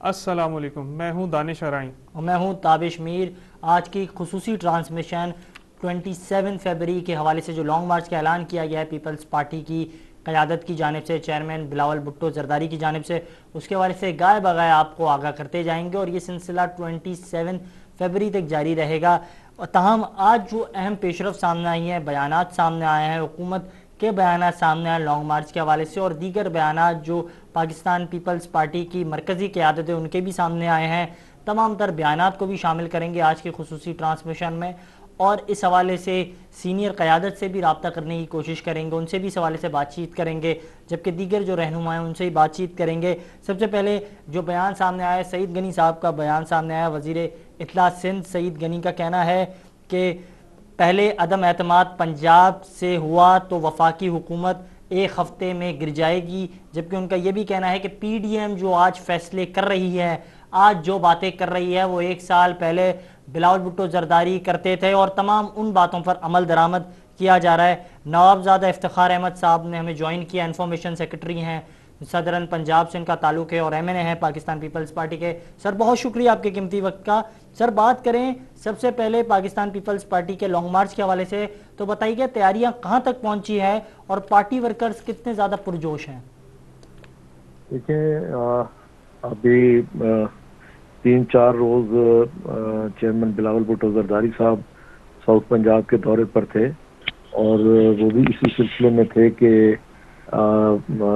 السلام علیکم، میں ہوں دانش ارائیں اور میں ہوں تابش میر۔ آج کی خصوصی ٹرانسمیشن 27 فروری کے حوالے سے جو لانگ مارچ کا اعلان کیا گیا ہے پیپلز پارٹی کی قیادت کی جانب سے، چیئرمین بلاول بھٹو زرداری کی جانب سے، اس کے حوالے سے گائے بغائے آپ کو آگاہ کرتے جائیں گے اور یہ سلسلہ 27 فروری تک جاری رہے گا۔ تاہم آج جو اہم پیش رفت سامنے آئی ہیں، بیانات سامنے آئے ہیں، حکومت کے بیانات سامنے آئے لانگ مارچ کے حوالے سے، اور دیگر بیانات جو پاکستان پیپلز پارٹی کی مرکزی قیادت ہے ان کے بھی سامنے آئے ہیں، تمام تر بیانات کو بھی شامل کریں گے آج کی خصوصی ٹرانسمیشن میں، اور اس حوالے سے سینئر قیادت سے بھی رابطہ کرنے کی کوشش کریں گے، ان سے بھی اس حوالے سے بات چیت کریں گے، جبکہ دیگر جو رہنما ہیں ان سے بھی بات چیت کریں گے۔ سب سے پہلے جو بیان سامنے آیا ہے سعید غنی صاحب کا بیان سامنے آیا، وزیر اطلاع سندھ سعید غنی کا کہنا ہے کہ پہلے عدم اعتماد پنجاب سے ہوا تو وفاقی حکومت ایک ہفتے میں گر جائے گی، جبکہ ان کا یہ بھی کہنا ہے کہ پی ڈی ایم جو آج فیصلے کر رہی ہے، آج جو باتیں کر رہی ہے وہ 1 سال پہلے بلاول بھٹو زرداری کرتے تھے، اور تمام ان باتوں پر عمل درآمد کیا جا رہا ہے۔ نوابزادہ افتخار احمد صاحب نے ہمیں جوائن کیا، انفارمیشن سیکرٹری ہیں، صدرن پنجاب سے ان کا تعلق ہے اور ایم این اے ہیں پاکستان پیپلز پارٹی کے۔ سر بہت شکریہ آپ کے قیمتی وقت کا۔ سر بات کریں سب سے پہلے پاکستان پیپلز پارٹی کے لانگ مارچ کے حوالے سے، تو بتائیے کہ تیاریاں کہاں تک پہنچی ہیں اور پارٹی ورکرز کتنے زیادہ پرجوش ہیں؟ دیکھیں، ابھی 3-4 روز چیئرمین بلاول بھٹو زرداری صاحب ساؤتھ پنجاب کے دورے پر تھے، اور وہ بھی اسی سلسلے میں تھے کہ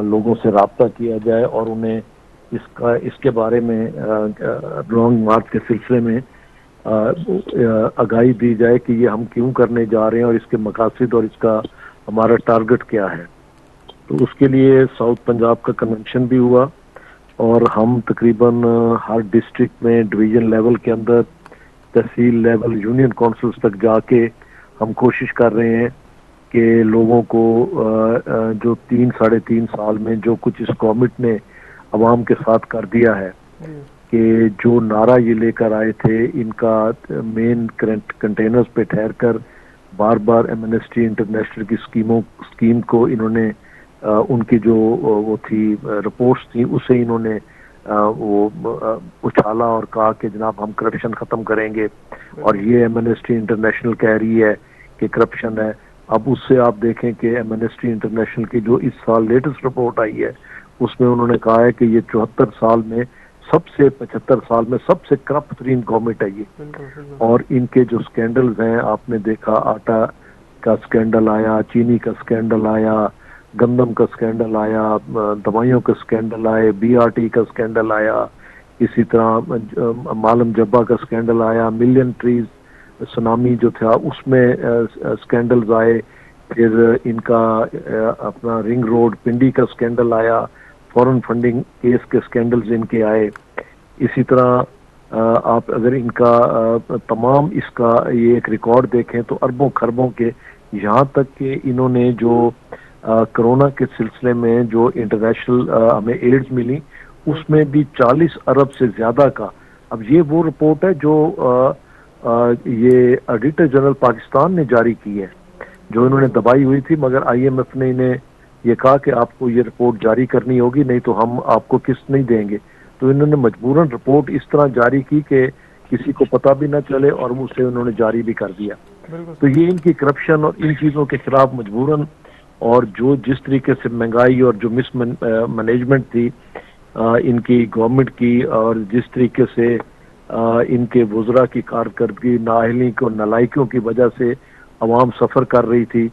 لوگوں سے رابطہ کیا جائے اور انہیں اس کے بارے میں لانگ مارچ کے سلسلے میں آگاہی دی جائے کہ یہ ہم کیوں کرنے جا رہے ہیں اور اس کے مقاصد اور اس کا ہمارا ٹارگٹ کیا ہے۔ تو اس کے لیے ساؤتھ پنجاب کا کنونشن بھی ہوا، اور ہم تقریباً ہر ڈسٹرکٹ میں ڈویژن لیول کے اندر تحصیل لیول یونین کونسلز تک جا کے ہم کوشش کر رہے ہیں کہ لوگوں کو جو 3-3.5 سال میں جو کچھ اس گورنمنٹ نے عوام کے ساتھ کر دیا ہے، کہ جو نعرہ یہ لے کر آئے تھے، ان کا مین کنٹینرز پہ ٹھہر کر بار بار ایمنسٹی انٹرنیشنل کی اسکیم کو انہوں نے ان کی جو وہ تھی رپورٹس تھیں اسے انہوں نے وہ اچھالا اور کہا کہ جناب ہم کرپشن ختم کریں گے، اور یہ ایمنسٹی انٹرنیشنل کہہ رہی ہے کہ کرپشن ہے۔ اب اس سے آپ دیکھیں کہ ایمنسٹی انٹرنیشنل کی جو اس سال لیٹسٹ رپورٹ آئی ہے اس میں انہوں نے کہا ہے کہ یہ 75 سال میں 75 سال میں سب سے کرپٹ ترین گورنمنٹ ہے یہ، اور ان کے جو سکینڈلز ہیں آپ نے دیکھا، آٹا کا سکینڈل آیا، چینی کا سکینڈل آیا، گندم کا سکینڈل آیا، دوائیوں کا سکینڈل آئے، بی آر ٹی کا سکینڈل آیا، اسی طرح مالم جبہ کا سکینڈل آیا، ملین ٹریز سونامی جو تھا اس میں سکینڈلز آئے، پھر ان کا اپنا رنگ روڈ پنڈی کا سکینڈل آیا، فورن فنڈنگ کیس کے سکینڈلز ان کے آئے۔ اسی طرح آپ اگر ان کا تمام اس کا یہ ایک ریکارڈ دیکھیں تو اربوں خربوں کے، یہاں تک کہ انہوں نے جو کرونا کے سلسلے میں جو انٹرنیشنل ہمیں ایڈز ملی اس میں بھی 40 ارب سے زیادہ کا، اب یہ وہ رپورٹ ہے جو یہ ایڈیٹر جنرل پاکستان نے جاری کی ہے، جو انہوں نے دبائی ہوئی تھی، مگر آئی ایم ایف نے انہیں یہ کہا کہ آپ کو یہ رپورٹ جاری کرنی ہوگی نہیں تو ہم آپ کو قسط نہیں دیں گے، تو انہوں نے مجبوراً رپورٹ اس طرح جاری کی کہ کسی کو پتہ بھی نہ چلے، اور اسے انہوں نے جاری بھی کر دیا۔ تو یہ ان کی کرپشن اور ان چیزوں کے خلاف مجبوراً، اور جو جس طریقے سے مہنگائی اور جو مس مینجمنٹ تھی ان کی گورنمنٹ کی، اور جس طریقے سے ان کے وزراء کی کارکردگی نااہلی کو نالائکیوں کی وجہ سے عوام سفر کر رہی تھی۔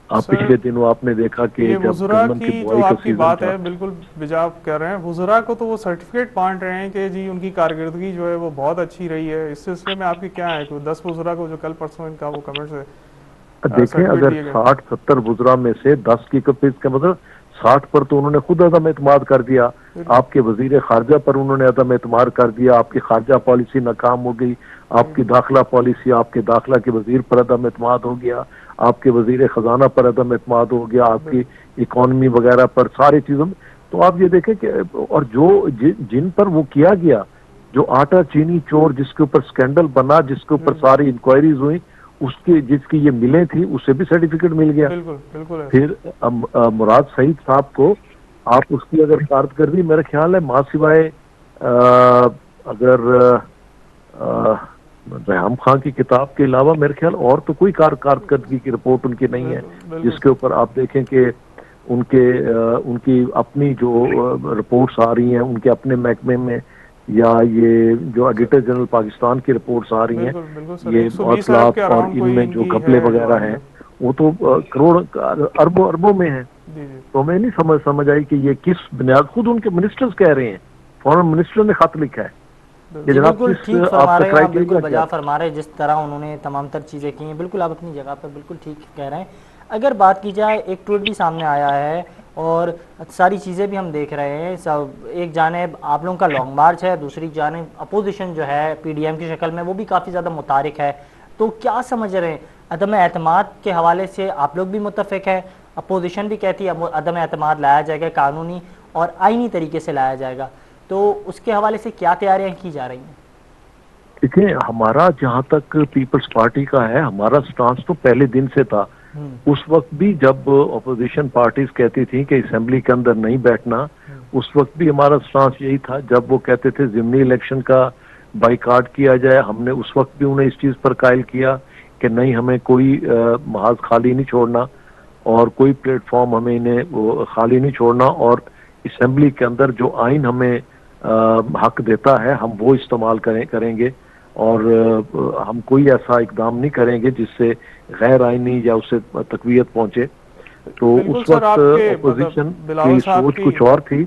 پچھلے دنوں آپ نے دیکھا کہ یہ جب وزراء گندم کی کی جو بوائی کا آپ کی سیزن بات تھا، ہے بالکل بجا کر رہے ہیں، وزراء کو تو وہ سرٹیفکیٹ بانٹ رہے ہیں کہ جی ان کی کارکردگی جو ہے وہ بہت اچھی رہی ہے، اس سلسلے میں آپ کی کیا ہے کہ 10 وزراء کو جو کل پرسوں ان کا وہ کمنٹ سے دیکھیں سرٹیفکیٹ اگر دیے گئے؟ 60-70 وزراء میں سے 10 کی کپیز کا مطلب 60 پر تو انہوں نے خود عدم اعتماد کر دیا، آپ کے وزیر خارجہ پر انہوں نے عدم اعتماد کر دیا، آپ کی خارجہ پالیسی ناکام ہو گئی، آپ کی داخلہ پالیسی، آپ کے داخلہ کے وزیر پر عدم اعتماد ہو گیا، آپ کے وزیر خزانہ پر عدم اعتماد ہو گیا، آپ کی اکانومی وغیرہ پر، ساری چیزوں میں۔ تو آپ یہ دیکھیں کہ اور جو جن پر وہ کیا گیا، جو آٹا چینی چور جس کے اوپر سکینڈل بنا، جس کے اوپر ساری انکوائریز ہوئی، اس کی جس کی یہ ملیں تھی اسے بھی سرٹیفکیٹ مل گیا۔ بالکل پھر مراد سعید صاحب کو آپ اس کی اگر کارکردگی میرا خیال ہے ماں سوائے اگر ریحام خان کی کتاب کے علاوہ میرے خیال اور تو کوئی کارکردگی کی رپورٹ ان کی نہیں ہے جس کے اوپر آپ دیکھیں کہ ان کی اپنی جو رپورٹس آ رہی ہیں ان کے اپنے محکمے میں یا یہ جو ایڈیٹر جنرل پاکستان کی رپورٹس آ رہی ہیں یہ معطلات اور ان میں جو گھپلے وغیرہ ہیں وہ تو کروڑ اربوں میں ہیں. تو ہمیں نہیں سمجھ آئی کہ یہ کس بنیاد, خود ان کے منسٹرز کہہ رہے ہیں, فارن منسٹر نے خط لکھا ہے. بالکل ٹھیک فرما رہے ہیں آپ, بالکل بجا فرما رہے ہیں جس طرح انہوں نے تمام تر چیزیں کی ہیں, بالکل آپ اپنی جگہ پر بالکل ٹھیک کہہ رہے ہیں. اگر بات کی جائے ایک ٹویٹ بھی سامنے آیا ہے اور ساری چیزیں بھی ہم دیکھ رہے ہیں, ایک جانب آپ لوگوں کا لانگ مارچ ہے, دوسری جانب اپوزیشن جو ہے پی ڈی ایم کی شکل میں وہ بھی کافی زیادہ متحرک ہے. تو کیا سمجھ رہے ہیں, عدم اعتماد کے حوالے سے آپ لوگ بھی متفق ہیں, اپوزیشن بھی کہتی ہے عدم اعتماد لایا جائے گا, قانونی اور آئینی طریقے سے لایا جائے گا, تو اس کے حوالے سے کیا تیاریاں کی جا رہی ہیں؟ دیکھیں, ہمارا جہاں تک پیپلز پارٹی کا ہے, ہمارا سٹانس تو پہلے دن سے تھا. اس وقت بھی جب اپوزیشن پارٹیز کہتی تھیں کہ اسمبلی کے اندر نہیں بیٹھنا, اس وقت بھی ہمارا سٹانس یہی تھا. جب وہ کہتے تھے ضمنی الیکشن کا بائیکاٹ کیا جائے, ہم نے اس وقت بھی انہیں اس چیز پر قائل کیا کہ نہیں, ہمیں کوئی محاذ خالی نہیں چھوڑنا اور کوئی پلیٹ فارم ہمیں انہیں خالی نہیں چھوڑنا, اور اسمبلی کے اندر جو آئین ہمیں حق دیتا ہے ہم وہ استعمال کریں گے, اور ہم کوئی ایسا اقدام نہیں کریں گے جس سے غیر آئینی یا اسے تقویت پہنچے. تو اس وقت اپوزیشن کی سوچ کچھ اور تھی,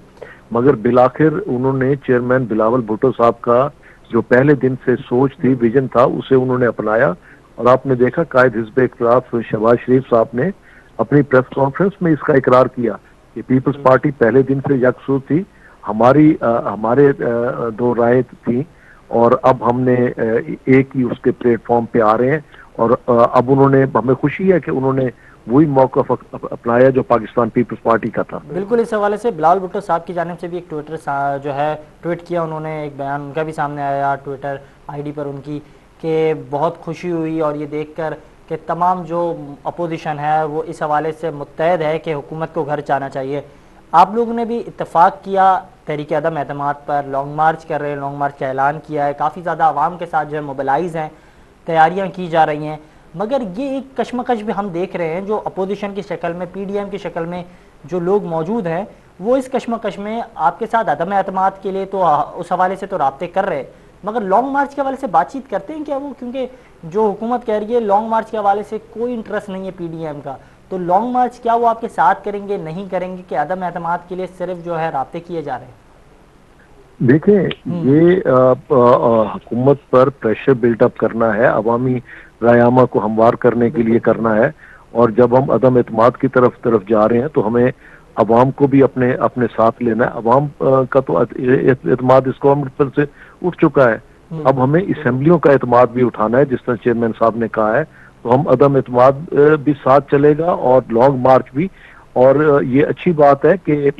مگر بالآخر انہوں نے چیئرمین بلاول بھٹو صاحب کا جو پہلے دن سے سوچ تھی, ویژن تھا, اسے انہوں نے اپنایا. اور آپ نے دیکھا قائد حزب اختلاف شہباز شریف صاحب نے اپنی پریس کانفرنس میں اس کا اقرار کیا کہ پیپلز پارٹی پہلے دن سے یکسو تھی, ہمارے دو رائے تھیں, اور اب ہم نے ایک ہی اس کے پلیٹ فارم پہ آ رہے ہیں. اور اب انہوں نے, ہمیں خوشی ہے کہ انہوں نے وہی موقف اپنایا جو پاکستان پیپلز پارٹی کا تھا. بالکل, اس حوالے سے بلاول بھٹو صاحب کی جانب سے بھی ایک ٹویٹر جو ہے ٹویٹ کیا انہوں نے, ایک بیان ان کا بھی سامنے آیا ٹویٹر آئی ڈی پر ان کی, کہ بہت خوشی ہوئی اور یہ دیکھ کر کہ تمام جو اپوزیشن ہے وہ اس حوالے سے متحد ہے کہ حکومت کو گھر جانا چاہیے. آپ لوگوں نے بھی اتفاق کیا تحریک عدم اعتماد پر, لانگ مارچ کر رہے ہیں, لانگ مارچ کا اعلان کیا ہے, کافی زیادہ عوام کے ساتھ جو ہے موبلائز ہیں, تیاریاں کی جا رہی ہیں, مگر یہ ایک کشمکش بھی ہم دیکھ رہے ہیں جو اپوزیشن کی شکل میں, پی ڈی ایم کی شکل میں جو لوگ موجود ہیں وہ اس کشمکش میں آپ کے ساتھ عدم اعتماد کے لیے تو اس حوالے سے تو رابطے کر رہے, مگر لانگ مارچ کے حوالے سے بات چیت کرتے ہیں کیا وہ؟ کیونکہ جو حکومت کہہ رہی ہے لانگ مارچ کے حوالے سے کوئی انٹرسٹ نہیں ہے پی ڈی ایم کا, تو لانگ مارچ کیا وہ آپ کے ساتھ کریں گے, نہیں کریں گے, کہ عدم اعتماد کے لیے صرف جو ہے رابطے کیے جا رہے ہیں؟ دیکھیں, یہ حکومت پر پریشر بلڈ اپ کرنا ہے, عوامی رائے کو ہموار کرنے کے لیے کرنا ہے, اور جب ہم عدم اعتماد کی طرف جا رہے ہیں تو ہمیں عوام کو بھی اپنے ساتھ لینا ہے. عوام کا تو اعتماد اس گورنمنٹ پر سے اٹھ چکا ہے, اب ہمیں اسمبلیوں کا اعتماد بھی اٹھانا ہے جس طرح چیئرمین صاحب نے کہا ہے. تو ہم عدم اعتماد بھی ساتھ چلے گا اور لانگ مارچ بھی, اور یہ اچھی بات ہے کہ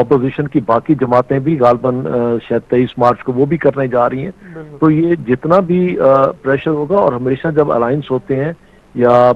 اپوزیشن کی باقی جماعتیں بھی غالباً شاید 23 مارچ کو وہ بھی کرنے جا رہی ہیں. تو یہ جتنا بھی پریشر ہوگا, اور ہمیشہ جب الائنس ہوتے ہیں یا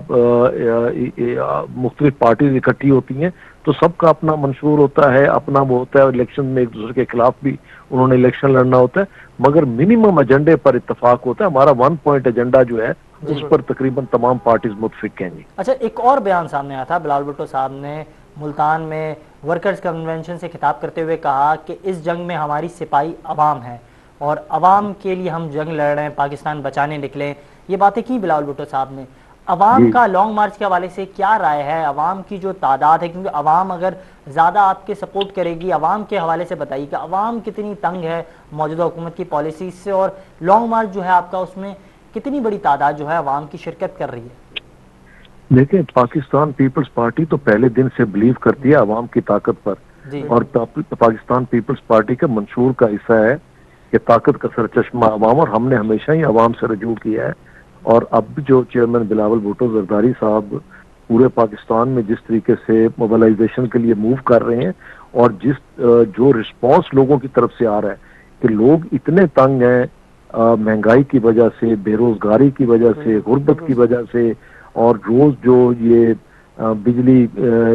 مختلف پارٹیز اکٹھی ہوتی ہیں تو سب کا اپنا منشور ہوتا ہے, اپنا وہ ہوتا ہے, الیکشن میں ایک دوسرے کے خلاف بھی انہوں نے الیکشن لڑنا ہوتا ہے, مگر منیمم ایجنڈے پر اتفاق ہوتا ہے. ہمارا 1 پوائنٹ ایجنڈا جو ہے اس پر تقریباً تمام پارٹیز متفق ہیں. اچھا, ایک اور بیان سامنے آیا تھا, بلاول بھٹو صاحب نے ملتان میں ورکرز کنونشن سے خطاب کرتے ہوئے کہا کہ اس جنگ میں ہماری سپاہی عوام ہے اور عوام کے لیے ہم جنگ لڑ رہے ہیں, پاکستان بچانے نکلے. یہ باتیں کی بلاول بھٹو صاحب نے. عوام کا لانگ مارچ کے حوالے سے کیا رائے ہے, عوام کی جو تعداد ہے, کیونکہ عوام اگر زیادہ آپ کے سپورٹ کرے گی, عوام کے حوالے سے بتائیے کہ عوام کتنی تنگ ہے موجودہ حکومت کی پالیسیز سے, اور لانگ مارچ جو ہے آپ کا اس میں کتنی بڑی تعداد جو ہے عوام کی شرکت کر رہی ہے؟ دیکھیں, پاکستان پیپلز پارٹی تو پہلے دن سے بلیو کرتی ہے عوام کی طاقت پر, اور پاکستان پیپلز پارٹی کا منشور کا حصہ ہے کہ طاقت کا سرچشمہ عوام, اور ہم نے ہمیشہ ہی عوام سے رجوع کیا ہے. اور اب جو چیئرمین بلاول بھٹو زرداری صاحب پورے پاکستان میں جس طریقے سے موبلائزیشن کے لیے موو کر رہے ہیں, اور جو رسپانس لوگوں کی طرف سے آ رہا ہے کہ لوگ اتنے تنگ ہیں مہنگائی کی وجہ سے, بے روزگاری کی وجہ سے, غربت کی وجہ سے, اور روز جو یہ بجلی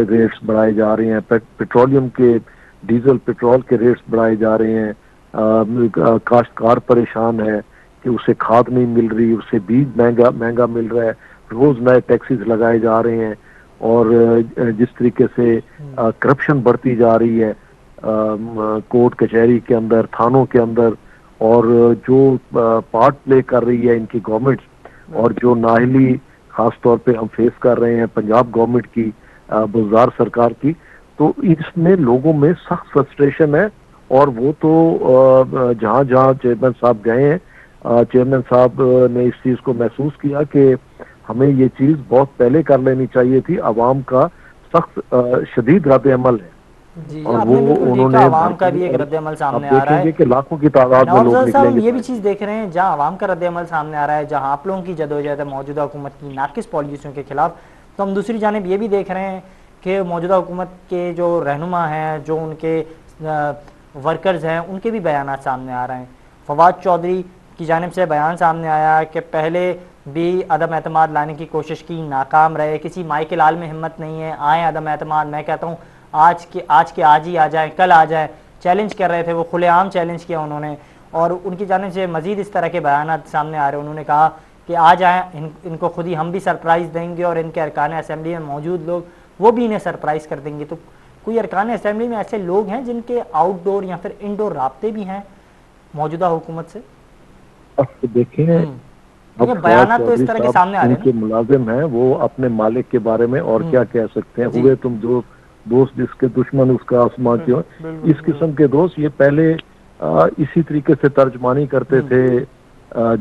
ریٹس بڑھائے جا رہے ہیں, پیٹرولیم کے ڈیزل پیٹرول کے ریٹس بڑھائے جا رہے ہیں, کاشتکار پریشان ہے کہ اسے کھاد نہیں مل رہی, اسے بیج مہنگا مل رہا ہے, روز نئے ٹیکسز لگائے جا رہے ہیں, اور جس طریقے سے کرپشن بڑھتی جا رہی ہے کورٹ کچہری کے اندر, تھانوں کے اندر, اور جو پارٹ پلے کر رہی ہے ان کی گورنمنٹ, اور جو نااہلی خاص طور پہ ہم فیس کر رہے ہیں پنجاب گورنمنٹ کی, بزدار سرکار کی, تو اس میں لوگوں میں سخت فرسٹریشن ہے. اور وہ تو جہاں جہاں چیئرمین صاحب گئے ہیں, چیئرمین صاحب نے اس چیز کو محسوس کیا کہ ہمیں یہ چیز بہت پہلے کر لینی چاہیے تھی. عوام کا سخت شدید رد عمل ہے, جی اور آپ وہ نے بالکل انہوں دیکھا نے عوام کا بھی ایک رد عمل آپ سامنے آ رہا دیکھیں ہے. گے کہ لاکھوں کی تعداد میں نواب لوگ زادہ صاحب نکلیں ہم گے. یہ بھی چیز دیکھ رہے ہیں جہاں عوام کا رد عمل سامنے آ رہا ہے, جہاں آپ لوگوں کی جدوجہد ہے موجودہ حکومت کی ناقص پالیسیوں کے خلاف, تو ہم دوسری جانب یہ بھی دیکھ رہے ہیں کہ موجودہ حکومت کے جو رہنما ہیں, جو ان کے ورکرز ہیں, ان کے بھی بیانات سامنے آ رہے ہیں. فواد چودھری کی جانب سے بیان سامنے آیا کہ پہلے بھی عدم اعتماد لانے کی کوشش کی, ناکام رہے, کسی مائیکل آل میں ہمت نہیں ہے, آئیں عدم اعتماد. میں کہتا ہوں آج ہی آ جائیں, کل آ جائیں. چیلنج کر رہے تھے وہ, کھلے عام چیلنج کیا انہوں نے, اور ان کی جانب سے مزید اس طرح کے بیانات سامنے آ رہے ہیں. انہوں نے کہا کہ آ جائیں, ان کو خود ہی ہم بھی سرپرائز دیں گے, اور ان کے ارکان اسمبلی میں موجود لوگ وہ بھی انہیں سرپرائز کر دیں گے. تو کوئی ارکان اسمبلی میں ایسے لوگ ہیں جن کے آؤٹ ڈور یا پھر انڈور رابطے بھی ہیں موجودہ حکومت سے؟ دیکھیں اب فواد بیانات تو اس چودھری طرح کے صاحب سامنے آ رہے ان ہیں کے ملازم ہیں, وہ اپنے مالک کے بارے میں اور کیا کہہ سکتے ہیں. جی. ہوئے تم جو دوست جس کے دشمن اس کا آسماں کیوں, بالکل اس قسم کے دوست. یہ پہلے اسی طریقے سے ترجمانی کرتے تھے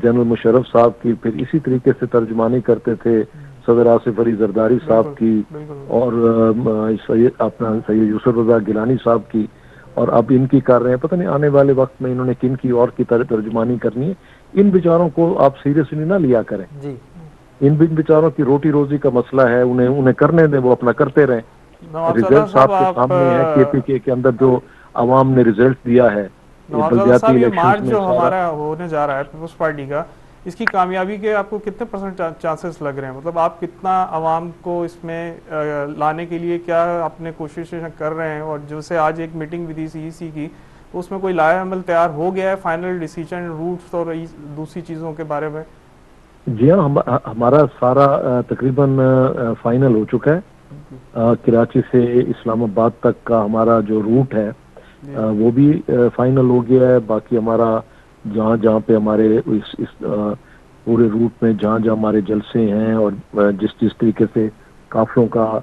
جنرل مشرف صاحب کی, پھر اسی طریقے سے ترجمانی کرتے تھے صدر آصف علی زرداری صاحب کی, اور اپنا سید یوسف رضا گیلانی صاحب کی, اور اب ان کی کر رہے ہیں. پتہ نہیں آنے والے وقت میں انہوں نے کن کی اور کی ترجمانی کرنی ہے. ان بیچاروں کو آپ سیریسلی نہ لیا کریں. جی ان بیچاروں کی روٹی روزی کا مسئلہ ہے, انہیں کرنے دیں, وہ اپنا کرتے رہیں. نواب زادہ رزلٹ صاحب آپ کے سامنے ہے, کے پی کے اندر جو عوام نے رزلٹ دیا ہے نواب زادہ بلدیاتی صاحب, یہ الیکشنز مارچ میں جو سارا. ہمارا ہونے جا رہا ہے پیپلز پارٹی کا, اس کی کامیابی کے آپ کو کتنے پرسنٹ چانسز لگ رہے ہیں؟ مطلب آپ کتنا عوام کو اس میں لانے کے لیے کیا اپنے کوششیں کر رہے ہیں؟ اور جو سے آج ایک میٹنگ بھی تھی CEC کی, اس میں کوئی لائحہ عمل تیار ہو گیا ہے, فائنل ڈیسیجن روٹس اور دوسری چیزوں کے بارے میں؟ جی ہاں, ہمارا سارا تقریباً فائنل ہو چکا ہے. کراچی سے اسلام آباد تک کا ہمارا جو روٹ ہے وہ بھی فائنل ہو گیا ہے. باقی ہمارا جہاں جہاں پہ ہمارے اس پورے روٹ میں جہاں جہاں ہمارے جلسے ہیں, اور جس طریقے سے قافلوں کا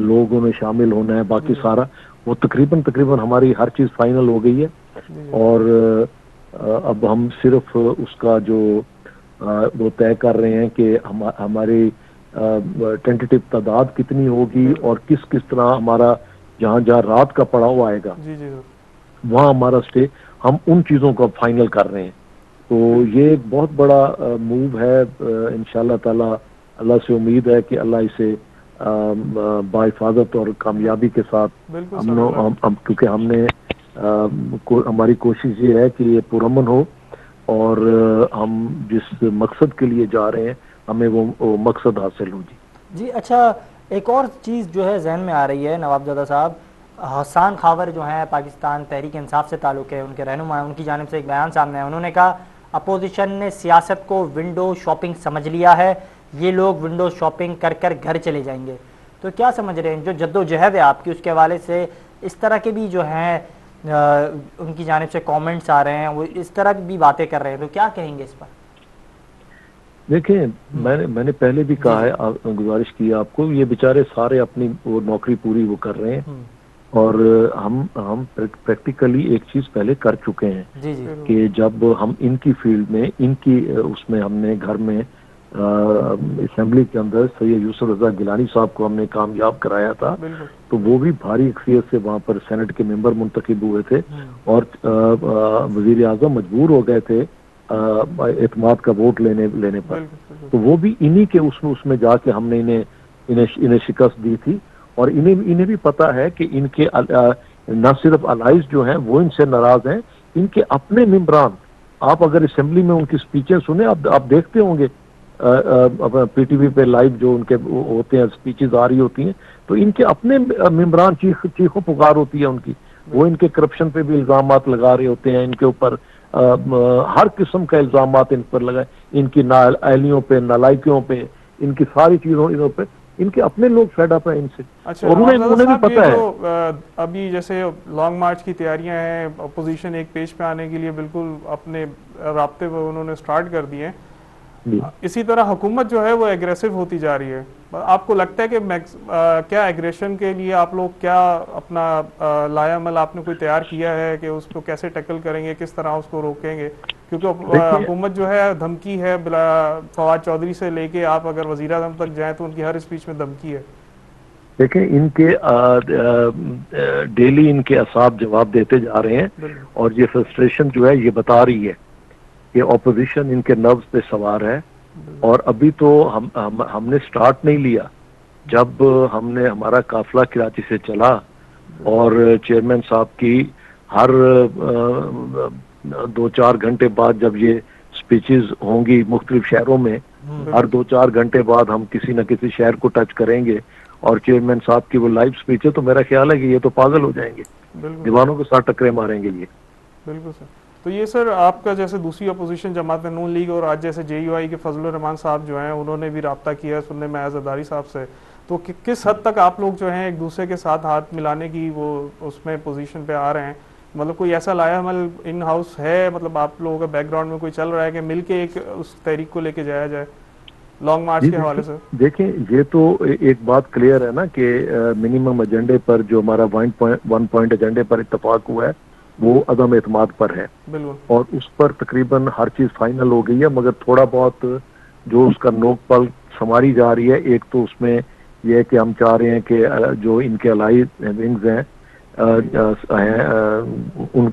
لوگوں میں شامل ہونا ہے, باقی سارا وہ تقریباً ہماری ہر چیز فائنل ہو گئی ہے. اور اب ہم صرف اس کا جو وہ طے کر رہے ہیں کہ ہماری ٹینٹیٹیو تعداد کتنی ہوگی, اور کس طرح ہمارا جہاں جہاں رات کا پڑاؤ آئے گا وہاں ہمارا اسٹے, ہم ان چیزوں کو فائنل کر رہے ہیں. تو یہ ایک بہت بڑا موو ہے. انشاءاللہ تعالی اللہ سے امید ہے کہ اللہ اسے بحفاظت اور کامیابی کے ساتھ کیونکہ ہم نے ہماری کوشش یہ ہے کہ یہ پرامن ہو, اور ہم جس مقصد کے لیے جا رہے ہیں ہمیں وہ مقصد حاصل ہو. جی اچھا, ایک اور چیز جو ہے ذہن میں آ رہی ہے نواب زادہ صاحب, حسان خاور جو ہیں پاکستان تحریک انصاف سے تعلق ہے, ان کے رہنما ہیں, ان کی جانب سے ایک بیان سامنے آیا. انہوں نے کہا اپوزیشن نے سیاست کو ونڈو شاپنگ سمجھ لیا ہے, یہ لوگ ونڈو شاپنگ کر کر گھر چلے جائیں گے. تو کیا سمجھ رہے ہیں جو جد و جہد ہے آپ کی, اس کے حوالے سے اس طرح کے بھی جو ہیں ان کی جانب سے کامنٹس آ رہے ہیں, وہ اس طرح بھی باتیں کر رہے ہیں, تو کیا کہیں گے اس پر؟ دیکھیں میں نے پہلے بھی کہا ہے, گزارش کی آپ کو, یہ بیچارے سارے اپنی وہ نوکری پوری وہ کر رہے ہیں, اور ہم پریکٹیکلی ایک چیز پہلے کر چکے ہیں کہ جب ہم ان کی فیلڈ میں ان کی اس میں ہم نے گھر میں اسمبلی کے اندر سید یوسف رضا گیلانی صاحب کو ہم نے کامیاب کرایا تھا, تو وہ بھی بھاری اکثریت سے وہاں پر سینٹ کے ممبر منتخب ہوئے تھے, اور وزیر اعظم مجبور ہو گئے تھے اعتماد کا ووٹ لینے پر. تو وہ بھی انہی کے اس میں جا کے ہم نے انہیں شکست دی تھی, اور انہیں بھی پتا ہے کہ ان کے نہ صرف الائز جو ہیں وہ ان سے ناراض ہیں, ان کے اپنے ممبران. آپ اگر اسمبلی میں ان کی سپیچیں سنیں, آپ دیکھتے ہوں گے پی ٹی وی پہ لائیو جو ان کے ہوتے ہیں سپیچز آ رہی ہوتی ہیں, تو ان کے اپنے ممبران چیخ و پکار ہوتی ہے ان کی. وہ ان کے کرپشن پہ بھی الزامات لگا رہے ہوتے ہیں, ان کے اوپر ہر قسم کا الزامات ان پر لگائے, ان کی نااہلیوں پہ, نالائکیوں پہ, ان کی ساری چیزوں پہ. ان کے اپنے لوگ فیڈ اپ ہیں ان سے, اچھا اور انہیں بھی پتہ ہے. ابھی جیسے لانگ مارچ کی تیاریاں ہیں, اپوزیشن ایک پیج پہ آنے کے لیے بالکل اپنے رابطے وہ انہوں نے سٹارٹ کر دیے ہیں, اسی طرح حکومت جو ہے وہ ایگریسو ہوتی جا رہی ہے. آپ کو لگتا ہے کہ کیا ایگریشن کے لیے آپ لوگ کیا اپنا لایا عمل آپ نے کوئی تیار کیا ہے کہ اس کو کیسے ٹیکل کریں گے, کس طرح اس کو روکیں گے؟ کیونکہ حکومت جو ہے دھمکی ہے, فواد چودھری سے لے کے آپ اگر وزیر اعظم تک جائیں تو ان کی ہر اسپیچ میں دھمکی ہے. دیکھیں ان کے ڈیلی ان کے اعصاب جواب دیتے جا رہے ہیں, اور یہ فرسٹریشن جو ہے یہ بتا رہی ہے کہ اپوزیشن ان کے نروز پہ سوار ہے. اور ابھی تو ہم نے سٹارٹ نہیں لیا. جب ہم نے ہمارا قافلہ کراچی سے چلا اور چیئرمین صاحب کی ہر 2-4 گھنٹے بعد جب یہ سپیچز ہوں گی مختلف شہروں میں, ہر 2-4 گھنٹے بعد ہم کسی نہ کسی شہر کو ٹچ کریں گے, اور چیئرمین صاحب کی وہ لائیو سپیچ ہے, تو میرا خیال ہے کہ یہ تو پاگل ہو جائیں گے, دیوانوں کے ساتھ ٹکرے ماریں گے یہ. بالکل سر. تو یہ سر آپ کا جیسے دوسری اپوزیشن جماعت نون لیگ اور آج جیسے جے یو آئی کے فضل الرحمان صاحب جو ہیں انہوں نے بھی رابطہ کیا ہے سننے میں زرداری صاحب سے, تو کس حد تک آپ لوگ جو ہیں ایک دوسرے کے ساتھ ہاتھ ملانے کی وہ اس میں پوزیشن پہ آ رہے ہیں؟ مطلب کوئی ایسا لایا عمل ان ہاؤس ہے, مطلب آپ لوگوں کا بیک گراؤنڈ میں کوئی چل رہا ہے کہ مل کے ایک اس تحریک کو لے کے جایا جائے لانگ مارچ کے حوالے سے؟ دیکھیں یہ تو ایک بات کلیئر ہے نا کہ منیمم ایجنڈے پر جو ہمارا 1 پوائنٹ ایجنڈے پر اتفاق ہوا ہے وہ عدم اعتماد پر ہے, اور اس پر تقریباً ہر چیز فائنل ہو گئی ہے, مگر تھوڑا بہت جو اس کا نوک پل سنواری جا رہی ہے. ایک تو اس میں یہ ہے کہ ہم چاہ رہے ہیں کہ جو ان کے الائی ونگز ہیں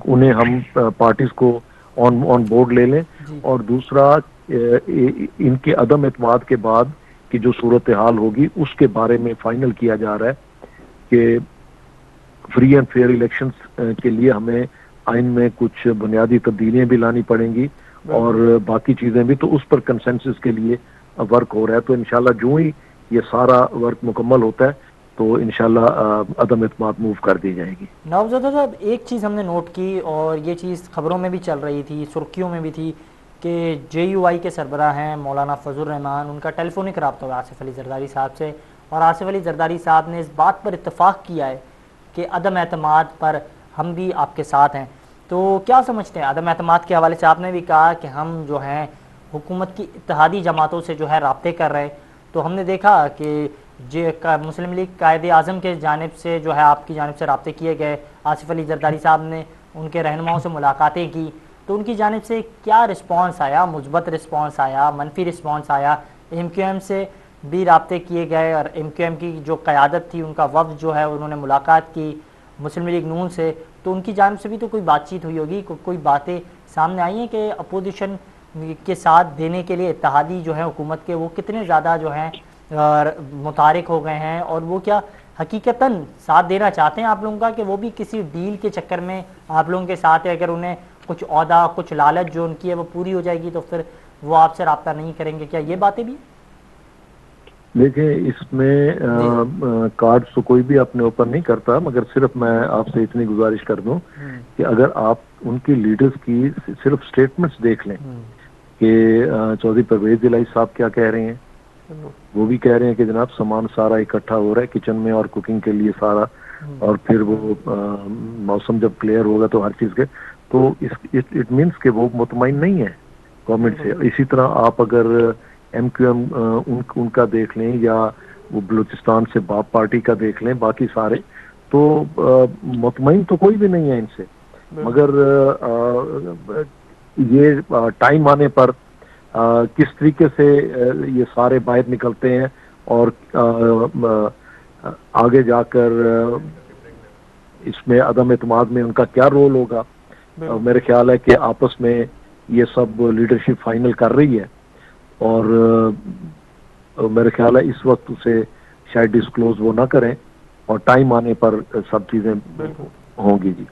انہیں ہم پارٹیز کو آن بورڈ لے لیں, اور دوسرا ان کے عدم اعتماد کے بعد کی جو صورتحال ہوگی اس کے بارے میں فائنل کیا جا رہا ہے کہ فری اینڈ فیئر الیکشنز کے لیے ہمیں آئین میں کچھ بنیادی تبدیلیاں بھی لانی پڑیں گی اور باقی چیزیں بھی, تو اس پر کنسنسس کے لیے ورک ہو رہا ہے. تو انشاءاللہ جو ہی یہ سارا ورک مکمل ہوتا ہے تو انشاءاللہ عدم اعتماد موو کر دی جائے گی. نوابزادہ صاحب ایک چیز ہم نے نوٹ کی, اور یہ چیز خبروں میں بھی چل رہی تھی, سرخیوں میں بھی تھی, کہ جے یو آئی کے سربراہ ہیں مولانا فضل الرحمان, ان کا ٹیلی فونک رابطہ ہوا آصف علی زرداری صاحب سے, اور آصف علی زرداری صاحب نے اس بات پر اتفاق کیا ہے کہ عدم اعتماد پر ہم بھی آپ کے ساتھ ہیں. تو کیا سمجھتے ہیں عدم اعتماد کے حوالے سے؟ آپ نے بھی کہا کہ ہم جو ہیں حکومت کی اتحادی جماعتوں سے جو ہے رابطے کر رہے, تو ہم نے دیکھا کہ مسلم لیگ قائد اعظم کے جانب سے جو ہے آپ کی جانب سے رابطے کیے گئے, آصف علی زرداری صاحب نے ان کے رہنماؤں سے ملاقاتیں کی, تو ان کی جانب سے کیا رسپانس آیا؟ مثبت رسپانس آیا, منفی رسپانس آیا؟ ایم کیو ایم سے بھی رابطے کیے گئے, اور ایم کیو ایم کی جو قیادت تھی ان کا وفد جو ہے انہوں نے ملاقات کی مسلم لیگ نون سے, تو ان کی جانب سے بھی تو کوئی بات چیت ہوئی ہوگی, کوئی باتیں سامنے آئی ہیں کہ اپوزیشن کے ساتھ دینے کے لیے اتحادی جو ہیں حکومت کے وہ کتنے زیادہ جو ہیں متحرک ہو گئے ہیں, اور وہ کیا حقیقتاً ساتھ دینا چاہتے ہیں آپ لوگوں کا, کہ وہ بھی کسی ڈیل کے چکر میں آپ لوگوں کے ساتھ ہے, اگر انہیں کچھ عہدہ کچھ لالچ جو ان کی ہے وہ پوری ہو جائے گی تو پھر وہ آپ سے رابطہ نہیں کریں گے؟ کیا یہ باتیں بھی؟ دیکھیں اس میں کارڈ تو کوئی بھی اپنے اوپر نہیں کرتا, مگر صرف میں آپ سے اتنی گزارش کر دوں کہ اگر آپ ان کی لیڈرز کی صرف سٹیٹمنٹس دیکھ لیں کہ چودھری پرویز الہی صاحب کیا کہہ رہے ہیں, وہ بھی کہہ رہے ہیں کہ جناب سامان سارا اکٹھا ہو رہا ہے کچن میں اور کوکنگ کے لیے سارا, اور پھر وہ موسم جب کلیئر ہوگا تو ہر چیز کے, تو اٹ مینس کہ وہ مطمئن نہیں ہے گورنمنٹ سے. اسی طرح آپ اگر ایم کیو ایم ان کا دیکھ لیں, یا وہ بلوچستان سے باپ پارٹی کا دیکھ لیں, باقی سارے تو مطمئن تو کوئی بھی نہیں ہے ان سے, مگر یہ ٹائم آنے پر کس طریقے سے یہ سارے باہر نکلتے ہیں اور آگے جا کر اس میں عدم اعتماد میں ان کا کیا رول ہوگا. میرے خیال ہے کہ آپس میں یہ سب لیڈرشپ فائنل کر رہی ہے, اور میرے خیال ہے اس وقت اسے شاید ڈسکلوز وہ نہ کریں, اور ٹائم آنے پر سب چیزیں ہوں گی. جی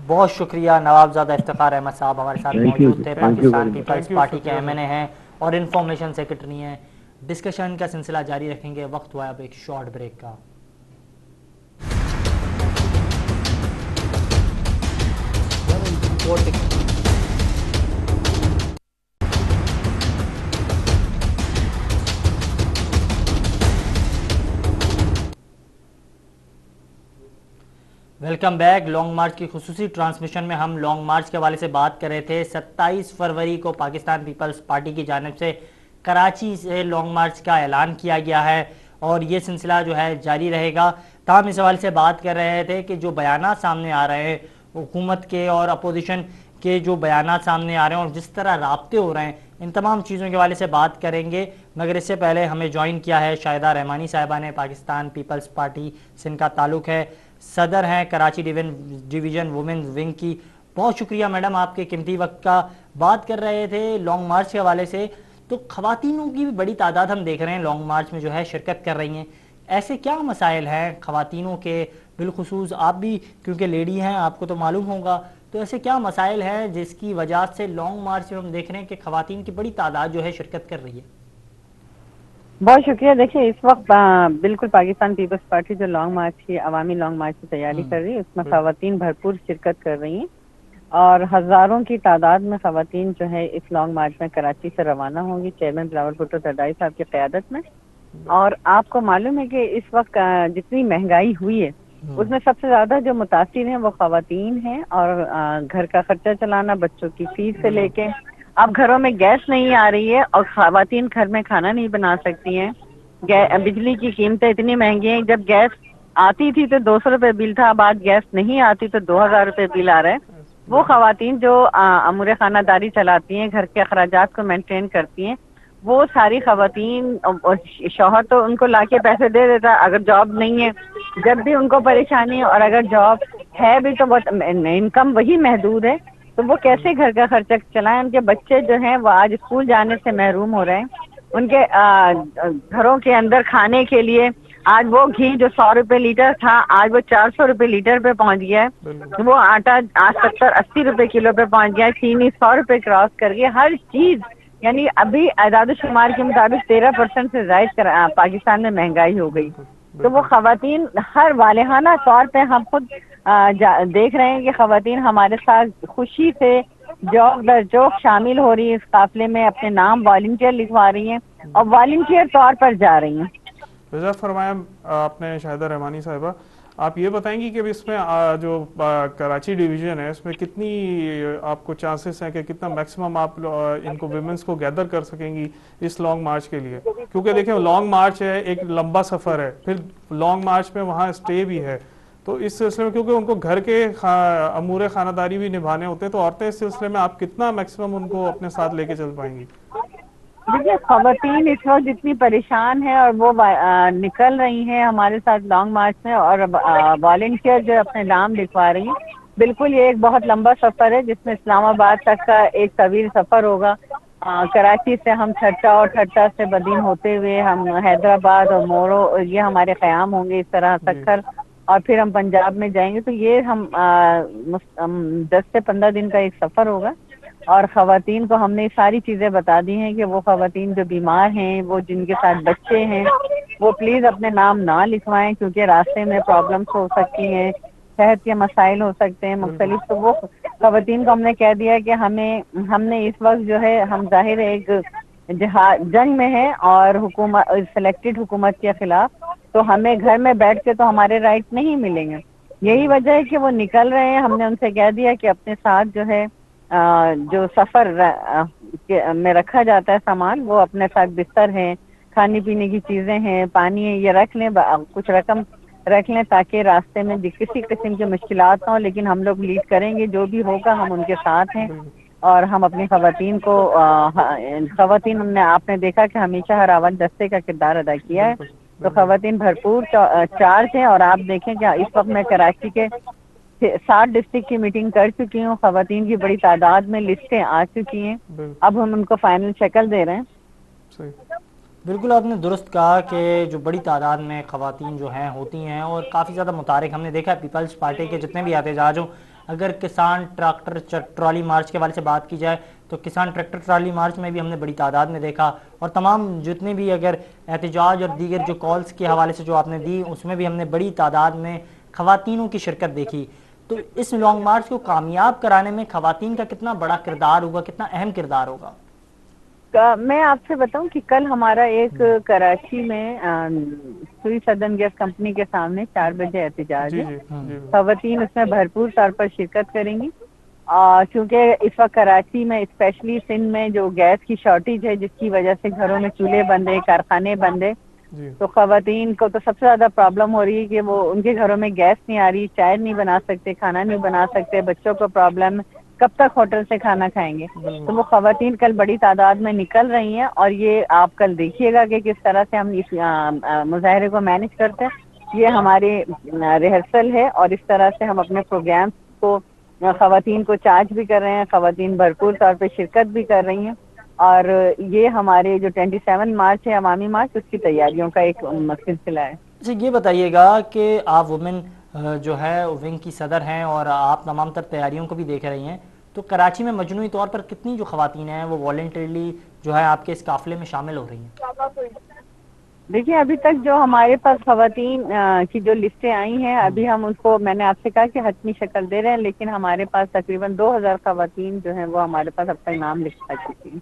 بہت شکریہ. نوابزادہ افتخار احمد صاحب ہمارے ساتھ موجود تھے, پاکستان پیپلز پارٹی کے ایم این اے ہیں اور انفارمیشن سیکرٹری ہیں. ڈسکشن کا سلسلہ جاری رکھیں گے, وقت ہوا اب ایک شارٹ بریک کا. رپورٹ دکھائیں۔ Welcome back. لانگ مارچ کی خصوصی ٹرانسمیشن میں ہم لانگ مارچ کے حوالے سے بات کر رہے تھے۔ 27 فروری کو پاکستان پیپلز پارٹی کی جانب سے کراچی سے لانگ مارچ کا اعلان کیا گیا ہے اور یہ سلسلہ جو ہے جاری رہے گا۔ تاہم اس حوالے سے بات کر رہے تھے کہ جو بیانات سامنے آ رہے ہیں حکومت کے اور اپوزیشن کے، جو بیانات سامنے آ رہے ہیں اور جس طرح رابطے ہو رہے ہیں، ان تمام چیزوں کے حوالے سے بات کریں گے، مگر اس سے پہلے ہمیں جوائن کیا ہے شاہدہ رحمانی صاحبہ نے۔ پاکستان پیپلز پارٹی سے ان کا تعلق ہے، صدر ہیں کراچی ڈویژن وومنز ونگ کی۔ بہت شکریہ میڈم آپ کے قیمتی وقت کا۔ بات کر رہے تھے لانگ مارچ کے حوالے سے، تو خواتینوں کی بھی بڑی تعداد ہم دیکھ رہے ہیں لانگ مارچ میں جو ہے شرکت کر رہی ہیں۔ ایسے کیا مسائل ہیں خواتینوں کے، بالخصوص آپ بھی کیونکہ لیڈی ہیں آپ کو تو معلوم ہوگا، تو ایسے کیا مسائل ہیں جس کی وجہ سے لانگ مارچ میں ہم دیکھ رہے ہیں کہ خواتین کی بڑی تعداد جو ہے شرکت کر رہی ہے؟ بہت شکریہ۔ دیکھیے اس وقت بالکل پاکستان پیپلز پارٹی جو لانگ مارچ کی عوامی لانگ مارچ کی تیاری کر رہی ہے، اس میں خواتین بھرپور شرکت کر رہی ہیں اور ہزاروں کی تعداد میں خواتین جو ہے اس لانگ مارچ میں کراچی سے روانہ ہوں گی چیئرمین بلاول بھٹو زرداری صاحب کی قیادت میں۔ اور آپ کو معلوم ہے کہ اس وقت جتنی مہنگائی ہوئی ہے اس میں سب سے زیادہ جو متاثر ہیں وہ خواتین ہیں، اور گھر کا خرچہ چلانا، بچوں کی فیس سے لے کے، اب گھروں میں گیس نہیں آ رہی ہے اور خواتین گھر میں کھانا نہیں بنا سکتی ہیں۔ بجلی کی قیمتیں اتنی مہنگی ہیں، جب گیس آتی تھی تو 200 روپے بل تھا، اب آج گیس نہیں آتی تو 2000 روپے بل آ رہا ہے۔ وہ خواتین جو امور خانہ داری چلاتی ہیں، گھر کے اخراجات کو مینٹین کرتی ہیں، وہ ساری خواتین، شوہر تو ان کو لا کے پیسے دے دیتا ہے اگر جاب نہیں ہے، جب بھی ان کو پریشانی ہے، اور اگر جاب ہے بھی تو انکم وہی محدود ہے، تو وہ کیسے گھر کا خرچہ چلائیں؟ ان کے بچے جو ہیں وہ آج اسکول جانے سے محروم ہو رہے ہیں، ان کے گھروں کے اندر کھانے کے لیے آج وہ گھی جو 100 روپے لیٹر تھا آج وہ 400 روپے لیٹر پہ پہنچ گیا ہے، وہ آٹا آج 70-80 روپے کلو پہ پہنچ گیا ہے، چینی 100 روپے کراس کر گیا، ہر چیز یعنی ابھی اعداد و شمار کے مطابق 13% سے زائد پاکستان میں مہنگائی ہو گئی۔ تو وہ خواتین ہر والہانہ طور پہ ہم خود دیکھ رہے ہیں کہ خواتین ہمارے ساتھ خوشی سے جوق در جوق شامل ہو رہی ہے، اس قافلے میں اپنے نام والنٹیئر لکھوا رہی ہیں اور والنٹیئر طور پر جا رہی ہیں۔ جزاک فرمایا آپ نے شاہدہ رحمانی صاحبہ۔ آپ یہ بتائیں گی کہ اس میں جو کراچی ڈویژن ہے اس میں کتنی آپ کو چانسز ہیں کہ کتنا میکسیمم آپ ان کو ویمنس کو گیدر کر سکیں گی اس لانگ مارچ کے لیے؟ کیونکہ دیکھیں لانگ مارچ ہے، ایک لمبا سفر ہے، پھر لانگ مارچ میں وہاں اسٹے بھی ہے، تو اس سلسلے میں کیونکہ ان کو گھر کے امور خانہ داری بھی نبھانے ہوتے ہیں، تو عورتیں اس سلسلے میں آپ کتنا میکسیمم ان کو اپنے ساتھ لے کے چل پائیں گی؟ دیکھیے خواتین اس وقت جتنی پریشان ہیں اور وہ نکل رہی ہیں ہمارے ساتھ لانگ مارچ میں اور والنٹیئر جو اپنے نام لکھوا رہی ہیں، بالکل یہ ایک بہت لمبا سفر ہے جس میں اسلام آباد تک کا ایک طویل سفر ہوگا۔ کراچی سے ہم ٹھٹا اور ٹھٹا سے بدین ہوتے ہوئے ہم حیدرآباد اور مورو یہ ہمارے قیام ہوں گے، اس طرح سکھر، اور پھر ہم پنجاب میں جائیں گے، تو یہ ہم 10 سے 15 دن کا ایک سفر ہوگا۔ اور خواتین کو ہم نے ساری چیزیں بتا دی ہیں کہ وہ خواتین جو بیمار ہیں، وہ جن کے ساتھ بچے ہیں، وہ پلیز اپنے نام نہ لکھوائیں کیونکہ راستے میں پرابلمس ہو سکتی ہیں، صحت کے مسائل ہو سکتے ہیں مختلف، تو وہ خواتین کو ہم نے کہہ دیا کہ ہم نے اس وقت جو ہے ہم ظاہر ایک جنگ میں ہے اور سلیکٹڈ حکومت کے خلاف، تو ہمیں گھر میں بیٹھ کے تو ہمارے رائٹ نہیں ملیں گے۔ یہی وجہ ہے کہ وہ نکل رہے ہیں۔ ہم نے ان سے کہہ دیا کہ اپنے ساتھ جو ہے جو سفر میں رکھا جاتا ہے سامان، وہ اپنے ساتھ بستر ہے، کھانے پینے کی چیزیں ہیں، پانی ہے، یہ رکھ لیں، کچھ رقم رکھ لیں تاکہ راستے میں کسی قسم کی مشکلات نہ ہوں، لیکن ہم لوگ لیڈ کریں گے، جو بھی ہوگا ہم ان کے ساتھ ہیں۔ اور ہم اپنی خواتین کو خواتین آپ نے دیکھا کہ ہمیشہ ہر اول دستے کا کردار ادا کیا ہے، تو خواتین بھرپور چارج ہیں۔ اور آپ دیکھیں کہ اس وقت میں کراچی کے 60 ڈسٹرکٹ کی میٹنگ کر چکی ہوں، خواتین کی بڑی تعداد میں لسٹیں آ چکی ہیں، اب ہم ان کو فائنل شکل دے رہے ہیں۔ بالکل آپ نے درست کہا کہ جو بڑی تعداد میں خواتین جو ہیں ہوتی ہیں اور کافی زیادہ متحرک، ہم نے دیکھا ہے پیپلز پارٹی کے جتنے بھی احتجاج ہوں، اگر کسان ٹریکٹر ٹرالی مارچ کے حوالے سے بات کی جائے تو کسان ٹریکٹر ٹرالی مارچ میں بھی ہم نے بڑی تعداد میں دیکھا، اور تمام جتنے بھی اگر احتجاج اور دیگر جو کالز کے حوالے سے جو آپ نے دی اس میں بھی ہم نے بڑی تعداد میں خواتینوں کی شرکت دیکھی۔ تو اس لانگ مارچ کو کامیاب کرانے میں خواتین کا کتنا بڑا کردار ہوگا, کتنا اہم کردار ہوگا؟ میں آپ سے بتاؤں کہ کل ہمارا ایک کراچی میں سوئی سدرن گیس کمپنی کے سامنے 4 بجے احتجاج جی ہے. جی جی خواتین اس میں بھرپور طور پر شرکت کریں گی, کیونکہ اس وقت کراچی میں اسپیشلی سندھ میں جو گیس کی شارٹیج ہے, جس کی وجہ سے گھروں میں چولہے بند ہے, کارخانے بند ہے, جی تو خواتین کو تو سب سے زیادہ پرابلم ہو رہی ہے کہ وہ ان کے گھروں میں گیس نہیں آ رہی, چائے نہیں بنا سکتے, کھانا نہیں بنا سکتے, بچوں کو پرابلم, کب تک ہوٹل سے کھانا کھائیں گے. تو وہ خواتین کل بڑی تعداد میں نکل رہی ہیں, اور یہ آپ کل دیکھیے گا کہ کس طرح سے ہم اس مظاہرے کو مینج کرتے ہیں. یہ ہماری ریہرسل ہے, اور اس طرح سے ہم اپنے پروگرامس کو خواتین کو چارج بھی کر رہے ہیں, خواتین بھرپور طور پہ شرکت بھی کر رہی ہیں, اور یہ ہمارے جو 27 مارچ ہے عوامی مارچ, اس کی تیاریوں کا ایک سلسلہ ہے. اچھا یہ بتائیے گا کہ آپ وومن جو ہے ونگ کی صدر ہیں اور آپ تمام تر تیاریوں کو بھی دیکھ رہی ہیں, تو کراچی میں مجموعی طور پر کتنی جو خواتین ہیں وہ والنٹریلی جو ہے آپ کے اس قافلے میں شامل ہو رہی ہیں؟ دیکھیے ابھی تک جو ہمارے پاس خواتین کی جو لسٹیں آئی ہیں, ابھی ہم ان کو, میں نے آپ سے کہا کہ حتمی شکل دے رہے ہیں, لیکن ہمارے پاس تقریباً 2000 خواتین جو ہیں وہ ہمارے پاس اب تک نام لکھا چکی ہیں.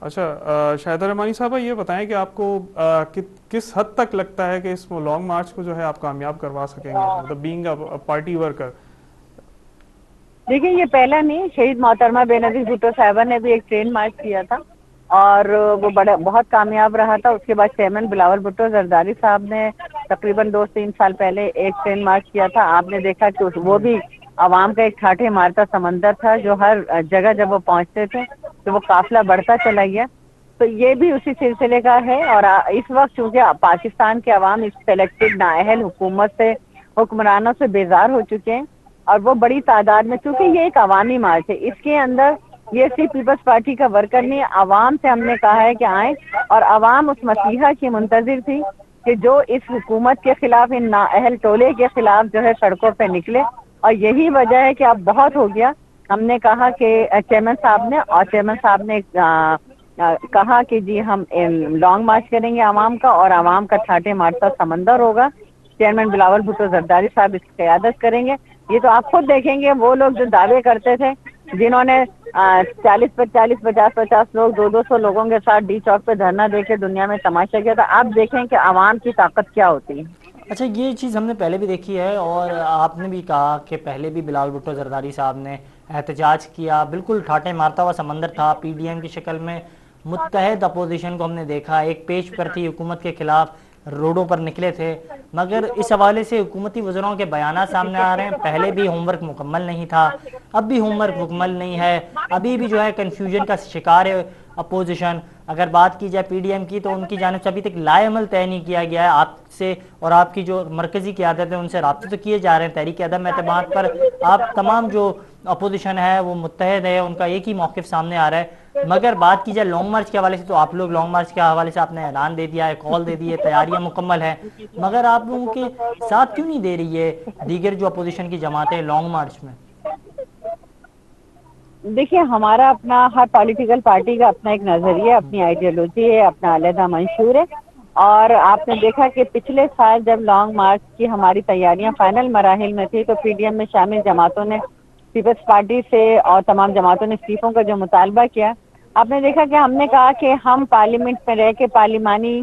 اچھا شاہدہ رحمانی صاحبہ, یہ بتائیں کہ آپ کو کس حد تک لگتا ہے کہ اس لانگ مارچ کو جو ہے آپ کامیاب کروا سکیں گے, مطلب بینگ اے پارٹی ورکر؟ دیکھیں یہ پہلا نہیں, شہید محترمہ بینظیر بھٹو صاحبہ نے بھی ایک ٹرین مارچ کیا تھا اور وہ بہت کامیاب رہا تھا. اس کے بعد چیئرمین بلاول بھٹو زرداری صاحب نے تقریباً 2-3 سال پہلے ایک ٹرین مارچ کیا تھا. آپ نے دیکھا کہ وہ بھی عوام کا ایک ٹھاٹھے مارتا سمندر تھا, جو ہر جگہ جب وہ پہنچتے تھے تو وہ قافلہ بڑھتا چلا گیا. تو یہ بھی اسی سلسلے کا ہے, اور اس وقت چونکہ پاکستان کے عوام اس سلیکٹڈ نااہل حکومت سے, حکمرانوں سے بیزار ہو چکے ہیں, اور وہ بڑی تعداد میں, چونکہ یہ ایک عوامی مارچ ہے, اس کے اندر یہ صرف پیپلز پارٹی کا ورکر نہیں, عوام سے ہم نے کہا ہے کہ آئیں, اور عوام اس مسیحا کی منتظر تھی کہ جو اس حکومت کے خلاف, ان نااہل ٹولے کے خلاف جو ہے سڑکوں پہ نکلے. اور یہی وجہ ہے کہ اب بہت ہو گیا. ہم نے کہا کہ چیئرمین صاحب نے, اور چیئرمین صاحب نے کہا کہ جی ہم لانگ مارچ کریں گے عوام کا, اور عوام کا ٹھاٹھے مارتا سمندر ہوگا. چیئرمین بلاول بھٹو زرداری صاحب اس کی قیادت کریں گے. یہ تو آپ خود دیکھیں گے, وہ لوگ جو دعوے کرتے تھے, جنہوں نے 40-50 لوگ 200 لوگوں کے ساتھ ڈی چوک پہ دھرنا دے کے دنیا میں تماشا کیا تھا, آپ دیکھیں کہ عوام کی طاقت کیا ہوتی ہے. اچھا یہ چیز ہم نے پہلے بھی دیکھی ہے, اور آپ نے بھی کہا کہ پہلے بھی بلاول بھٹو زرداری صاحب نے احتجاج کیا, بالکل ٹھاٹھے مارتا ہوا سمندر تھا. پی ڈی ایم کی شکل میں متحد اپوزیشن کو ہم نے دیکھا, ایک پیج پر تھی, حکومت کے خلاف روڈوں پر نکلے تھے. مگر اس حوالے سے حکومتی وزراؤں کے بیانات سامنے آ رہے ہیں, پہلے بھی ہوم ورک مکمل نہیں تھا, اب بھی ہوم ورک مکمل نہیں ہے, ابھی بھی جو ہے کنفیوژن کا شکار ہے اپوزیشن. اگر بات کی جائے پی ڈی ایم کی, تو ان کی جانب سے ابھی تک لائے عمل طے نہیں کیا گیا ہے. آپ سے اور آپ کی جو مرکزی قیادت ہے ان سے رابطے تو کیے جا رہے ہیں تحریک عدم اعتماد پر, آپ تمام جو اپوزیشن ہے وہ متحد ہے, ان کا ایک ہی موقف سامنے آ رہا ہے. مگر بات کی جائے لانگ مارچ کے حوالے سے, تو آپ لوگ لانگ مارچ کے حوالے سے آپ نے اعلان دے دیا ہے, کال دے دی ہے, تیاریاں مکمل ہیں, مگر آپ لوگوں کے ساتھ کیوں نہیں دے رہی ہے دیگر جو اپوزیشن کی جماعتیں لانگ مارچ میں؟ دیکھیے ہمارا اپنا, ہر پولیٹیکل پارٹی کا اپنا ایک نظریہ, اپنی آئیڈیالوجی ہے, اپنا علیحدہ منشور ہے. اور آپ نے دیکھا کہ پچھلے سال جب لانگ مارچ کی ہماری تیاریاں فائنل مراحل میں تھی, تو پی ڈی ایم میں شامل جماعتوں نے پیپلز پارٹی سے اور تمام جماعتوں نے استعفوں کا جو مطالبہ کیا, آپ نے دیکھا کہ ہم نے کہا کہ ہم پارلیمنٹ میں رہ کے پارلیمانی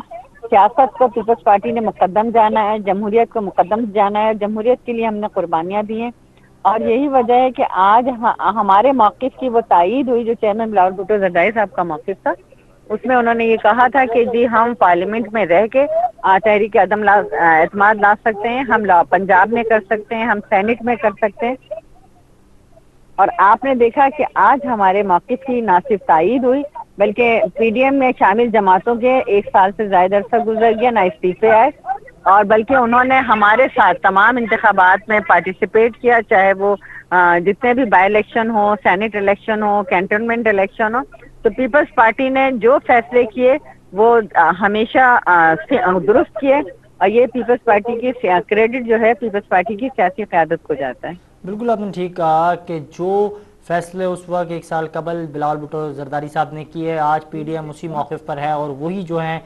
سیاست کو پیپلز پارٹی نے مقدم جانا ہے, جمہوریت کو مقدم جانا ہے, جمہوریت کے لیے ہم نے قربانیاں دی ہیں. اور یہی وجہ ہے کہ آج ہمارے موقف کی وہ تائید ہوئی, جو چیئرمین بلاول بھٹو زرداری صاحب کا موقف تھا. اس میں انہوں نے یہ کہا تھا کہ جی ہم پارلیمنٹ میں رہ کے تحریک عدم اعتماد لا سکتے ہیں, ہم پنجاب میں کر سکتے ہیں, ہم سینٹ میں کر سکتے ہیں. اور آپ نے دیکھا کہ آج ہمارے موقف کی نہ صرف تائید ہوئی, بلکہ پی ڈی ایم میں شامل جماعتوں کے 1 سال سے زائد عرصہ گزر گیا, نہ استعفے آئے, اور بلکہ انہوں نے ہمارے ساتھ تمام انتخابات میں پارٹیسپیٹ کیا, چاہے وہ جتنے بھی بائی الیکشن ہو, سینٹ الیکشن ہو, کینٹونمنٹ الیکشن ہو. تو پیپلز پارٹی نے جو فیصلے کیے وہ ہمیشہ درست کیے, اور یہ پیپلز پارٹی کی کریڈٹ جو ہے پیپلز پارٹی کی سیاسی قیادت کو جاتا ہے. بالکل آپ نے ٹھیک کہا کہ جو فیصلے اس وقت 1 سال قبل بلاول بھٹو زرداری صاحب نے کیے, آج پی ڈی ایم اسی موقف پر ہے, اور وہی جو ہیں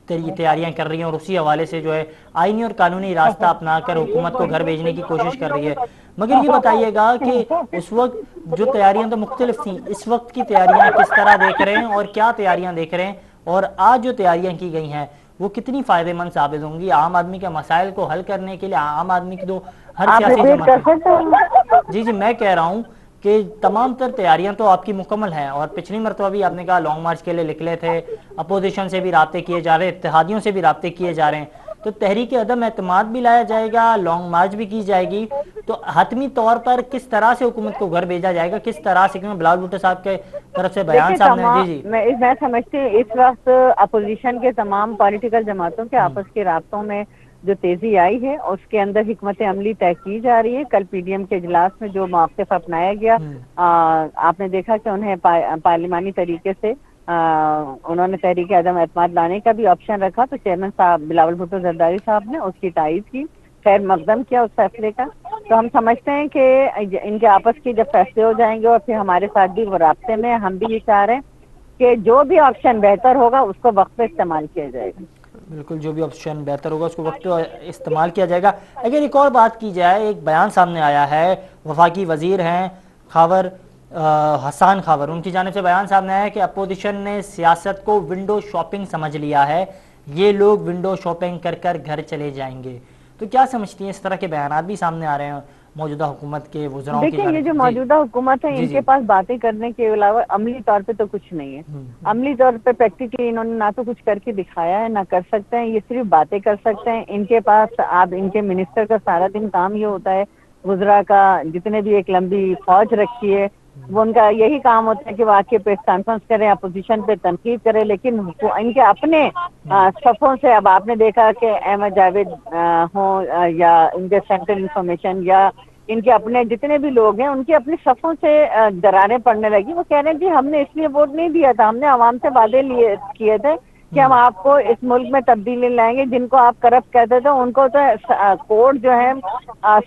تیاریاں کر رہی ہیں اور اسی حوالے سے جو ہے آئینی اور قانونی راستہ اپنا کر حکومت کو گھر بھیجنے کی کوشش کر رہی ہے. مگر یہ بتائیے گا کہ اس وقت جو تیاریاں تو مختلف تھیں, اس وقت کی تیاریاں کس طرح دیکھ رہے ہیں اور کیا تیاریاں دیکھ رہے ہیں, اور آج جو تیاریاں کی گئی ہیں وہ کتنی فائدہ مند ثابت ہوں گی عام آدمی کے مسائل کو حل کرنے کے لیے؟ عام آدمی کی تو ہر آپ سیاسی ریپیٹ کر جماعت سکتے جی میں کہہ رہا ہوں کہ تمام تر تیاریاں تو آپ کی مکمل ہیں, اور پچھلی مرتبہ بھی آپ نے کہا لانگ مارچ کے لیے نکلے تھے, اپوزیشن سے بھی رابطے کیے جا رہے ہیں, اتحادیوں سے بھی رابطے کیے جا رہے ہیں, تو تحریک عدم اعتماد بھی لایا جائے گا, لانگ مارچ بھی کی جائے گی, تو حتمی طور پر کس طرح سے حکومت کو گھر بھیجا جائے گا, کس طرح سے؟ کیونکہ بلاول بھٹو صاحب کے طرف سے بیان دیکھیے سامنے جی جی میں سمجھتی ہوں اس وقت اپوزیشن کے تمام پولیٹیکل جماعتوں کے آپس کے رابطوں میں جو تیزی آئی ہے اس کے اندر حکمت عملی طے کی جا رہی ہے. کل پی ڈی ایم کے اجلاس میں جو موقف اپنایا گیا, آپ نے دیکھا کہ انہیں پارلیمانی طریقے سے انہوں نے تحریک عدم اعتماد لانے کا بھی آپشن رکھا, تو چیئرمین صاحب بلاول بھٹو زرداری صاحب نے اس کی تائید کی, خیر مقدم کیا اس فیصلے کا. تو ہم سمجھتے ہیں کہ ان کے آپس کی جب فیصلے ہو جائیں گے اور پھر ہمارے ساتھ بھی وہ رابطے میں, ہم بھی یہ چاہ رہے ہیں کہ جو بھی آپشن بہتر ہوگا اس کو وقت پہ استعمال کیا جائے گا. بالکل, جو بھی آپشن بہتر ہوگا اس کو وقت استعمال کیا جائے گا. اگر ایک اور بات کی جائے, ایک بیان سامنے آیا ہے, وفاقی وزیر ہیں خاور حسان خاور, ان کی جانب سے بیان سامنے آیا ہے کہ اپوزیشن نے سیاست کو ونڈو شاپنگ سمجھ لیا ہے, یہ لوگ ونڈو شاپنگ کر کر گھر چلے جائیں گے. تو کیا سمجھتی ہیں, اس طرح کے بیانات بھی سامنے آ رہے ہیں موجودہ حکومت کے وزراؤں کی دیکھیں جانب یہ جو سے؟ موجودہ حکومت ہے ان کے پاس باتیں کرنے کے علاوہ عملی طور پہ تو کچھ نہیں ہے. عملی طور پہ پریکٹیکلی انہوں نے نہ تو کچھ کر کے دکھایا ہے نہ کر سکتے ہیں, یہ صرف باتیں کر سکتے ہیں. ان کے پاس آپ ان کے منسٹر کا سارا دن کام یہ ہوتا ہے, وزراء کا جتنے بھی ایک لمبی فوج رکھی ہے وہ ان کا یہی کام ہوتا ہے کہ وہ آ کے پریس کانفرنس کریں, اپوزیشن پہ تنقید کریں, لیکن ان کے اپنے صفوں سے اب آپ نے دیکھا کہ احمد جاوید ہوں یا ان کے سینٹرل انفارمیشن یا ان کے اپنے جتنے بھی لوگ ہیں ان کی اپنی صفوں سے دراریں پڑنے لگی. وہ کہہ رہے ہیں جی ہم نے اس لیے ووٹ نہیں دیا تھا, ہم نے عوام سے وعدے کیے تھے کہ ہم آپ کو اس ملک میں تبدیلی لائیں گے. جن کو آپ کرپٹ کہتے تھے ان کو تو کورٹ جو ہے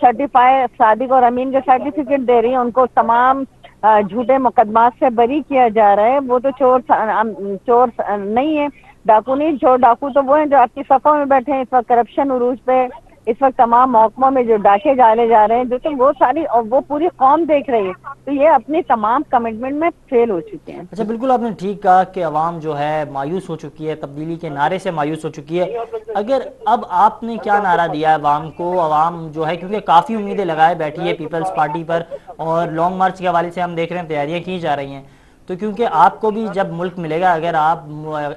سرٹیفائی صادق اور امین کے سرٹیفکیٹ دے رہی ہے, ان کو تمام جھوٹے مقدمات سے بری کیا جا رہا ہے. وہ تو چور نہیں ہے, ڈاکو نہیں, چور ڈاکو تو وہ ہیں جو آپ کی صفوں میں بیٹھے ہیں. اس وقت کرپشن عروج پہ, اس وقت تمام محکموں میں جو ڈاکے ڈالے جا رہے ہیں, جو کہ وہ ساری وہ پوری قوم دیکھ رہی ہے. تو یہ اپنی تمام کمٹمنٹ میں فیل ہو چکے ہیں. اچھا بالکل آپ نے ٹھیک کہا کہ عوام جو ہے مایوس ہو چکی ہے, تبدیلی کے نعرے سے مایوس ہو چکی ہے. اگر اب آپ نے کیا نعرہ دیا ہے عوام کو؟ عوام جو ہے کیونکہ کافی امیدیں لگائے بیٹھی ہے پیپلز پارٹی پر, اور لانگ مارچ کے حوالے سے ہم دیکھ رہے ہیں تیاریاں کی جا رہی ہیں, تو کیونکہ آپ کو بھی جب ملک ملے گا, اگر آپ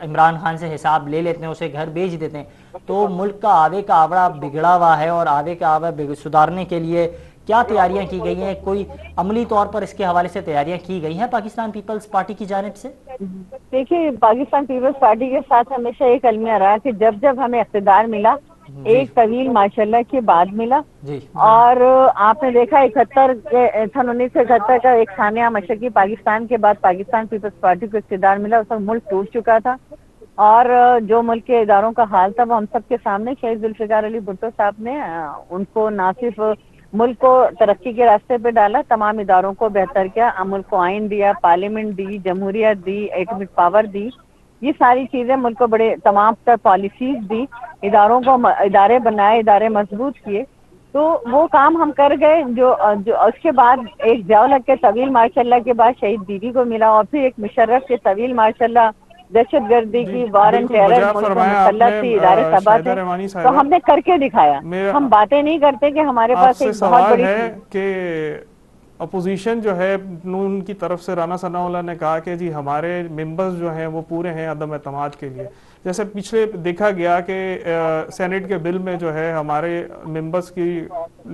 عمران خان سے حساب لے لیتے ہیں, اسے گھر بھیج دیتے ہیں, تو ملک کا آگے کا آوڑا بگڑا ہوا ہے, اور آگے کا آوڑا سدھارنے کے لیے کیا تیاریاں کی گئی ہیں؟ کوئی عملی طور پر اس کے حوالے سے تیاریاں کی گئی ہیں پاکستان پیپلز پارٹی کی جانب سے؟ دیکھیے پاکستان پیپلز پارٹی کے ساتھ ہمیشہ ایک المیہ رہا کہ جب جب ہمیں اقتدار ملا, ایک طویل ماشاءاللہ کے بعد ملا, اور آپ نے دیکھا 1971 کا ایک سانحہ مشرقی پاکستان کے بعد پاکستان پیپلز پارٹی کو اقتدار ملا, اس وقت ملک ٹوٹ چکا تھا, اور جو ملک کے اداروں کا حال تھا وہ ہم سب کے سامنے. شہید ذوالفقار علی بھٹو صاحب نے ان کو نہ صرف ملک کو ترقی کے راستے پہ ڈالا, تمام اداروں کو بہتر کیا, ملک کو آئین دیا, پارلیمنٹ دی, جمہوریت دی, ایٹمک پاور دی, یہ ساری چیزیں ملک کو بڑے تمام تر پالیسیز دی, اداروں کو ادارے بنائے, ادارے مضبوط کیے. تو وہ کام ہم کر گئے. جو اس کے بعد ایک ضیاء الحق کے طویل ماشاءاللہ کے بعد شہید بیوی کو ملا, اور پھر ایک مشرف کے طویل ماشاءاللہ دہشت گردی کی وار اینڈ ٹیرر, ملک کو مسلط تھی, ادارے تباہ تھے, تو ہم نے کر کے دکھایا. ہم باتیں نہیں کرتے کہ ہمارے پاس ایک بہت بڑی ہے کہ اپوزیشن جو ہے نون کی طرف سے رانا ثناء اللہ نے کہا کہ جی ہمارے ممبرز جو ہیں وہ پورے ہیں عدم اعتماد کے لیے. جیسے پچھلے دیکھا گیا کہ سینٹ کے بل میں جو ہے ہمارے ممبرز کی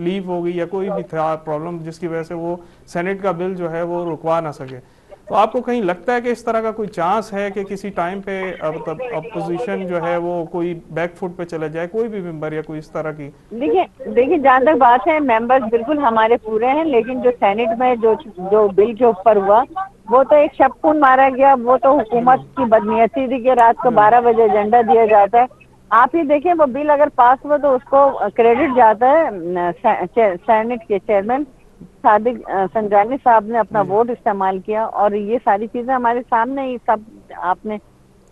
لیو ہو گئی یا کوئی بھی تھا پرابلم جس کی وجہ سے وہ سینٹ کا بل جو ہے وہ رکوا نہ سکے. تو آپ کو کہیں لگتا ہے کہ اس طرح کا کوئی چانس ہے کہ کسی ٹائم پہ اپوزیشن جو ہے وہ کوئی بیک فٹ پہ چلا جائے, کوئی بھی ممبر یا کوئی اس طرح کی؟ دیکھیے جہاں تک بات ہے ممبرز بالکل ہمارے پورے ہیں, لیکن جو سینٹ میں جو بل کے اوپر ہوا وہ تو ایک شب خون مارا گیا. وہ تو حکومت کی بدنیتی تھی کہ رات کو 12 بجے ایجنڈا دیا جاتا ہے. آپ ہی دیکھیں وہ بل اگر پاس ہوا تو اس کو کریڈٹ جاتا ہے سینٹ کے چیئرمین صادق سنجانی صاحب نے اپنا ووٹ استعمال کیا, اور یہ ساری چیزیں ہمارے سامنے ہی سب آپ نے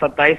27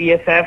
PSF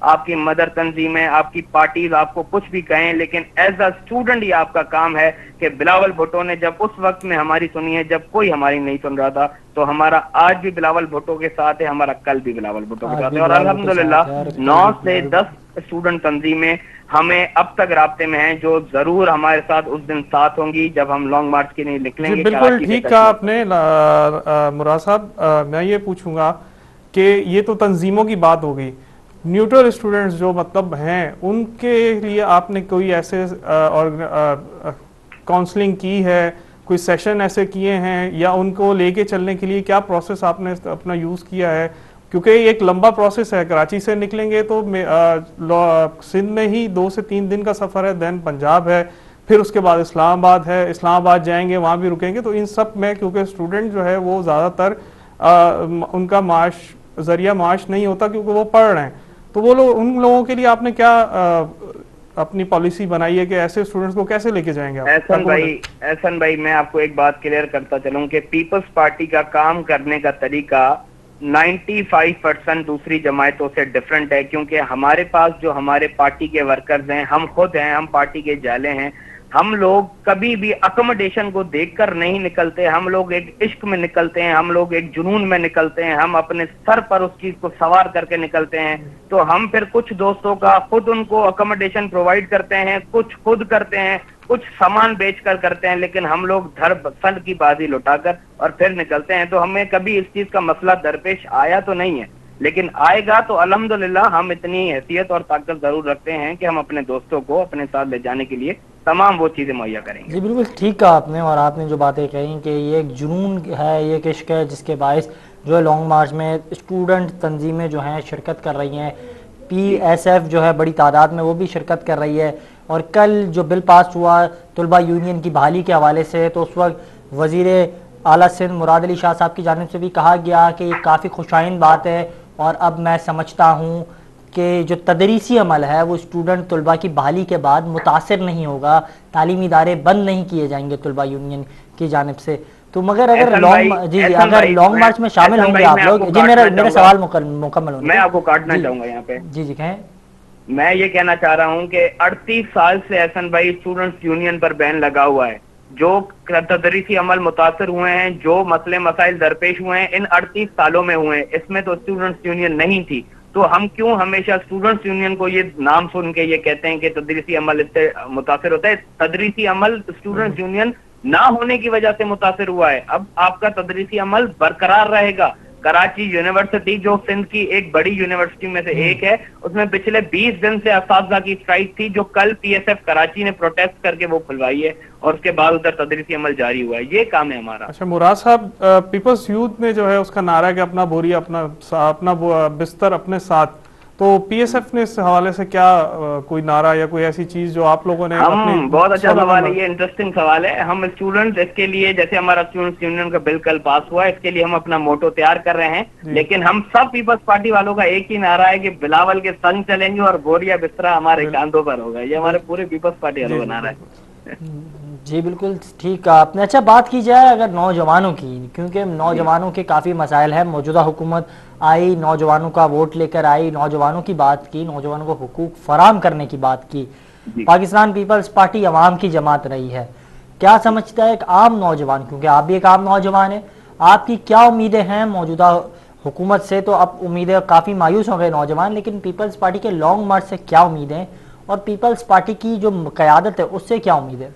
آپ کی مدر تنظیمیں، آپ کی پارٹیز آپ کو کچھ بھی کہیں، لیکن ایز اے اسٹوڈنٹ یہ آپ کا کام ہے کہ بلاول بھٹو نے جب اس وقت میں ہماری سنی ہے جب کوئی ہماری نہیں سن رہا تھا، تو ہمارا آج بھی بلاول بھٹو کے ساتھ ہے، ہمارا کل بھی بلاول بھٹو کے آج ساتھ بھی ہے، اور بلاول بھٹو الحمدللہ ساتھ ہے اور کل 9 بھی سے بلاول 10 اسٹوڈنٹ تنظیمیں ہمیں اب تک رابطے میں ہیں جو ضرور ہمارے ساتھ اس دن ساتھ ہوں گی جب ہم لانگ مارچ کے لیے نکلیں جی گے بالکل کراچی سے ٹھیک کہا کشمیر۔ آپ نے مراد صاحب، میں یہ پوچھوں گا کہ یہ تو تنظیموں کی بات ہو گئی، نیوٹرل اسٹوڈنٹس جو مطلب ہیں ان کے لیے آپ نے کوئی ایسے کاؤنسلنگ کی ہے، کوئی سیشن ایسے کیے ہیں، یا ان کو لے کے چلنے کے لیے کیا پروسیس آپ نے اپنا یوز کیا ہے؟ کیونکہ یہ ایک لمبا پروسیس ہے، کراچی سے نکلیں گے تو سندھ میں ہی 2 سے 3 دن کا سفر ہے، دین پنجاب ہے، پھر اس کے بعد اسلام آباد ہے، اسلام آباد جائیں گے وہاں بھی رکیں گے، تو ان سب میں کیونکہ اسٹوڈنٹ جو ہے وہ زیادہ تر ان کا ذریعہ معاش نہیں ہوتا کیونکہ وہ پڑھ رہے ہیں، تو وہ لوگ، ان لوگوں کے لیے آپ نے کیا اپنی پالیسی بنائی ہے کہ ایسے اسٹوڈنٹس کو کیسے لے کے جائیں گے آپ؟ احسن بھائی میں آپ کو ایک بات کلیئر کرتا چلوں کہ پیپلز پارٹی کا کام کرنے کا طریقہ 95% دوسری جماعتوں سے ڈیفرنٹ ہے، کیونکہ ہمارے پاس جو ہمارے پارٹی کے ورکرز ہیں، ہم خود ہیں، ہم پارٹی کے جالے ہیں، ہم لوگ کبھی بھی اکموڈیشن کو دیکھ کر نہیں نکلتے، ہم لوگ ایک عشق میں نکلتے ہیں، ہم لوگ ایک جنون میں نکلتے ہیں، ہم اپنے سر پر اس چیز کو سوار کر کے نکلتے ہیں، تو ہم پھر کچھ دوستوں کا خود ان کو اکموڈیشن پرووائڈ کرتے ہیں، کچھ خود کرتے ہیں، کچھ سامان بیچ کر کرتے ہیں، لیکن ہم لوگ سر کی بازی لٹا کر اور پھر نکلتے ہیں، تو ہمیں کبھی اس چیز کا مسئلہ درپیش آیا تو نہیں ہے، لیکن آئے گا تو الحمدللہ ہم اتنی حیثیت اور طاقت ضرور رکھتے ہیں کہ ہم اپنے دوستوں کو اپنے ساتھ لے جانے کے لیے تمام وہ چیزیں مہیا کریں گے۔ جی بالکل ٹھیک کہا آپ نے، اور آپ نے جو باتیں کہیں کہ یہ ایک جنون ہے، یہ ایک عشق ہے جس کے باعث جو ہے لانگ مارچ میں اسٹوڈنٹ تنظیمیں جو ہیں شرکت کر رہی ہیں، پی ایس ایف جو ہے بڑی تعداد میں وہ بھی شرکت کر رہی ہے، اور کل جو بل پاس ہوا طلبہ یونین کی بحالی کے حوالے سے، تو اس وقت وزیر اعلیٰ سندھ مراد علی شاہ صاحب کی جانب سے بھی کہا گیا کہ یہ کافی خوشائن بات ہے، اور اب میں سمجھتا ہوں کہ جو تدریسی عمل ہے وہ اسٹوڈنٹ طلبہ کی بحالی کے بعد متاثر نہیں ہوگا، تعلیمی ادارے بند نہیں کیے جائیں گے طلبہ یونین کی جانب سے، تو مگر اگر اگر لانگ مارچ میں شامل ہوں گے آپ لوگ، جی میرا سوال مکمل ہونے میں آپ کو کاٹنا چاہوں گا یہاں پہ، جی کہیں۔ میں یہ کہنا چاہ رہا ہوں کہ 38 سال سے احسن بھائی اسٹوڈنٹس یونین پر بین لگا ہوا ہے، جو تدریسی عمل متاثر ہوئے ہیں، جو مسئلے مسائل درپیش ہوئے ہیں، ان 38 سالوں میں ہوئے ہیں، اس میں تو اسٹوڈنٹس یونین نہیں تھی، تو ہم کیوں ہمیشہ اسٹوڈنٹس یونین کو یہ نام سن کے یہ کہتے ہیں کہ تدریسی عمل اس سے متاثر ہوتا ہے؟ تدریسی عمل اسٹوڈنٹس یونین نہ ہونے کی وجہ سے متاثر ہوا ہے، اب آپ کا تدریسی عمل برقرار رہے گا۔ کراچی یونیورسٹی جو سندھ کی ایک بڑی یونیورسٹی میں سے ایک ہے، اس میں پچھلے 20 دن سے اساتذہ کی اسٹرائک تھی، جو کل پی ایس ایف کراچی نے پروٹیسٹ کر کے وہ کھلوائی ہے، اور اس کے بعد ادھر تدریسی عمل جاری ہوا ہے، یہ کام ہے ہمارا۔ اچھا مراد صاحب، پیپلز یوتھ نے جو ہے اس کا نعرہ کہ اپنا بوریا اپنا بستر اپنے ساتھ، تو پی ایس ایف نے اس حوالے سے کیا کوئی نعرہ یا کوئی ایسی چیز جو آپ لوگوں نے ہم بہت اچھا سوال ہے، یہ انٹرسٹنگ سوال ہے، ہم اسٹوڈنٹ اس کے لیے، جیسے ہمارا اسٹوڈنٹس یونین کا بل کل پاس ہوا ہے، اس کے لیے ہم اپنا موٹو تیار کر رہے ہیں، لیکن ہم سب پیپلز پارٹی والوں کا ایک ہی نعرہ ہے کہ بلاول کے سنگ چلیں گے اور بوریا بسترا ہمارے کاندھوں پر ہوگا، یہ ہمارے پورے پیپلز پارٹی والوں کا نعرہ ہے۔ جی بالکل ٹھیک کہا آپ نے۔ اچھا بات کی جائے اگر نوجوانوں کی، کیونکہ نوجوانوں کے کافی مسائل ہیں، موجودہ حکومت آئی، نوجوانوں کا ووٹ لے کر آئی، نوجوانوں کی بات کی، نوجوانوں کو حقوق فراہم کرنے کی بات کی، پاکستان پیپلز پارٹی عوام کی جماعت رہی ہے، کیا سمجھتا ہے ایک عام نوجوان، کیونکہ آپ بھی ایک عام نوجوان ہیں، آپ کی کیا امیدیں ہیں موجودہ حکومت سے؟ تو اب امیدیں کافی مایوس ہو گئے نوجوان، لیکن پیپلز پارٹی کے لانگ مارچ سے کیا امیدیں، اور پیپلز پارٹی کی جو قیادت ہے اس سے کیا امید ہے؟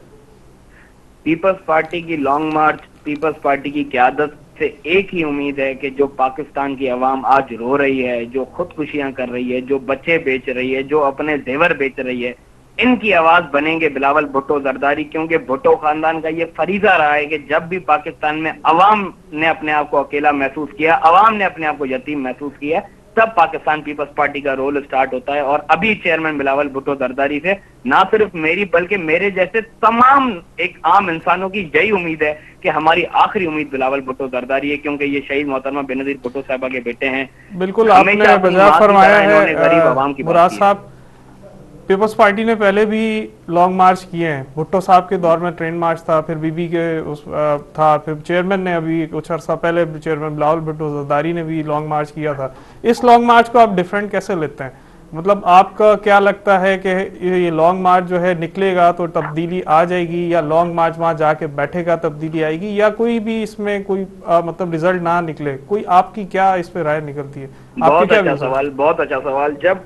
پیپلز پارٹی کی لانگ مارچ، پیپلز پارٹی کی قیادت سے ایک ہی امید ہے کہ جو پاکستان کی عوام آج رو رہی ہے، جو خودکشیاں کر رہی ہے، جو بچے بیچ رہی ہے، جو اپنے زیور بیچ رہی ہے، ان کی آواز بنیں گے بلاول بھٹو زرداری، کیونکہ بھٹو خاندان کا یہ فریضہ رہا ہے کہ جب بھی پاکستان میں عوام نے اپنے آپ کو اکیلا محسوس کیا، عوام نے اپنے آپ کو یتیم محسوس کیا، تب پاکستان پیپلز پارٹی کا رول سٹارٹ ہوتا ہے، اور ابھی چیئرمین بلاول بھٹو زرداری سے نہ صرف میری بلکہ میرے جیسے تمام ایک عام انسانوں کی یہی امید ہے کہ ہماری آخری امید بلاول بھٹو زرداری ہے، کیونکہ یہ شہید محترمہ بینظیر بھٹو صاحبہ کے بیٹے ہیں۔ بالکل آپ نے بجا فرمایا ہے مراد صاحب، پیپلز پارٹی نے پہلے بھی لانگ مارچ کیے ہیں، بھٹو صاحب کے دور میں ٹرین مارچ تھا، پھر بی بی کے تھا، پھر چیئرمین نے ابھی کچھ عرصہ پہلے چیئرمین بلاول بھٹو زرداری نے بھی لانگ مارچ کیا تھا، اس لانگ مارچ کو آپ ڈیفرنٹ کیسے لیتے ہیں؟ مطلب آپ کا کیا لگتا ہے کہ یہ لانگ مارچ جو ہے نکلے گا تو تبدیلی آ جائے گی، یا لانگ مارچ وہاں جا کے بیٹھے گا تبدیلی آئے گی، یا کوئی بھی اس میں کوئی مطلب رزلٹ نہ نکلے؟ کوئی آپ کی کیا اس پہ رائے نکلتی ہے؟ بہت اچھا سوال، بہت اچھا سوال. جب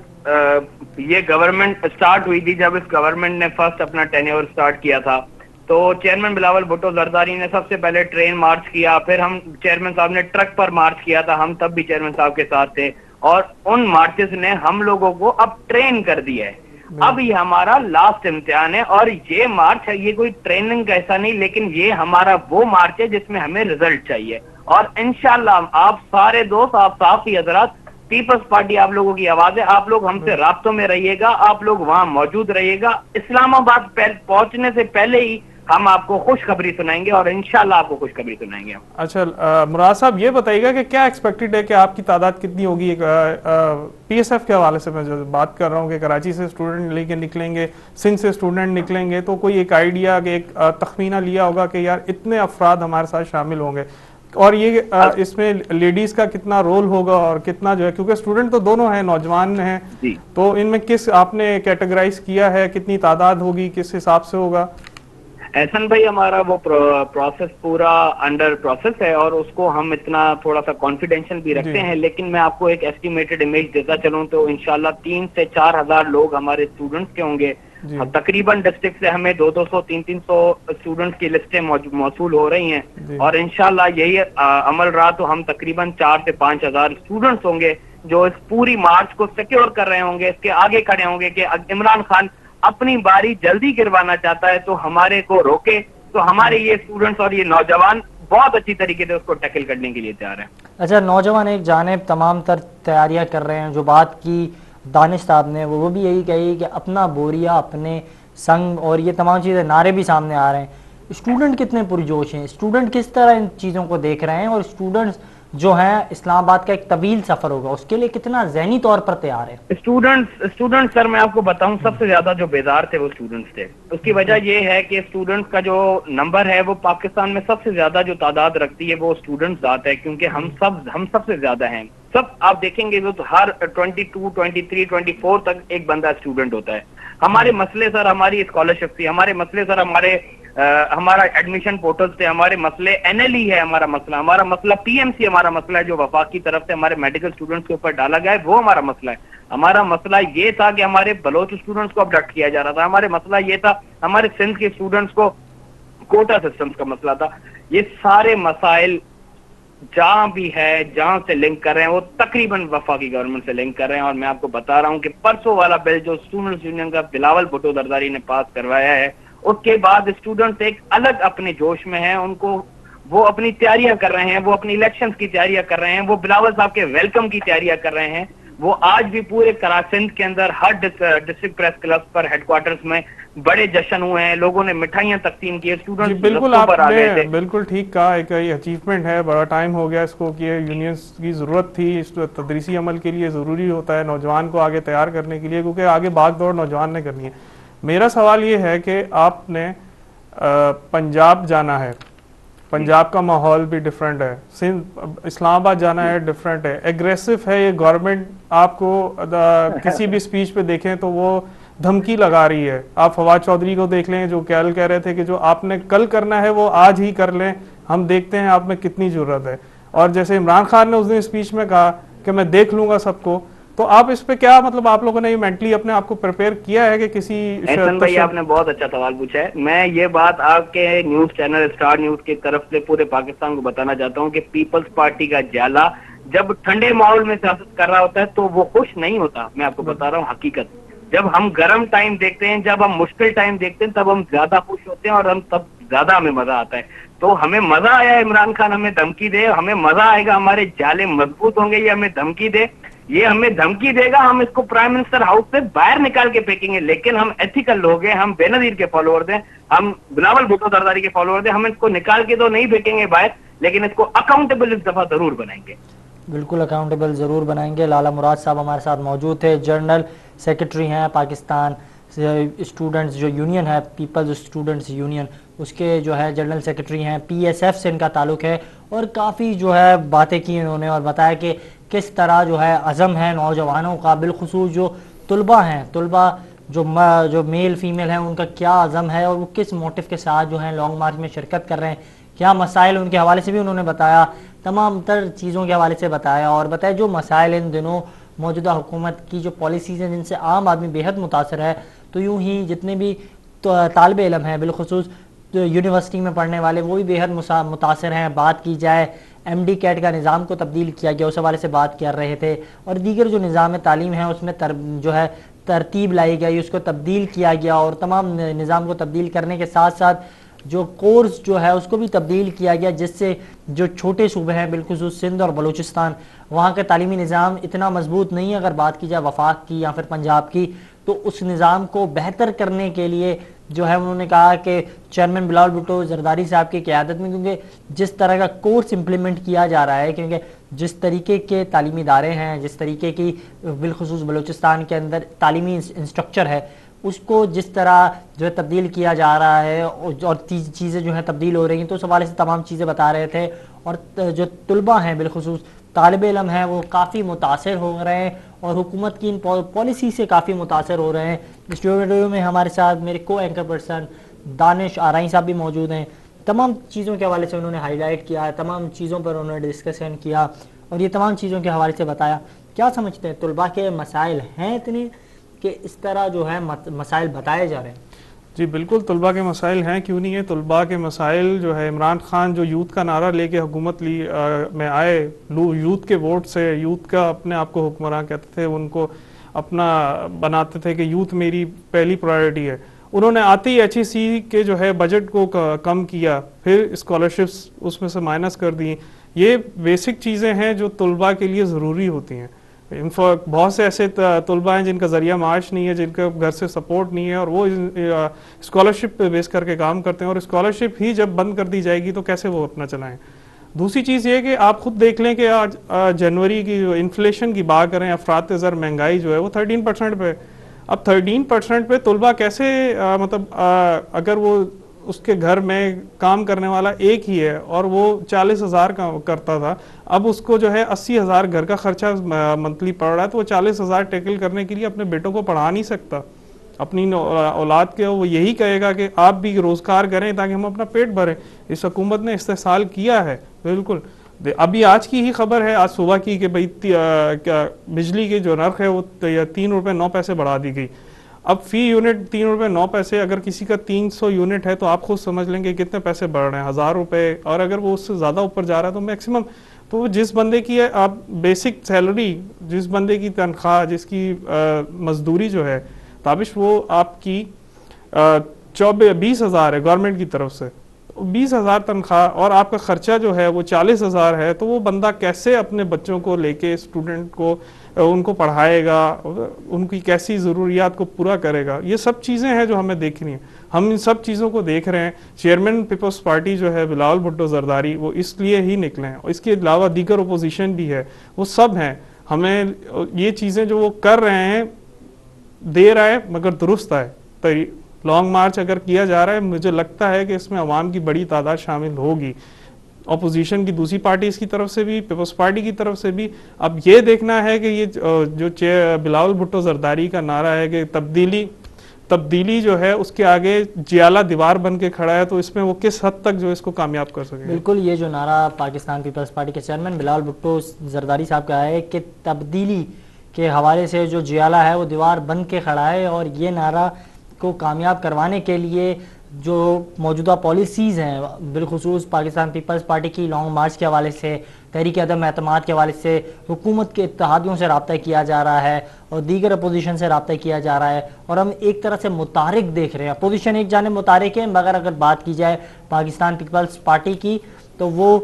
یہ گورنمنٹ اسٹارٹ ہوئی تھی، جب اس گورنمنٹ نے فرسٹ اپنا ٹینیور اسٹارٹ کیا تھا، تو چیئرمین بلاول بھٹو زرداری نے سب سے پہلے ٹرین مارچ کیا، پھر ہم چیئرمین صاحب نے ٹرک پر مارچ کیا تھا، ہم تب بھی چیئرمین صاحب کے ساتھ تھے، اور ان مارچز نے ہم لوگوں کو اب ٹرین کر دیا ہے. اب یہ ہمارا لاسٹ امتحان ہے، اور یہ مارچ ہے، یہ کوئی ٹریننگ کا ایسا نہیں، لیکن یہ ہمارا وہ مارچ ہے جس میں ہمیں رزلٹ چاہیے. اور انشاءاللہ آپ سارے دوست، آپ صحافی حضرات، پیپلز پارٹی آپ لوگوں کی آواز ہے، آپ لوگ ہم سے رابطوں میں رہیے گا، آپ لوگ وہاں موجود رہیے گا. اسلام آباد پہنچنے سے پہلے ہی ہم آپ کو خوشخبری سنائیں گے، اور انشاءاللہ آپ کو خوشخبری سنائیں گے. اچھا مراد صاحب یہ بتائیے گا کہ کیا ایکسپیکٹڈ ہے کہ آپ کی تعداد کتنی ہوگی؟ پی ایس ایف کے حوالے سے میں جو بات کر رہا ہوں کہ کراچی سے اسٹوڈنٹ لے کے نکلیں گے، سندھ سے اسٹوڈنٹ نکلیں گے، تو کوئی ایک آئیڈیا کہ ایک تخمینہ لیا ہوگا کہ یار اتنے افراد ہمارے ساتھ شامل ہوں گے، اور یہ اس میں لیڈیز کا کتنا رول ہوگا اور کتنا جو ہے، کیونکہ اسٹوڈنٹ تو دونوں ہیں، نوجوان ہیں، تو ان میں کس آپ نے کیٹیگرائز کیا ہے، کتنی تعداد ہوگی، کس حساب سے ہوگا؟ احسن بھائی، ہمارا وہ پروسیس پورا انڈر پروسیس ہے، اور اس کو ہم اتنا تھوڑا سا کانفیڈینشیل بھی رکھتے ہیں، لیکن میں آپ کو ایک ایسٹیمیٹڈ امیج دیتا چلوں تو انشاءاللہ 3 سے 4 ہزار لوگ ہمارے اسٹوڈنٹس کے ہوں گے. تقریباً ڈسٹرکٹ سے ہمیں 200 300 اسٹوڈنٹس کی لسٹیں موصول ہو رہی ہیں، اور انشاءاللہ یہی عمل رہا تو ہم تقریباً 4 سے 5 ہزار اسٹوڈنٹس ہوں گے جو اس پوری مارچ کو سیکیور کر رہے ہوں گے، اس کے آگے کھڑے ہوں گے کہ عمران خان اپنی باری جلدی گروانا چاہتا ہے تو ہمارے کو روکے. تو ہمارے یہ اسٹوڈنٹس اور یہ نوجوان بہت اچھی طریقے سے اس کو ٹیکل کرنے کے لیے تیار ہیں. اچھا، نوجوان ایک جانب تمام تر تیاریاں کر رہے ہیں، جو بات کی دانش صاحب نے وہ بھی یہی کہی کہ اپنا بوریا اپنے سنگ، اور یہ تمام چیزیں نعرے بھی سامنے آ رہے ہیں. اسٹوڈنٹ کتنے پرجوش ہیں؟ اسٹوڈنٹ کس طرح ان چیزوں کو دیکھ رہے ہیں؟ اور اسٹوڈنٹس جو ہیں، اسلام آباد کا ایک طویل سفر ہوگا، اس کے لیے کتنا ذہنی طور پر تیار ہے؟ اسٹوڈنٹس سر میں آپ کو بتاؤں، سب سے زیادہ جو بیدار تھے وہ اسٹوڈنٹس تھے. اس کی وجہ یہ ہے کہ اسٹوڈنٹس کا جو نمبر ہے وہ پاکستان میں سب سے زیادہ جو تعداد رکھتی ہے وہ اسٹوڈنٹس ذات ہے، کیونکہ ہم سب سے زیادہ ہیں. سب آپ دیکھیں گے تو ہر 22 23 24 تک ایک بندہ اسٹوڈنٹ ہوتا ہے. ہمارے مسئلے سر ہماری اسکالرشپ تھی، ہمارے مسئلے سر ہمارا ایڈمیشن پورٹل سے، ہمارے مسئلے این ایل ای ہے، ہمارا مسئلہ پی ایم سی ہمارا مسئلہ ہے جو وفاق کی طرف سے ہمارے میڈیکل اسٹوڈنٹس کے اوپر ڈالا گیا ہے، وہ ہمارا مسئلہ ہے. ہمارا مسئلہ یہ تھا کہ ہمارے بلوچ اسٹوڈنٹس کو ابڈکٹ کیا جا رہا تھا، ہمارے مسئلہ یہ تھا ہمارے سندھ کے اسٹوڈنٹس کو کوٹا سسٹمز کا مسئلہ تھا. یہ سارے مسائل جہاں بھی ہے، جہاں سے لنک کر رہے ہیں وہ تقریباً وفاقی گورنمنٹ سے لنک کر رہے ہیں. اور میں آپ کو بتا رہا ہوں کہ پرسوں والا بل جو اسٹوڈنٹس یونین کا بلاول بھٹو زرداری نے پاس کروایا ہے، اس کے بعد اسٹوڈنٹس ایک الگ اپنے جوش میں ہیں، ان کو وہ اپنی تیاریاں کر رہے ہیں، وہ اپنی الیکشنز کی تیاریاں کر رہے ہیں، وہ بلاول صاحب کے ویلکم کی تیاریاں کر رہے ہیں. وہ آج بھی پورے سندھ کے اندر ہر ڈسٹرکٹ پریس کلب پر ہیڈ کوارٹرز میں بڑے جشن ہوئے ہیں، لوگوں نے مٹھائیاں تقسیم کی، اسٹوڈنٹس بالکل آپ نے بالکل ٹھیک کہا. ایک اچیومنٹ ہے، بڑا ٹائم ہو گیا اس کو کہ یونینز کی ضرورت تھی، اس تدریسی عمل کے لیے ضروری ہوتا ہے نوجوان کو آگے تیار کرنے کے لیے، کیونکہ آگے بھاگ دوڑ نوجوان نے کرنی ہے. میرا سوال یہ ہے کہ آپ نے پنجاب جانا ہے، پنجاب کا ماحول بھی ڈیفرنٹ ہے، اسلام آباد جانا ہے ڈیفرنٹ ہے، ایگریسو ہے یہ گورنمنٹ. آپ کو کسی بھی سپیچ پہ دیکھیں تو وہ دھمکی لگا رہی ہے. آپ فواد چودھری کو دیکھ لیں جو کل کہہ رہے تھے کہ جو آپ نے کل کرنا ہے وہ آج ہی کر لیں، ہم دیکھتے ہیں آپ میں کتنی ضرورت ہے. اور جیسے عمران خان نے اس دن اسپیچ میں کہا کہ میں دیکھ لوں گا سب کو، تو آپ اس پہ کیا مطلب آپ لوگوں نے یہ مینٹلی اپنے آپ کو پریپیئر کیا ہے کہ کسی؟ احسن بھائی آپ نے بہت اچھا سوال پوچھا ہے. میں یہ بات آپ کے نیوز چینل اسٹار نیوز کی طرف سے پورے پاکستان کو بتانا چاہتا ہوں کہ پیپلز پارٹی کا جالا جب ٹھنڈے ماحول میں سیاست کر رہا ہوتا ہے تو وہ خوش نہیں ہوتا. میں آپ کو بتا رہا ہوں حقیقت. جب ہم گرم ٹائم دیکھتے ہیں، جب ہم مشکل ٹائم دیکھتے ہیں، تب ہم زیادہ خوش ہوتے ہیں اور ہم تب زیادہ ہمیں مزہ آتا ہے. تو ہمیں مزہ آیا عمران خان ہمیں دھمکی دے، ہمیں مزہ آئے گا ہمارے جالے مضبوط ہوں گے، یہ ہمیں دھمکی دے، یہ ہمیں دھمکی دے گا، ہم اس کو پرائم منسٹر ہاؤس سے باہر نکال کے پھینکیں گے. لیکن ہم ایتھیکل لوگ ہیں، ہم بے نظیر کے فالوورز ہیں، ہم بلاول بھٹو زرداری کے فالوورز ہیں. ہم اس کو نکال کے تو نہیں پھینکیں گے باہر، لیکن اس کو اکاؤنٹیبل اس دفعہ ضرور بنائیں گے. بالکل اکاؤنٹیبل ضرور بنائیں گے. لالا مراد صاحب ہمارے ساتھ موجود تھے، جنرل سیکرٹری ہیں پاکستان اسٹوڈنٹس جو یونین ہے، پیپلز اسٹوڈنٹس یونین، اس کے جو ہے جنرل سیکرٹری ہیں. پی ایس ایف سے ان کا تعلق ہے، اور کافی جو ہے باتیں کی انہوں نے اور بتایا کہ کس طرح جو ہے عزم ہے نوجوانوں کا، بالخصوص جو طلبہ ہیں، طلبہ جو میل فیمیل ہیں، ان کا کیا عزم ہے اور وہ کس موٹیو کے ساتھ جو ہیں لانگ مارچ میں شرکت کر رہے ہیں، کیا مسائل ان کے حوالے سے بھی انہوں نے بتایا، تمام تر چیزوں کے حوالے سے بتایا اور بتایا جو مسائل ان دنوں موجودہ حکومت کی جو پالیسیز ہیں جن سے عام آدمی بےحد متاثر ہے، تو یوں ہی جتنے بھی طالب علم ہیں بالخصوص یونیورسٹی میں پڑھنے والے وہ بھی بےحد متاثر ہیں۔ بات کی جائے ایم ڈی کیٹ کا نظام کو تبدیل کیا گیا، اس حوالے سے بات کر رہے تھے، اور دیگر جو نظام تعلیم ہے اس میں جو ہے ترتیب لائی گئی، اس کو تبدیل کیا گیا اور تمام نظام کو تبدیل کرنے کے ساتھ ساتھ جو کورس جو ہے اس کو بھی تبدیل کیا گیا، جس سے جو چھوٹے صوبے ہیں بالخصوص سندھ اور بلوچستان، وہاں کا تعلیمی نظام اتنا مضبوط نہیں ہے۔ اگر بات کی جائے وفاق کی یا پھر پنجاب کی، تو اس نظام کو بہتر کرنے کے لیے جو ہے انہوں نے کہا کہ چیئرمین بلاول بھٹو زرداری صاحب کی قیادت میں، کیونکہ جس طرح کا کورس امپلیمنٹ کیا جا رہا ہے، کیونکہ جس طریقے کے تعلیمی ادارے ہیں، جس طریقے کی بالخصوص بلوچستان کے اندر تعلیمی انسٹرکچر ہے، اس کو جس طرح جو ہے تبدیل کیا جا رہا ہے اور چیزیں جو ہیں تبدیل ہو رہی ہیں، تو اس حوالے سے تمام چیزیں بتا رہے تھے۔ اور جو طلبہ ہیں بالخصوص طالب علم ہیں وہ کافی متاثر ہو رہے ہیں اور حکومت کی ان پالیسی سے کافی متاثر ہو رہے ہیں۔ اسٹوڈیو میں ہمارے ساتھ میرے کو اینکر پرسن دانش آرائی صاحب بھی موجود ہیں۔ تمام چیزوں کے حوالے سے انہوں نے ہائی لائٹ کیا، تمام چیزوں پر انہوں نے ڈسکشن کیا اور یہ تمام چیزوں کے حوالے سے بتایا۔ کیا سمجھتے ہیں طلباء کے مسائل ہیں اتنے کہ اس طرح جو ہے مسائل بتائے جا رہے ہیں؟ جی بالکل، طلباء کے مسائل ہیں، کیوں نہیں ہے۔ طلباء کے مسائل جو ہے عمران خان جو یوتھ کا نعرہ لے کے حکومت میں آئے، یوتھ کے ووٹ سے، یوتھ کا اپنے آپ کو حکمراں کہتے تھے، ان کو اپنا بناتے تھے کہ یوتھ میری پہلی پرائرٹی ہے۔ انہوں نے آتے ہی ایچ ای سی کے جو ہے بجٹ کو کم کیا، پھر اسکالرشپس اس میں سے مائنس کر دی۔ یہ بیسک چیزیں ہیں جو طلباء کے لیے ضروری ہوتی ہیں۔ بہت سے ایسے طلباء ہیں جن کا ذریعہ معاش نہیں ہے، جن کا گھر سے سپورٹ نہیں ہے، اور وہ اسکالرشپ پہ بیس کر کے کام کرتے ہیں، اور اسکالرشپ ہی جب بند کر دی جائے گی تو کیسے وہ اپنا چلائیں۔ دوسری چیز یہ کہ آپ خود دیکھ لیں کہ آج جنوری کی جو انفلیشن کی بات کریں، افراط زر مہنگائی جو ہے وہ 13% پہ، اب 13% پہ طلباء کیسے مطلب اگر وہ اس کے گھر میں کام کرنے والا ایک ہی ہے اور وہ 40,000 کا کرتا تھا، اب اس کو جو ہے 80,000 گھر کا خرچہ منتھلی پڑ رہا ہے، تو وہ 40,000 ٹیکل کرنے کے لیے اپنے بیٹوں کو پڑھا نہیں سکتا۔ اپنی اولاد کے وہ یہی کہے گا کہ آپ بھی روزگار کریں تاکہ ہم اپنا پیٹ بھریں۔ اس حکومت نے استحصال کیا ہے بالکل۔ ابھی آج کی ہی خبر ہے، آج صبح کی، کہ بھئی بجلی کی جو نرخ ہے وہ 3 روپے 9 پیسے بڑھا دی گئی۔ اب فی یونٹ 3 روپے 9 پیسے، اگر کسی کا 300 یونٹ ہے تو آپ خود سمجھ لیں گے کتنے پیسے بڑھ رہے ہیں، 1000 روپے، اور اگر وہ اس سے زیادہ اوپر جا رہا ہے تو میکسیمم، تو جس بندے کی ہے آپ بیسک سیلری، جس بندے کی تنخواہ، جس کی مزدوری جو ہے تابش، وہ آپ کی 20,000 ہے گورنمنٹ کی طرف سے، 20,000 تنخواہ، اور آپ کا خرچہ جو ہے وہ 40,000 ہے، تو وہ بندہ کیسے اپنے بچوں کو لے کے اسٹوڈنٹ کو ان کو پڑھائے گا، ان کی کیسی ضروریات کو پورا کرے گا؟ یہ سب چیزیں ہیں جو ہمیں دیکھنی ہیں۔ ہم ان سب چیزوں کو دیکھ رہے ہیں۔ چیئرمین پیپلز پارٹی جو ہے بلاول بھٹو زرداری، وہ اس لیے ہی نکلے ہیں، اور اس کے علاوہ دیگر اپوزیشن بھی ہے، وہ سب ہیں۔ ہمیں یہ چیزیں جو وہ کر رہے ہیں، دیر آئے مگر درست آئے۔ لانگ مارچ اگر کیا جا رہا ہے، مجھے لگتا ہے کہ اس میں عوام کی بڑی تعداد شامل ہوگی، اپوزیشن کی دوسری پارٹیز کی طرف سے بھی، پیپلز پارٹی کی طرف سے بھی۔ اب یہ دیکھنا ہے کہ یہ جو بلاول بھٹو زرداری کا نعرہ ہے کہ تبدیلی جو ہے اس کے آگے جیالہ دیوار بن کے کھڑا ہے، تو اس میں وہ کس حد تک جو اس کو کامیاب کر سکے۔ بالکل، یہ جو نعرہ پاکستان پیپلز پارٹی کے چیئرمین بلاول بھٹو زرداری صاحب کا ہے کہ تبدیلی کے حوالے سے جو جیالہ ہے وہ دیوار بن کے کھڑا ہے، اور یہ نعرہ کو کامیاب کروانے کے لیے جو موجودہ پالیسیز ہیں، بالخصوص پاکستان پیپلز پارٹی کی لانگ مارچ کے حوالے سے، تحریک عدم اعتماد کے حوالے سے حکومت کے اتحادیوں سے رابطہ کیا جا رہا ہے اور دیگر اپوزیشن سے رابطہ کیا جا رہا ہے، اور ہم ایک طرح سے متحرک دیکھ رہے ہیں۔ اپوزیشن ایک جانب متحرک ہے، مگر اگر بات کی جائے پاکستان پیپلز پارٹی کی، تو وہ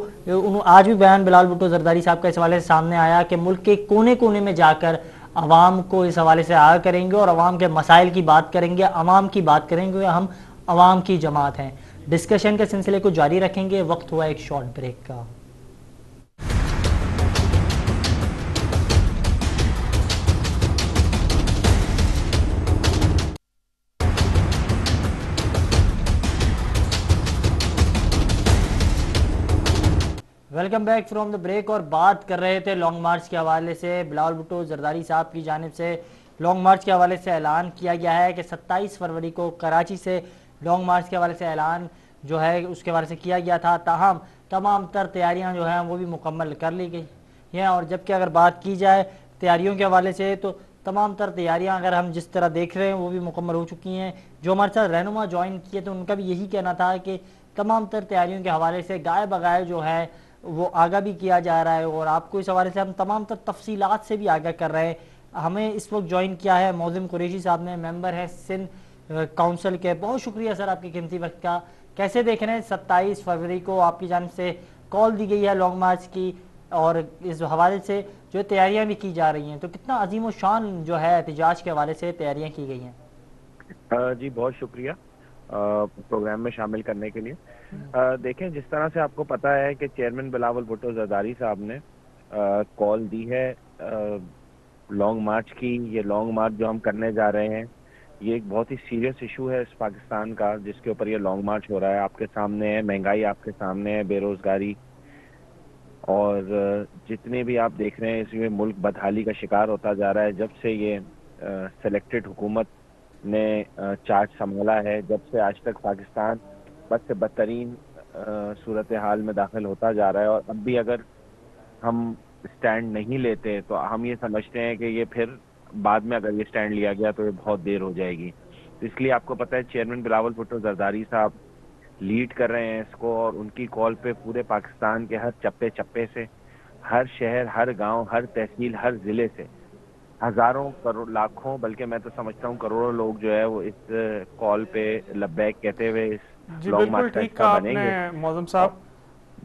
آج بھی بیان بلاول بھٹو زرداری صاحب کا اس حوالے سے سامنے آیا کہ ملک کے کونے کونے میں جا کر عوام کو اس حوالے سے آگاہ کریں گے اور عوام کے مسائل کی بات کریں گے، عوام کی بات کریں گے، ہم عوام کی جماعت ہیں۔ ڈسکشن کے سلسلے کو جاری رکھیں گے، وقت ہوا ایک شارٹ بریک کا۔ Welcome back from the break, اور بات کر رہے تھے لانگ مارچ کے حوالے سے بلاول بھٹو زرداری صاحب کی جانب سے لانگ مارچ کے حوالے سے اعلان کیا گیا ہے کہ 27 فروری کو کراچی سے لانگ مارچ کے حوالے سے اعلان جو ہے اس کے حوالے سے کیا گیا تھا، تاہم تمام تر تیاریاں جو ہیں وہ بھی مکمل کر لی گئی ہیں. اور جبکہ اگر بات کی جائے تیاریوں کے حوالے سے تو تمام تر تیاریاں اگر ہم جس طرح دیکھ رہے ہیں وہ بھی مکمل ہو چکی ہیں. جو ہمارے ساتھ رہنما جوائن کیے تو ان کا بھی یہی کہنا تھا کہ تمام تر تیاریوں کے حوالے سے گائے بگائے جو ہے وہ آگاہ بھی کیا جا رہا ہے، اور آپ کو اس حوالے سے ہم تمام تر تفصیلات سے بھی آگاہ کر رہے ہیں. ہمیں اس وقت جوائن کیا ہے معظم قریشی صاحب نے، ممبر ہے سندھ کونسل کے. بہت شکریہ سر آپ کی قیمتی وقت کا. کیسے دیکھ رہے ہیں 27 فروری کو آپ کی جانب سے کال دی گئی ہے لانگ مارچ کی، اور اس حوالے سے جو تیاریاں بھی کی جا رہی ہیں، تو کتنا عظیم و شان جو ہے احتجاج کے حوالے سے تیاریاں کی گئی ہیں؟ جی بہت شکریہ پروگرام میں شامل کرنے کے لیے. دیکھیں، جس طرح سے آپ کو پتہ ہے کہ چیئرمین بلاول بھٹو زرداری صاحب نے کال دی ہے لانگ مارچ کی. یہ لانگ مارچ جو ہم کرنے جا رہے ہیں یہ ایک بہت ہی سیریس ایشو ہے اس پاکستان کا، جس کے اوپر یہ لانگ مارچ ہو رہا ہے. آپ کے سامنے ہے مہنگائی، آپ کے سامنے ہے بے روزگاری، اور جتنے بھی آپ دیکھ رہے ہیں اس میں ملک بدحالی کا شکار ہوتا جا رہا ہے. جب سے یہ سلیکٹڈ حکومت نے چارج سنبھالا ہے، جب سے آج تک پاکستان بد سے بدترین صورتحال میں داخل ہوتا جا رہا ہے. اور اب بھی اگر ہم اسٹینڈ نہیں لیتے تو ہم یہ سمجھتے ہیں کہ یہ پھر بعد میں اگر یہ اسٹینڈ لیا گیا تو یہ بہت دیر ہو جائے گی. تو اس لیے آپ کو پتہ ہے چیئرمین بلاول بھٹو زرداری صاحب لیڈ کر رہے ہیں اس کو، اور ان کی کال پہ پورے پاکستان کے ہر چپے چپے سے، ہر شہر، ہر گاؤں، ہر تحصیل، ہر ضلع سے ہزاروں کروڑ، لاکھوں، بلکہ میں تو سمجھتا ہوں کروڑوں لوگ جو ہے وہ اس کال پہ لبیک کہتے ہوئے اس جی لانگ بالکل مارچ کا ٹھیک حصہ کہا آپ بنیں نے گے. معظم صاحب.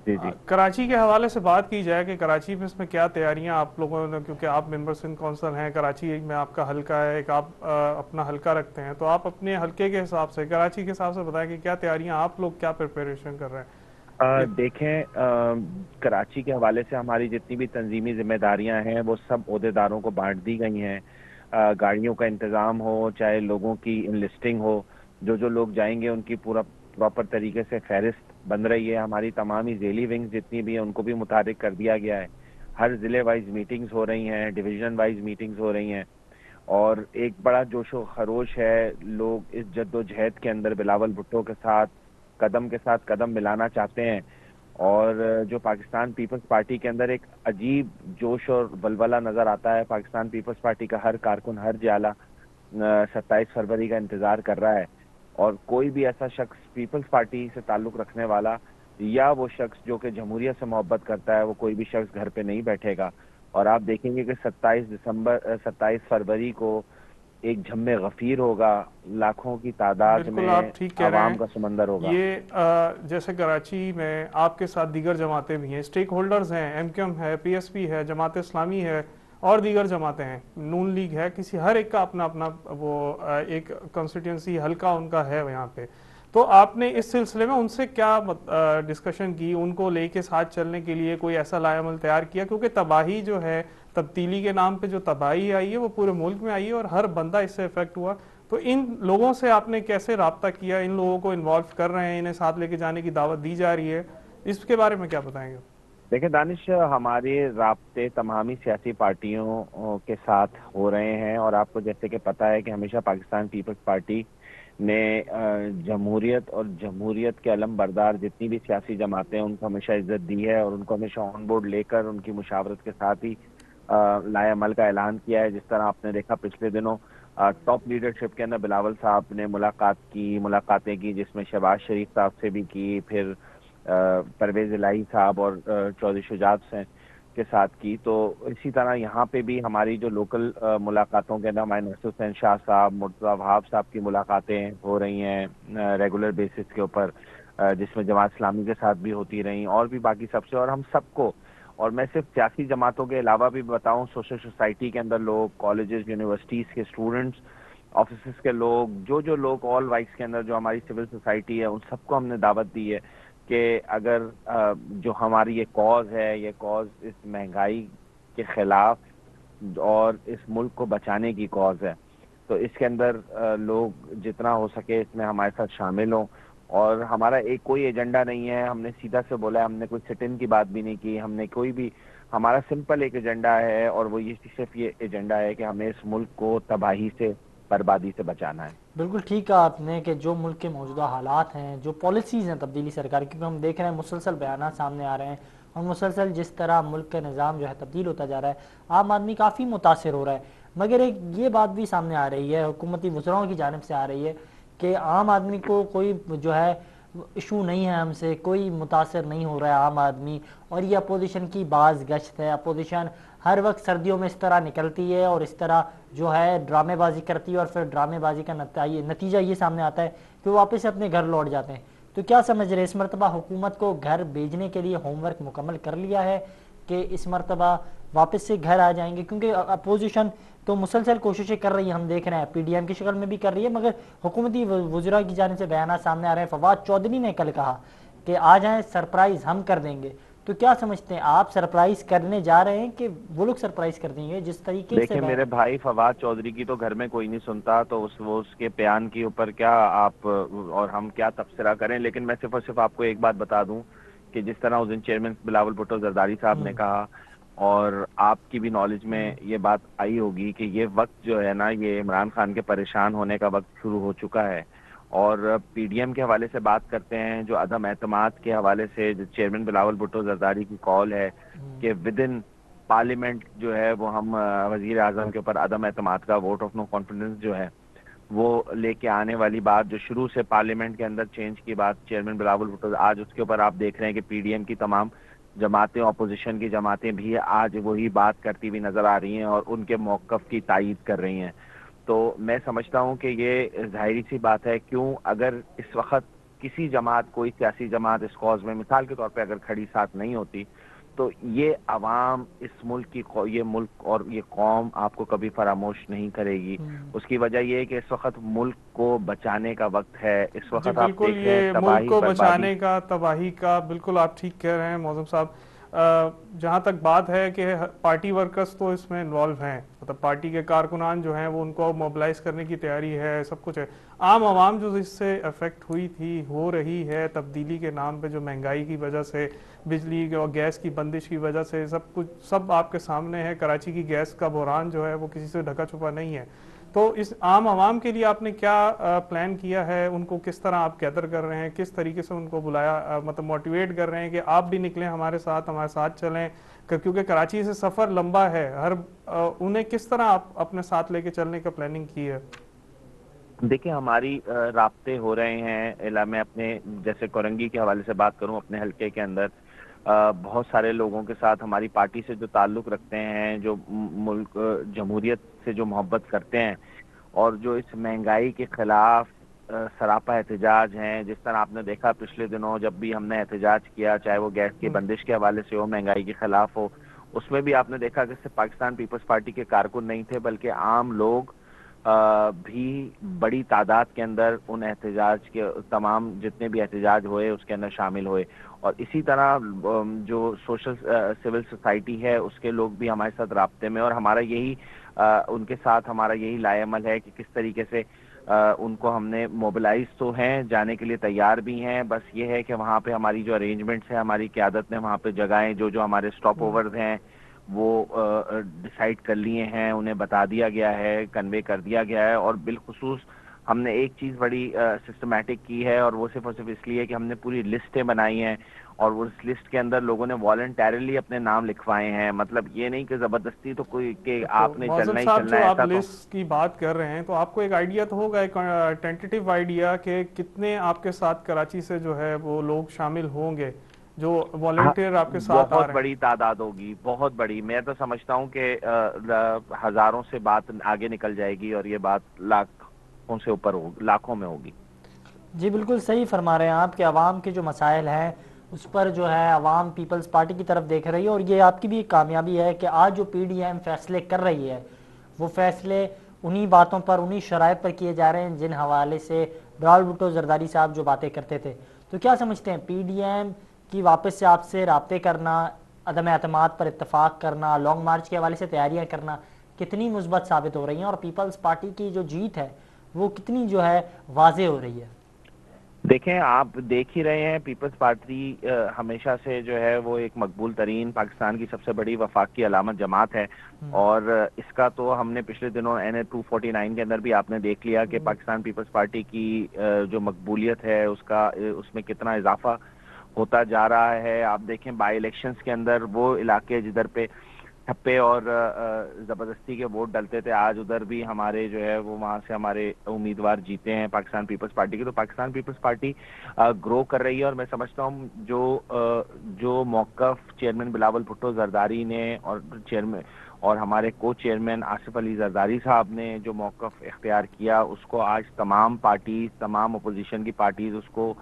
جی جی کراچی کے حوالے سے بات کی جائے کہ کراچی میں اس میں کیا تیاریاں آپ لوگوں نے، کیونکہ آپ ممبر سندھ کونسل ہیں، کراچی میں آپ کا حلقہ ہے، ایک آپ اپنا حلقہ رکھتے ہیں، تو آپ اپنے حلقے کے حساب سے کراچی کے حساب سے بتائیں کہ کیا تیاریاں آپ لوگ کیا پریپریشن کر رہے ہیں؟ دیکھیں، کراچی کے حوالے سے ہماری جتنی بھی تنظیمی ذمہ داریاں ہیں وہ سب عہدیداروں کو بانٹ دی گئی ہیں. گاڑیوں کا انتظام ہو، چاہے لوگوں کی انلسٹنگ ہو، جو لوگ جائیں گے ان کی پورا پراپر طریقے سے فہرست بن رہی ہے. ہماری تمام ہی ذیلی ونگز جتنی بھی ہیں ان کو بھی متحرک کر دیا گیا ہے. ہر ضلع وائز میٹنگز ہو رہی ہیں، ڈویژن وائز میٹنگز ہو رہی ہیں، اور ایک بڑا جوش و خروش ہے. لوگ اس جد و جہد کے اندر بلاول بھٹو کے ساتھ قدم ملانا چاہتے ہیں. اور جو پاکستان پیپلز پارٹی کے اندر ایک عجیب جوش اور ولولہ نظر آتا ہے. پاکستان پیپلز پارٹی کا ہر کارکن، ہر جالہ 27 فروری کا انتظار کر رہا ہے، اور کوئی بھی ایسا شخص پیپلز پارٹی سے تعلق رکھنے والا یا وہ شخص جو کہ جمہوریت سے محبت کرتا ہے، وہ کوئی بھی شخص گھر پہ نہیں بیٹھے گا. اور آپ دیکھیں گے کہ 27 فروری کو ایک جھم غفیر ہوگا، لاکھوں کی تعداد بالکل میں آپ ٹھیک کہہ رہے عوام ہیں. کا سمندر ہوگا. یہ جیسے کراچی میں آپ کے ساتھ دیگر جماعتیں بھی ہیں، اسٹیک ہولڈرز ہیں، ایم کیو ایم ہے، پی ایس پی ہے، جماعت اسلامی ہے، اور دیگر جماعتیں ہیں، نون لیگ ہے، کسی ہر ایک کا اپنا اپنا وہ ایک کنسٹیٹوئنسی حلقہ ان کا ہے یہاں پہ. تو آپ نے اس سلسلے میں ان سے کیا ڈسکشن کی، ان کو لے کے ساتھ چلنے کے لیے کوئی ایسا لائے عمل تیار کیا؟ کیونکہ تباہی جو ہے، تبدیلی کے نام پہ جو تباہی آئی ہے وہ پورے ملک میں آئی ہے اور ہر بندہ اس سے افیکٹ ہوا. تو ان لوگوں سے آپ نے کیسے رابطہ کیا؟ ان لوگوں کو انوالو کر رہے ہیں، انہیں ساتھ لے کے جانے کی دعوت دی جا رہی ہے، اس کے بارے میں کیا بتائیں گے؟ دیکھیں دانش، ہمارے رابطے تمامی سیاسی پارٹیوں کے ساتھ ہو رہے ہیں، اور آپ کو جیسے کہ پتہ ہے کہ ہمیشہ پاکستان پیپلز پارٹی نے جمہوریت اور جمہوریت کے علم بردار جتنی بھی سیاسی جماعتیں ہیں ان کو ہمیشہ عزت دی ہے، اور ان کو ہمیشہ آن بورڈ لے کر ان کی مشاورت کے ساتھ ہی لائے عمل کا اعلان کیا ہے. جس طرح آپ نے دیکھا پچھلے دنوں ٹاپ لیڈرشپ کے اندر بلاول صاحب نے ملاقاتیں کی، جس میں شہباز شریف صاحب سے بھی کی، پھر پرویز الہی صاحب اور چودھری شجاعت سے کے ساتھ کی. تو اسی طرح یہاں پہ بھی ہماری جو لوکل ملاقاتوں کے اندر ہمارے نصیر حسین شاہ صاحب، مرتضیٰ وہاب صاحب کی ملاقاتیں ہو رہی ہیں ریگولر بیسس کے اوپر، جس میں جماعت اسلامی کے ساتھ بھی ہوتی رہیں، اور بھی باقی سب سے. اور ہم سب کو، اور میں صرف سیاسی جماعتوں کے علاوہ بھی بتاؤں، سوشل سوسائٹی کے اندر لوگ، کالجز، یونیورسٹیز کے اسٹوڈنٹس، آفیسز کے لوگ، جو لوگ آل وائس کے اندر جو ہماری سول سوسائٹی ہے، ان سب کو ہم نے دعوت دی ہے کہ اگر جو ہماری یہ کاز ہے، یہ کاز اس مہنگائی کے خلاف اور اس ملک کو بچانے کی کاز ہے، تو اس کے اندر لوگ جتنا ہو سکے اس میں ہمارے ساتھ شامل ہوں. اور ہمارا ایک کوئی ایجنڈا نہیں ہے. ہم نے سیدھا سے بولا ہے, ہم نے کوئی سٹ ان کی بات بھی نہیں کی, ہم نے کوئی بھی, ہمارا سمپل ایک ایجنڈا ہے, اور وہ یہ صرف یہ ایجنڈا ہے کہ ہمیں اس ملک کو تباہی سے, بربادی سے بچانا ہے. بالکل ٹھیک کہا آپ نے کہ جو ملک کے موجودہ حالات ہیں, جو پالیسیز ہیں تبدیلی سرکار, کیونکہ ہم دیکھ رہے ہیں مسلسل بیانات سامنے آ رہے ہیں اور مسلسل جس طرح ملک کا نظام جو ہے تبدیل ہوتا جا رہا ہے, عام آدمی کافی متاثر ہو رہا ہے. مگر ایک یہ بات بھی سامنے آ رہی ہے, حکومتی وزراؤں کی جانب سے آ رہی ہے کہ عام آدمی کو کوئی جو ہے ایشو نہیں ہے, ہم سے کوئی متاثر نہیں ہو رہا ہے عام آدمی. اور یہ اپوزیشن کی بعض گشت ہے, اپوزیشن ہر وقت سردیوں میں اس طرح نکلتی ہے اور اس طرح جو ہے ڈرامے بازی کرتی ہے, اور پھر ڈرامے بازی کا نتیجہ یہ سامنے آتا ہے کہ وہ واپس اپنے گھر لوٹ جاتے ہیں. تو کیا سمجھ رہے, اس مرتبہ حکومت کو گھر بھیجنے کے لیے ہوم ورک مکمل کر لیا ہے کہ اس مرتبہ واپس سے گھر آ جائیں گے؟ کیونکہ اپوزیشن تو مسلسل کوششیں کر رہی ہے, ہم دیکھ رہے ہیں پی ڈی ایم کی شکل میں بھی کر رہی ہے, مگر حکومتی وزراء کی جانب سے بیانات سامنے آ رہے ہیں. فواد چودھری نے کل کہا کہ آ جائیں, سرپرائز ہم کر دیں گے. تو کیا سمجھتے ہیں آپ, سرپرائز کرنے جا رہے ہیں کہ وہ لوگ سرپرائز کر دیں گے جس طریقے سے؟ دیکھیں میرے بھائی, فواد چودھری کی تو گھر میں کوئی نہیں سنتا, تو اس کے بیان کے اوپر کیا آپ اور ہم کیا تبصرہ کریں. لیکن میں صرف اور صرف آپ کو ایک بات بتا دوں کہ جس طرح اس دن چیئرمین بلاول بھٹو زرداری صاحب نے کہا, اور آپ کی بھی نالج میں یہ بات آئی ہوگی کہ یہ وقت جو ہے نا, یہ عمران خان کے پریشان ہونے کا وقت شروع ہو چکا ہے. اور پی ڈی ایم کے حوالے سے بات کرتے ہیں, جو عدم اعتماد کے حوالے سے جو چیئرمین بلاول بھٹو زرداری کی کال ہے کہ ود ان پارلیمنٹ جو ہے وہ ہم وزیر اعظم کے اوپر عدم اعتماد کا ووٹ آف نو کانفیڈنس جو ہے وہ لے کے آنے والی بات, جو شروع سے پارلیمنٹ کے اندر چینج کی بات چیئرمین بلاول بھٹو, آج اس کے اوپر آپ دیکھ رہے ہیں کہ پی ڈی ایم کی تمام جماعتیں, اپوزیشن کی جماعتیں بھی آج وہی بات کرتی ہوئی نظر آ رہی ہیں اور ان کے موقف کی تائید کر رہی ہیں. تو میں سمجھتا ہوں کہ یہ ظاہری سی بات ہے, کیوں اگر اس وقت کسی جماعت, کوئی سیاسی جماعت اس کاز میں مثال کے طور پہ اگر کھڑی ساتھ نہیں ہوتی, تو یہ عوام اس ملک کی, یہ ملک اور یہ قوم آپ کو کبھی فراموش نہیں کرے گی. اس کی وجہ یہ ہے کہ اس وقت ملک کو بچانے کا وقت ہے. اس وقت آپ بالکل, دیکھ رہے ہیں یہ ملک تباہی کو بربادی. بچانے کا, تباہی کا, بالکل آپ ٹھیک کہہ رہے ہیں معظم صاحب. جہاں تک بات ہے کہ پارٹی ورکرز تو اس میں انوالو ہیں, مطلب پارٹی کے کارکنان جو ہیں وہ ان کو موبلائز کرنے کی تیاری ہے, سب کچھ ہے. عام عوام جو اس سے افیکٹ ہوئی تھی, ہو رہی ہے تبدیلی کے نام پہ, جو مہنگائی کی وجہ سے, بجلی اور گیس کی بندش کی وجہ سے, سب کچھ سب آپ کے سامنے ہے. کراچی کی گیس کا بحران جو ہے وہ کسی سے ڈھکا چھپا نہیں ہے. تو اس عام عوام کے لیے آپ نے کیا پلان کیا ہے, ان کو کس طرح آپ گیدر کر رہے ہیں, کس طریقے سے ان کو بلایا, مطلب موٹیویٹ کر رہے ہیں کہ آپ بھی نکلیں ہمارے ساتھ چلیں, کیونکہ کراچی سے سفر لمبا ہے, انہیں کس طرح آپ اپنے ساتھ لے کے چلنے کا پلاننگ کی ہے؟ دیکھیں ہماری رابطے ہو رہے ہیں. میں اپنے جیسے کورنگی کے حوالے سے بات کروں, اپنے حلقے کے اندر بہت سارے لوگوں کے ساتھ ہماری پارٹی سے جو تعلق رکھتے ہیں, جو ملک جمہوریت سے جو محبت کرتے ہیں, اور جو اس مہنگائی کے خلاف سراپا احتجاج ہیں. جس طرح آپ نے دیکھا پچھلے دنوں جب بھی ہم نے احتجاج کیا, چاہے وہ گیس کی بندش کے حوالے سے ہو, مہنگائی کے خلاف ہو, اس میں بھی آپ نے دیکھا کہ صرف پاکستان پیپلز پارٹی کے کارکن نہیں تھے, بلکہ عام لوگ بھی بڑی تعداد کے اندر ان احتجاج کے, تمام جتنے بھی احتجاج ہوئے اس کے اندر شامل ہوئے. اور اسی طرح جو سوشل سول سوسائٹی ہے اس کے لوگ بھی ہمارے ساتھ رابطے میں, اور ہمارا یہی ان کے ساتھ ہمارا یہی لائے عمل ہے کہ کس طریقے سے ان کو ہم نے موبلائز تو ہیں, جانے کے لیے تیار بھی ہیں. بس یہ ہے کہ وہاں پہ ہماری جو ارینجمنٹس ہیں, ہماری قیادت نے وہاں پہ جگہیں جو ہمارے سٹاپ اوورز ہیں وہ ڈیسائیڈ کر لیے ہیں, انہیں بتا دیا گیا ہے, کنوے کر دیا گیا ہے. اور بالخصوص ہم نے ایک چیز بڑی سسٹمیٹک کی ہے, اور وہ صرف اس لیے کہ ہم نے پوری لسٹیں بنائی ہیں, اور اس لسٹ کے اندر لوگوں نے والنٹیرلی اپنے نام لکھوائے ہیں. مطلب یہ نہیں کہ زبردستی تو کوئی کہ آپ نے چلنا ہی چلنا ہے, آپ ایسا تو لسٹ کی بات کر رہے ہیں تو آپ کو ایک آئیڈیا تو ہوگا, ایک ٹینٹیٹیو آئیڈیا کہ کتنے آپ کے ساتھ کراچی سے جو ہے وہ لوگ شامل ہوں گے جو والنٹیئر آپ کے ساتھ آ بہت رہے ہیں؟ بڑی تعداد ہوگی, بہت بڑی. میں تو سمجھتا ہوں کہ ہزاروں سے بات آگے نکل جائے گی, اور یہ بات لاکھوں سے اوپر ہوگی, لاکھوں میں ہوگی. جی بالکل صحیح فرما رہے ہیں آپ کہ عوام کے جو مسائل ہیں اس پر جو ہے عوام پیپلز پارٹی کی طرف دیکھ رہی ہے, اور یہ آپ کی بھی ایک کامیابی ہے کہ آج جو پی ڈی ایم فیصلے کر رہی ہے وہ فیصلے انہی باتوں پر, انہی شرائط پر کیے جا رہے ہیں جن حوالے سے بلاول بھٹو زرداری صاحب جو باتیں کرتے تھے. تو کیا سمجھتے ہیں پی ڈی ایم کی واپس سے آپ سے رابطے کرنا, عدم اعتماد پر اتفاق کرنا, لانگ مارچ کے حوالے سے تیاریاں کرنا کتنی مثبت ثابت ہو رہی ہیں, اور پیپلز پارٹی کی جو جیت ہے وہ کتنی جو ہے واضح ہو رہی ہے؟ دیکھیں آپ دیکھ ہی رہے ہیں پیپلز پارٹی ہمیشہ سے جو ہے وہ ایک مقبول ترین پاکستان کی سب سے بڑی وفاق کی علامت جماعت ہے، اور اس کا تو ہم نے پچھلے دنوں این اے 249 کے اندر بھی آپ نے دیکھ لیا کہ پاکستان پیپلز پارٹی کی جو مقبولیت ہے اس میں کتنا اضافہ ہوتا جا رہا ہے۔ آپ دیکھیں بائی الیکشنز کے اندر وہ علاقے جدھر پہ ٹھپے اور زبردستی کے ووٹ ڈلتے تھے، آج ادھر بھی ہمارے جو ہے وہ وہاں سے ہمارے امیدوار جیتے ہیں پاکستان پیپلز پارٹی کے۔ تو پاکستان پیپلز پارٹی گرو کر رہی ہے، اور میں سمجھتا ہوں جو موقف چیئرمین بلاول بھٹو زرداری نے اور ہمارے کو چیئرمین آصف علی زرداری صاحب نے جو موقف اختیار کیا، اس کو آج تمام پارٹیز، تمام اپوزیشن کی پارٹیز اس کو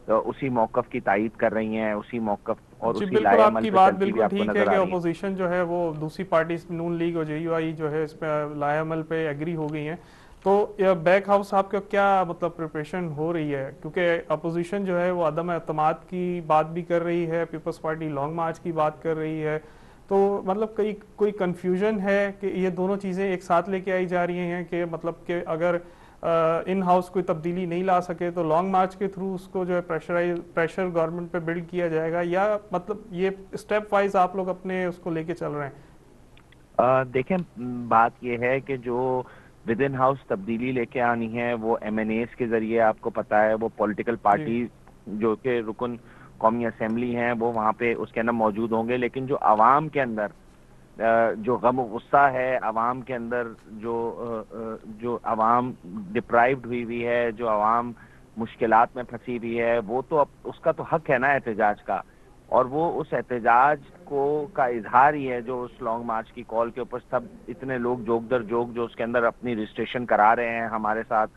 اسی موقف کی تائید کر رہی ہیں، اسی موقف اور جی اسی بالکل، لائے آپ عمل کی پہ بات چلتی ہوئی بالکل آپ کو ٹھیک ہے نظر کہ آ رہی ہے۔ اپوزیشن جو ہے وہ دوسری پارٹیز نون لیگ اور جے یو آئی جو ہے اس پہ لائے عمل پہ ایگری ہو گئی ہیں، تو بیک ہاؤس آپ کا کیا مطلب پریپریشن ہو رہی ہے؟ کیونکہ اپوزیشن جو ہے وہ عدم اعتماد کی بات بھی کر رہی ہے، پیپلز پارٹی لانگ مارچ کی بات کر رہی ہے، تو مطلب کوئی کنفیوژن ہے کہ یہ دونوں چیزیں ایک ساتھ لے کے آئی جا رہی ہیں کہ مطلب کہ اگر ان ہاؤس کوئی تبدیلی نہیں لا سکے تو لانگ مارچ کے تھرو اس کو جو ہے پریشر گورنمنٹ پہ بلڈ کیا جائے گا، یا مطلب یہ اسٹیپ وائز آپ لوگ اپنے اس کو لے کے چل رہے ہیں؟ دیکھیں بات یہ ہے کہ جو ود ان ہاؤس تبدیلی لے کے آنی ہے وہ ایم این ایز کے ذریعے، آپ کو پتا ہے وہ پولیٹیکل جی پارٹی جو کہ رکن قومی اسمبلی ہیں وہ وہاں پہ اس کے اندر موجود ہوں گے، لیکن جو عوام کے اندر جو غم و غصہ ہے، عوام کے اندر جو عوام ڈپرائیوڈ ہوئی ہے، جو عوام مشکلات میں پھنسی ہوئی ہے، وہ تو اس کا تو حق ہے نا احتجاج کا، اور وہ اس احتجاج کا اظہار ہی ہے جو اس لانگ مارچ کی کال کے اوپر سب اتنے لوگ جوگ در جوگ جو اس کے اندر اپنی رجسٹریشن کرا رہے ہیں ہمارے ساتھ،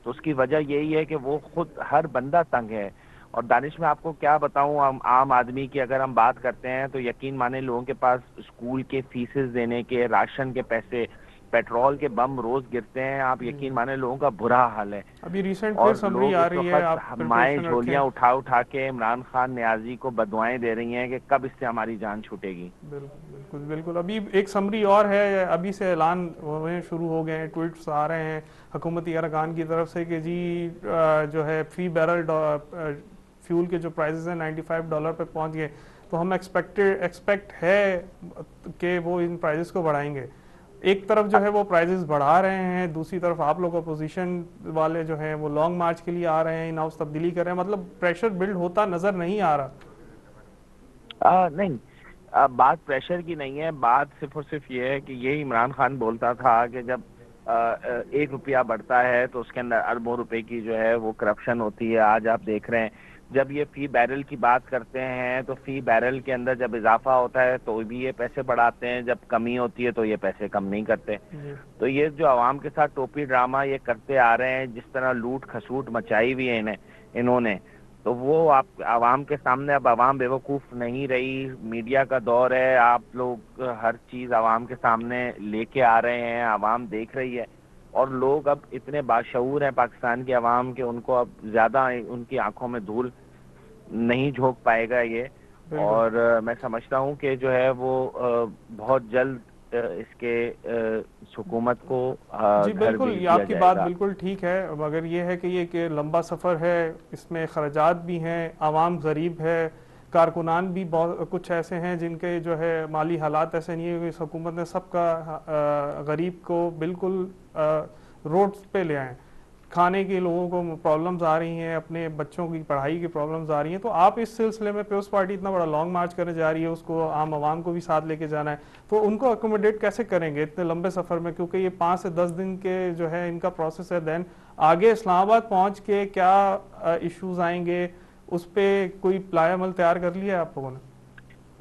تو اس کی وجہ یہی ہے کہ وہ خود ہر بندہ تنگ ہے۔ اور دانش میں آپ کو کیا بتاؤں، عام آدمی کی اگر ہم بات کرتے ہیں تو یقین مانے لوگوں کے پاس اسکول کے فیسز دینے کے، راشن کے پیسے، پیٹرول کے بم روز گرتے ہیں، آپ یقین مانے لوگوں کا برا حال ہے، ابھی ریسنٹ پھر اور سمری لوگ آ اس رہی ہے، وقت آپ مائیں پریپریشن رکھیں۔ جھولیاں اٹھا کے عمران خان نیازی کو بدوائیں دے رہی ہیں کہ کب اس سے ہماری جان چھوٹے گی۔ بالکل بالکل، ابھی ایک سمری اور ہے، ابھی سے اعلان ہوئے شروع ہو گئے ہیں، ٹویٹس آ رہے ہیں حکومتی ارکان کی طرف سے کہ جی جو ہے فی بیرل فیول کے جو پرائزز ہیں $95 پہ پہنچ گئے، تو ہم ایکسپیکٹ ہے کہ وہ ان پرائزز کو بڑھائیں گے۔ ایک طرف جو ہے وہ پرائزز بڑھا رہے ہیں، دوسری طرف آپ لوگ اپوزیشن والے جو ہیں وہ لانگ مارچ کے لیے آ رہے ہیں، ان ہاؤس تبدیلی کر رہے ہیں، مطلب پریشر بلڈ ہوتا نظر نہیں آ رہا۔ نہیں، بات پریشر کی نہیں ہے، بات صرف اور صرف یہ ہے کہ یہی عمران خان بولتا تھا کہ جب $1 بڑھتا ہے تو اس کے اندر اربوں روپے کی جو ہے وہ کرپشن ہوتی ہے۔ آج آپ دیکھ رہے ہیں جب یہ فی بیرل کی بات کرتے ہیں تو فی بیرل کے اندر جب اضافہ ہوتا ہے تو بھی یہ پیسے بڑھاتے ہیں، جب کمی ہوتی ہے تو یہ پیسے کم نہیں کرتے۔ تو یہ جو عوام کے ساتھ ٹوپی ڈرامہ یہ کرتے آ رہے ہیں، جس طرح لوٹ کھسوٹ مچائی ہوئی ہے انہوں نے، تو وہ آپ عوام کے سامنے، اب عوام بیوقوف نہیں رہی، میڈیا کا دور ہے، آپ لوگ ہر چیز عوام کے سامنے لے کے آ رہے ہیں، عوام دیکھ رہی ہے، اور لوگ اب اتنے باشعور ہیں پاکستان کی عوام کہ ان کو اب زیادہ ان کی آنکھوں میں دھول نہیں جھونک پائے گا یہ، اور میں سمجھتا ہوں کہ جو ہے وہ بہت جلد اس کے حکومت کو جی گھر بالکل، بھیج یہ دیا آپ کی جائے بات گا۔ بالکل ٹھیک ہے، مگر یہ ہے کہ یہ کہ لمبا سفر ہے، اس میں اخراجات بھی ہیں، عوام غریب ہے، کارکنان بھی بہت کچھ ایسے ہیں جن کے جو ہے مالی حالات ایسے نہیں ہے کہ اس حکومت نے سب کا غریب کو بالکل روڈز پہ لے آئیں، کھانے کے لوگوں کو پرابلمز آ رہی ہیں، اپنے بچوں کی پڑھائی کی پرابلمز آ رہی ہیں، تو آپ اس سلسلے میں پیپلز پارٹی اتنا بڑا لانگ مارچ کرنے جا رہی ہے، اس کو عام عوام کو بھی ساتھ لے کے جانا ہے، تو ان کو اکوموڈیٹ کیسے کریں گے اتنے لمبے سفر میں؟ کیونکہ یہ 5 سے 10 دن کے جو ہے ان کا پروسیس ہے، دین آگے اسلام آباد پہنچ کے کیا ایشوز آئیں گے، اس پہ کوئی پلائے عمل تیار کر لیا ہے آپ لوگوں نے؟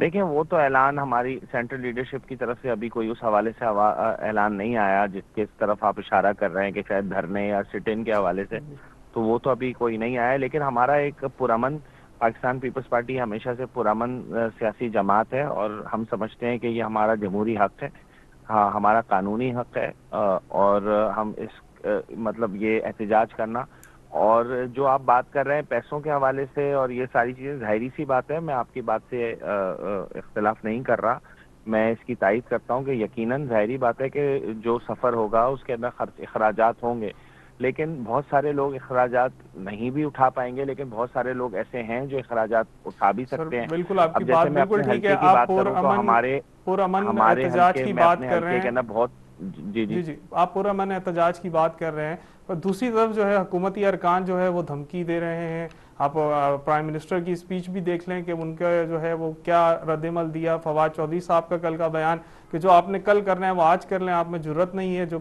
دیکھیں وہ تو اعلان ہماری سینٹرل لیڈرشپ کی طرف سے ابھی کوئی اس حوالے سے اعلان نہیں آیا جس کے طرف آپ اشارہ کر رہے ہیں کہ شاید دھرنے یا سٹ ان کے حوالے سے، تو وہ تو ابھی کوئی نہیں آیا، لیکن ہمارا ایک پرامن پاکستان پیپلز پارٹی ہمیشہ سے پرامن سیاسی جماعت ہے، اور ہم سمجھتے ہیں کہ یہ ہمارا جمہوری حق ہے، ہاں ہمارا قانونی حق ہے، اور ہم اس مطلب یہ احتجاج کرنا، اور جو آپ بات کر رہے ہیں پیسوں کے حوالے سے اور یہ ساری چیزیں ظاہری سی بات ہے، میں آپ کی بات سے اختلاف نہیں کر رہا، میں اس کی تائید کرتا ہوں کہ یقیناً ظاہری بات ہے کہ جو سفر ہوگا اس کے اندر خرچ اخراجات ہوں گے، لیکن بہت سارے لوگ اخراجات نہیں بھی اٹھا پائیں گے، لیکن بہت سارے لوگ ایسے ہیں جو اخراجات اٹھا بھی سر سکتے ہیں۔ بالکل آپ کی اب بات جیسے میں بالکل اپنے ٹھیک ہے، حلقے کی آپ بات کروں تو پرامن ہمارے احتجاج حلقے کی میں بات اپنے کر رہے حلقے کے ہیں۔ اندر بہت جی جی جی آپ پرامن احتجاج کی بات کر رہے ہیں، اور دوسری طرف جو ہے حکومتی ارکان جو ہے وہ دھمکی دے رہے ہیں۔ آپ پرائم منسٹر کی اسپیچ بھی دیکھ لیں کہ ان کا جو ہے وہ کیا رد عمل دیا۔ فواد چودھری صاحب کا کل کا بیان کہ جو آپ نے کل کرنا ہے وہ آج کر لیں، آپ میں جرت نہیں ہے، جو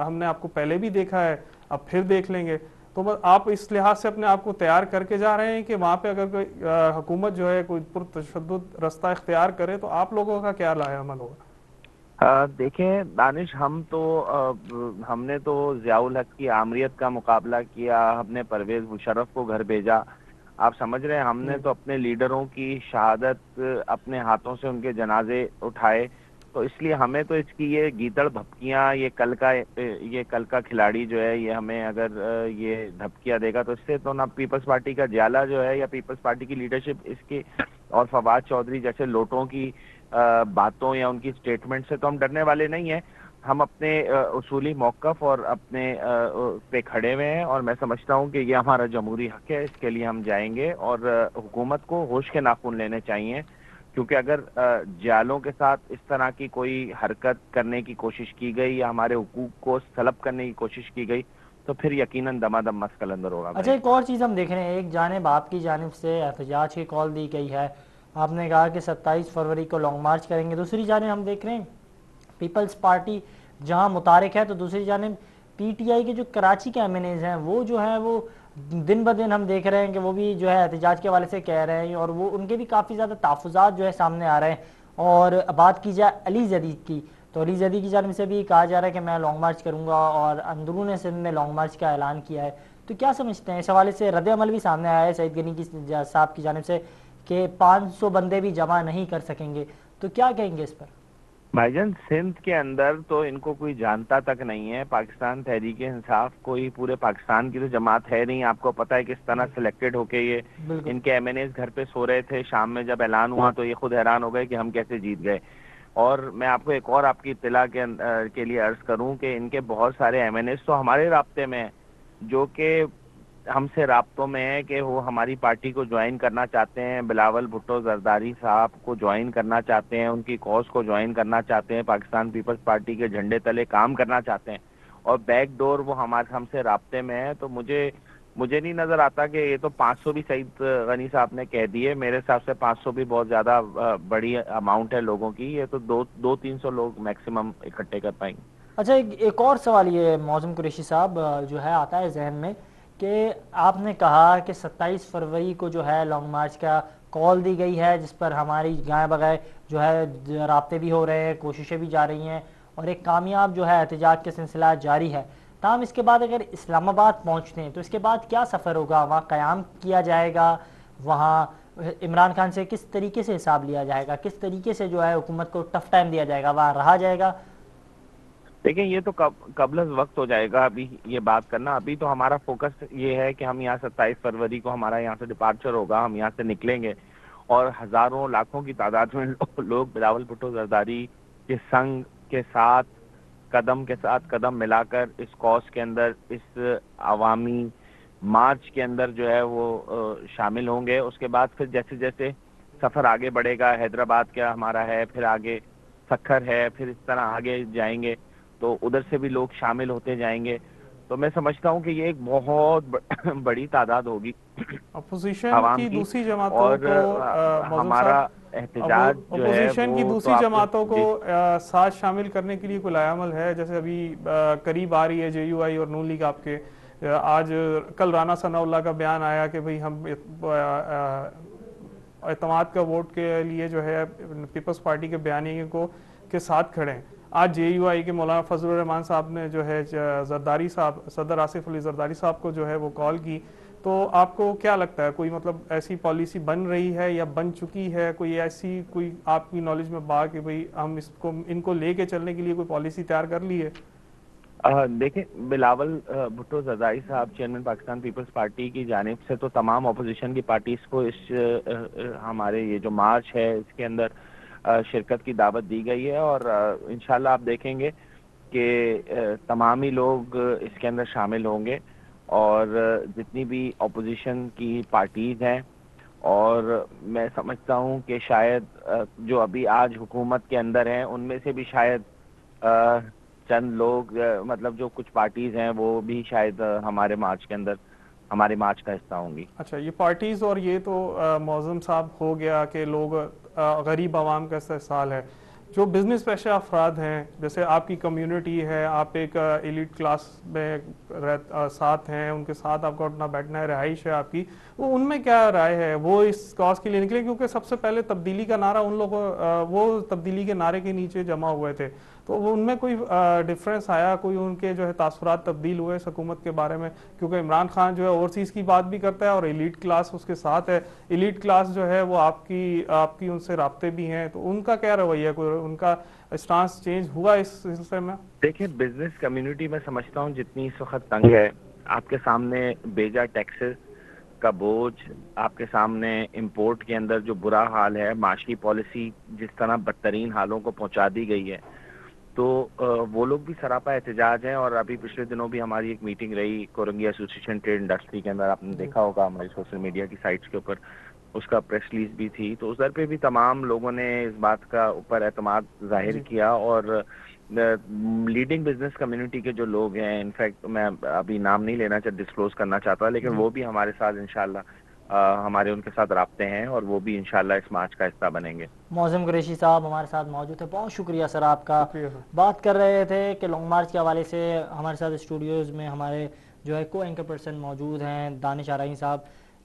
ہم نے آپ کو پہلے بھی دیکھا ہے اب پھر دیکھ لیں گے۔ تو بس آپ اس لحاظ سے اپنے آپ کو تیار کر کے جا رہے ہیں کہ وہاں پہ اگر کوئی حکومت جو ہے کوئی پرتشدد رستہ اختیار کرے تو آپ لوگوں کا کیا رائے عمل ہوگا؟ دیکھیں دانش، ہم نے تو ضیاء الحق کی آمریت کا مقابلہ کیا، ہم نے پرویز مشرف کو گھر بھیجا، آپ سمجھ رہے ہیں، ہم نے تو اپنے لیڈروں کی شہادت اپنے ہاتھوں سے ان کے جنازے اٹھائے، تو اس لیے ہمیں تو اس کی یہ گیدڑ بھپکیاں، یہ کل کا کھلاڑی جو ہے یہ ہمیں اگر یہ دھپکیاں دے گا تو اس سے تو نہ پیپلز پارٹی کا جیالہ جو ہے یا پیپلز پارٹی کی لیڈرشپ اس کی اور فواد چودھری جیسے لوٹوں کی باتوں یا ان کی سٹیٹمنٹ سے تو ہم ڈرنے والے نہیں ہیں۔ ہم اپنے اصولی موقف اور اپنے پہ کھڑے ہوئے ہیں، اور میں سمجھتا ہوں کہ یہ ہمارا جمہوری حق ہے، اس کے لیے ہم جائیں گے، اور حکومت کو ہوش کے ناخن لینے چاہیے، کیونکہ اگر جالوں کے ساتھ اس طرح کی کوئی حرکت کرنے کی کوشش کی گئی یا ہمارے حقوق کو سلب کرنے کی کوشش کی گئی تو پھر یقیناً دمادم مس قلندر ہوگا۔ اچھا ایک اور چیز ہم دیکھ رہے ہیں، ایک جانب آپ کی جانب سے احتجاج کی کال دی گئی ہے، آپ نے کہا کہ 27 فروری کو لانگ مارچ کریں گے، دوسری جانب ہم دیکھ رہے ہیں پیپلز پارٹی جہاں متارک ہے تو دوسری جانب پی ٹی آئی کے جو کراچی کے ایم این ایز ہیں وہ جو ہیں وہ دن بدن ہم دیکھ رہے ہیں کہ وہ بھی جو ہے احتجاج کے حوالے سے کہہ رہے ہیں، اور وہ ان کے بھی کافی زیادہ تحفظات جو ہے سامنے آ رہے ہیں۔ اور بات کی جائے علی زیدی کی تو علی زیدی کی جانب سے بھی کہا جا رہا ہے کہ میں لانگ مارچ کروں گا، اور اندرون سندھ میں لانگ مارچ کا اعلان کیا ہے۔ تو کیا سمجھتے ہیں اس حوالے سے؟ رد عمل بھی سامنے آیا ہے سعید غنی کی صاحب کی جانب سے کہ 500 بندے بھی جمع نہیں کر سکیں گے، تو کیا کہیں گے اس پر؟ بھائی جان، سندھ کے اندر تو ان کو کوئی جانتا تک نہیں ہے، پاکستان تحریک انصاف کوئی پورے پاکستان کی تو جماعت ہے نہیں، آپ کو پتہ ہے کس طرح سلیکٹڈ ہو کے یہ بالکل ان کے ایم این ایز گھر پہ سو رہے تھے، شام میں جب اعلان ہوا تو یہ خود حیران ہو گئے کہ ہم کیسے جیت گئے۔ اور میں آپ کو ایک اور آپ کی اطلاع کے لیے عرض کروں کہ ان کے بہت سارے ایم این ایز تو ہمارے رابطے میں ہیں، جو کہ ہم سے رابطوں میں ہے کہ وہ ہماری پارٹی کو جوائن کرنا چاہتے ہیں، بلاول بھٹو زرداری صاحب کو جوائن کرنا چاہتے ہیں، ان کی کاز کو جوائن کرنا چاہتے ہیں، پاکستان پیپلز پارٹی کے جھنڈے تلے کام کرنا چاہتے ہیں، اور بیک ڈور وہ ہم سے رابطے میں ہے۔ تو مجھے نہیں نظر آتا کہ یہ تو 500 بھی سعید غنی صاحب نے کہہ دیے، میرے حساب سے 500 بھی بہت زیادہ بڑی اماؤنٹ ہے لوگوں کی، یہ تو 200-300 لوگ میکسیمم اکٹھے کر پائیں گے۔ اچھا ایک اور سوال یہ معظم قریشی صاحب جو ہے آتا ہے ذہن میں کہ آپ نے کہا کہ 27 فروری کو جو ہے لانگ مارچ کا کال دی گئی ہے، جس پر ہماری گائے بغائے جو ہے رابطے بھی ہو رہے ہیں، کوششیں بھی جا رہی ہیں، اور ایک کامیاب جو ہے احتجاج کا سلسلہ جاری ہے۔ تاہم اس کے بعد اگر اسلام آباد پہنچتے ہیں تو اس کے بعد کیا سفر ہوگا؟ وہاں قیام کیا جائے گا، وہاں عمران خان سے کس طریقے سے حساب لیا جائے گا، کس طریقے سے جو ہے حکومت کو ٹف ٹائم دیا جائے گا، وہاں رہا جائے گا؟ دیکھیں یہ تو قبل از وقت ہو جائے گا ابھی یہ بات کرنا، ابھی تو ہمارا فوکس یہ ہے کہ ہم یہاں 27 فروری کو ہمارا یہاں سے ڈپارچر ہوگا، ہم یہاں سے نکلیں گے، اور ہزاروں لاکھوں کی تعداد میں لوگ بلاول بھٹو زرداری کے سنگ کے ساتھ قدم ملا کر اس کاز کے اندر، اس عوامی مارچ کے اندر جو ہے وہ شامل ہوں گے۔ اس کے بعد پھر جیسے جیسے سفر آگے بڑھے گا، حیدرآباد کا ہمارا ہے، پھر آگے سکھر ہے، پھر اس طرح آگے جائیں گے تو ادھر سے بھی لوگ شامل ہوتے جائیں گے، تو میں سمجھتا ہوں کہ یہ ایک بہت بڑی تعداد ہوگی اپوزیشن عوام کی کی، دوسری جماعتوں اور کو معظم ہمارا صاحب احتجاج جو ہے اپوزیشن کی وہ تو دوسری آپ جماعتوں کو جی ساتھ شامل کرنے کے لیے کوئی لائحہ عمل ہے؟ جیسے ابھی قریب آ رہی ہے جے یو آئی اور نون لیگ، آپ کے آج کل رانا ثناء اللہ کا بیان آیا کہ بھئی ہم اعتماد کا ووٹ کے لیے جو ہے پیپلز پارٹی کے بیانیے کو کے ساتھ کھڑے ہیں۔ آج جے یو آئی کے مولانا فضل الرحمان صاحب نے جو ہے زرداری صاحب، صدر آصف علی زرداری صاحب کو جو ہے وہ کال کی، تو آپ کو کیا لگتا ہے کوئی مطلب ایسی پالیسی بن رہی ہے یا بن چکی ہے؟ کوئی ایسی کوئی آپ کی نالج میں بات کہ بھئی ہم ان کو لے کے چلنے کے لیے کوئی پالیسی تیار کر لی ہے؟ دیکھیں بلاول بھٹو زرداری صاحب چیئرمین پاکستان پیپلز پارٹی کی جانب سے تو تمام اپوزیشن کی پارٹیز کو اس ہمارے یہ جو مارچ ہے اس کے اندر شرکت کی دعوت دی گئی ہے، اور انشاءاللہ آپ دیکھیں گے کہ تمامی لوگ اس کے اندر شامل ہوں گے اور جتنی بھی اپوزیشن کی پارٹیز ہیں، اور میں سمجھتا ہوں کہ شاید جو ابھی آج حکومت کے اندر ہیں ان میں سے بھی شاید چند لوگ مطلب جو کچھ پارٹیز ہیں وہ بھی شاید ہمارے مارچ کے اندر ہمارے مارچ کا حصہ ہوں گی۔ اچھا، یہ پارٹیز اور یہ تو معظم صاحب ہو گیا کہ لوگ غریب عوام کا استحصال ہے، جو بزنس پیشہ افراد ہیں جیسے آپ کی کمیونٹی ہے، آپ ایک ایلیٹ کلاس میں ساتھ ہیں، ان کے ساتھ آپ کا اٹھنا بیٹھنا ہے، رہائش ہے آپ کی، وہ ان میں کیا رائے ہے؟ وہ اس کاز کے لیے نکلے کیونکہ سب سے پہلے تبدیلی کا نعرہ ان لوگوں وہ تبدیلی کے نعرے کے نیچے جمع ہوئے تھے، تو وہ ان میں کوئی ڈفرینس آیا؟ کوئی ان کے جو ہے تاثرات تبدیل ہوئے اس حکومت کے بارے میں؟ کیونکہ عمران خان جو ہے اوورسیز کی بات بھی کرتا ہے اور ایلیٹ کلاس اس کے ساتھ ہے، ایلیٹ کلاس جو ہے وہ آپ کی ان سے رابطے بھی ہیں، تو ان کا کیا رویہ ہے؟ کوئی ان کا اسٹانس چینج ہوا اس سلسلے میں؟ دیکھیں، بزنس کمیونٹی میں سمجھتا ہوں جتنی اس وقت تنگ ہے، آپ کے سامنے بیجا ٹیکسز کا بوجھ، آپ کے سامنے امپورٹ کے اندر جو برا حال ہے، معاشی پالیسی جس طرح بدترین حالوں کو پہنچا دی گئی ہے، تو وہ لوگ بھی سراپا احتجاج ہیں۔ اور ابھی پچھلے دنوں بھی ہماری ایک میٹنگ رہی کورنگی ایسوسیشن ٹریڈ انڈسٹری کے اندر، آپ نے دیکھا ہوگا ہماری سوشل میڈیا کی سائٹس کے اوپر اس کا پریس ریلیز بھی تھی، تو اس در پہ بھی تمام لوگوں نے اس بات کا اوپر اعتماد ظاہر کیا، اور لیڈنگ بزنس کمیونٹی کے جو لوگ ہیں، انفیکٹ میں ابھی نام نہیں لینا ڈسکلوز کرنا چاہتا، لیکن وہ بھی ہمارے ساتھ انشاءاللہ ہمارے ان کے ساتھ رابطے ہیں اور وہ بھی انشاءاللہ اس مارچ کا حصہ بنیں گے۔ معظم قریشی صاحب ہمارے ساتھ موجود تھے، بہت شکریہ سر آپ کا۔ بات کر رہے تھے کہ لانگ مارچ کے حوالے سے ہمارے ساتھ اسٹوڈیوز میں ہمارے جو ہے کو اینکر پرسن موجود ہیں دانش آرائی صاحب،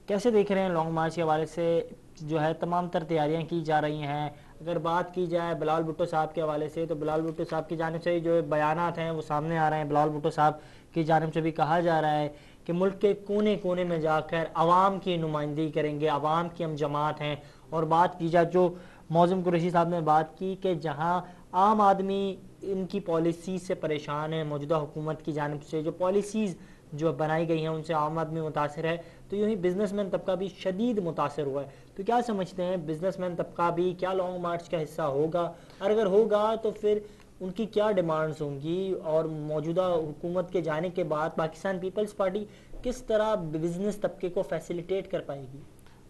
کیسے دیکھ رہے ہیں لانگ مارچ کے حوالے سے جو ہے تمام تر تیاریاں کی جا رہی ہیں؟ اگر بات کی جائے بلاول بھٹو صاحب کے حوالے سے، تو بلاول بھٹو صاحب کی جانب سے جو بیانات ہیں وہ سامنے آ رہے ہیں۔ بلاول بھٹو صاحب کی جانب سے بھی کہا جا رہا ہے کہ ملک کے کونے کونے میں جا کر عوام کی نمائندگی کریں گے، عوام کی ہم جماعت ہیں۔ اور بات کی جائے جو معظم قریشی صاحب نے بات کی کہ جہاں عام آدمی ان کی پالیسیز سے پریشان ہے، موجودہ حکومت کی جانب سے جو پالیسیز جو بنائی گئی ہیں ان سے عام آدمی متاثر ہے، تو یوں ہی بزنس مین طبقہ بھی شدید متاثر ہوا ہے۔ تو کیا سمجھتے ہیں بزنس مین طبقہ بھی کیا لانگ مارچ کا حصہ ہوگا؟ اور اگر ہوگا تو پھر ان کی کیا ڈیمانڈز ہوں گی، اور موجودہ حکومت کے جانے کے بعد پاکستان پیپلز پارٹی کس طرح بزنس طبقے کو فیسیلیٹیٹ کر پائے گی؟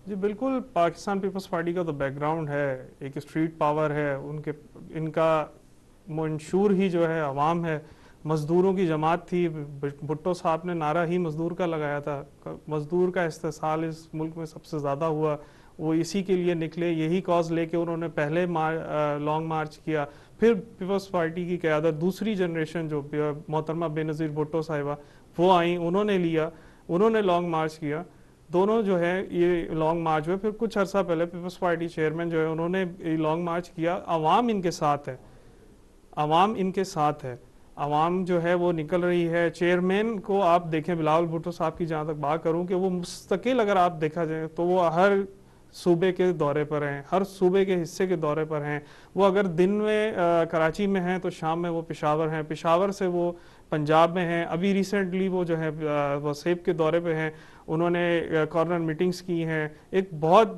جی بالکل، پاکستان پیپلز پارٹی کا تو بیک گراؤنڈ ہے، ایک اسٹریٹ پاور ہے، ان کا منشور ہی جو ہے عوام ہے، مزدوروں کی جماعت تھی۔ بھٹو صاحب نے نعرہ ہی مزدور کا لگایا تھا، مزدور کا استحصال اس ملک میں سب سے زیادہ ہوا، وہ اسی کے لیے نکلے، یہی کاز لے کے انہوں نے پہلے لانگ مارچ کیا۔ پھر پیپلز پارٹی کی قیادت دوسری جنریشن جو محترمہ بے نظیر بھٹو صاحبہ وہ آئیں، انہوں نے لیا، انہوں نے لانگ مارچ کیا۔ دونوں جو ہے یہ لانگ مارچ ہوئے، پھر کچھ عرصہ پہلے پیپلز پارٹی چیئرمین جو ہے انہوں نے لانگ مارچ کیا۔ عوام ان کے ساتھ ہے، عوام ان کے ساتھ ہے، عوام جو ہے وہ نکل رہی ہے۔ چیئرمین کو آپ دیکھیں، بلاول بھٹو صاحب کی جہاں تک بات کروں کہ وہ مستقل اگر آپ دیکھا جائے تو وہ ہر صوبے کے دورے پر ہیں، ہر صوبے کے حصے کے دورے پر ہیں۔ وہ اگر دن میں کراچی میں ہیں تو شام میں وہ پشاور ہیں، پشاور سے وہ پنجاب میں ہیں، ابھی ریسنٹلی وہ جو ہے وسیب کے دورے پہ ہیں، انہوں نے کارنر میٹنگز کی ہیں، ایک بہت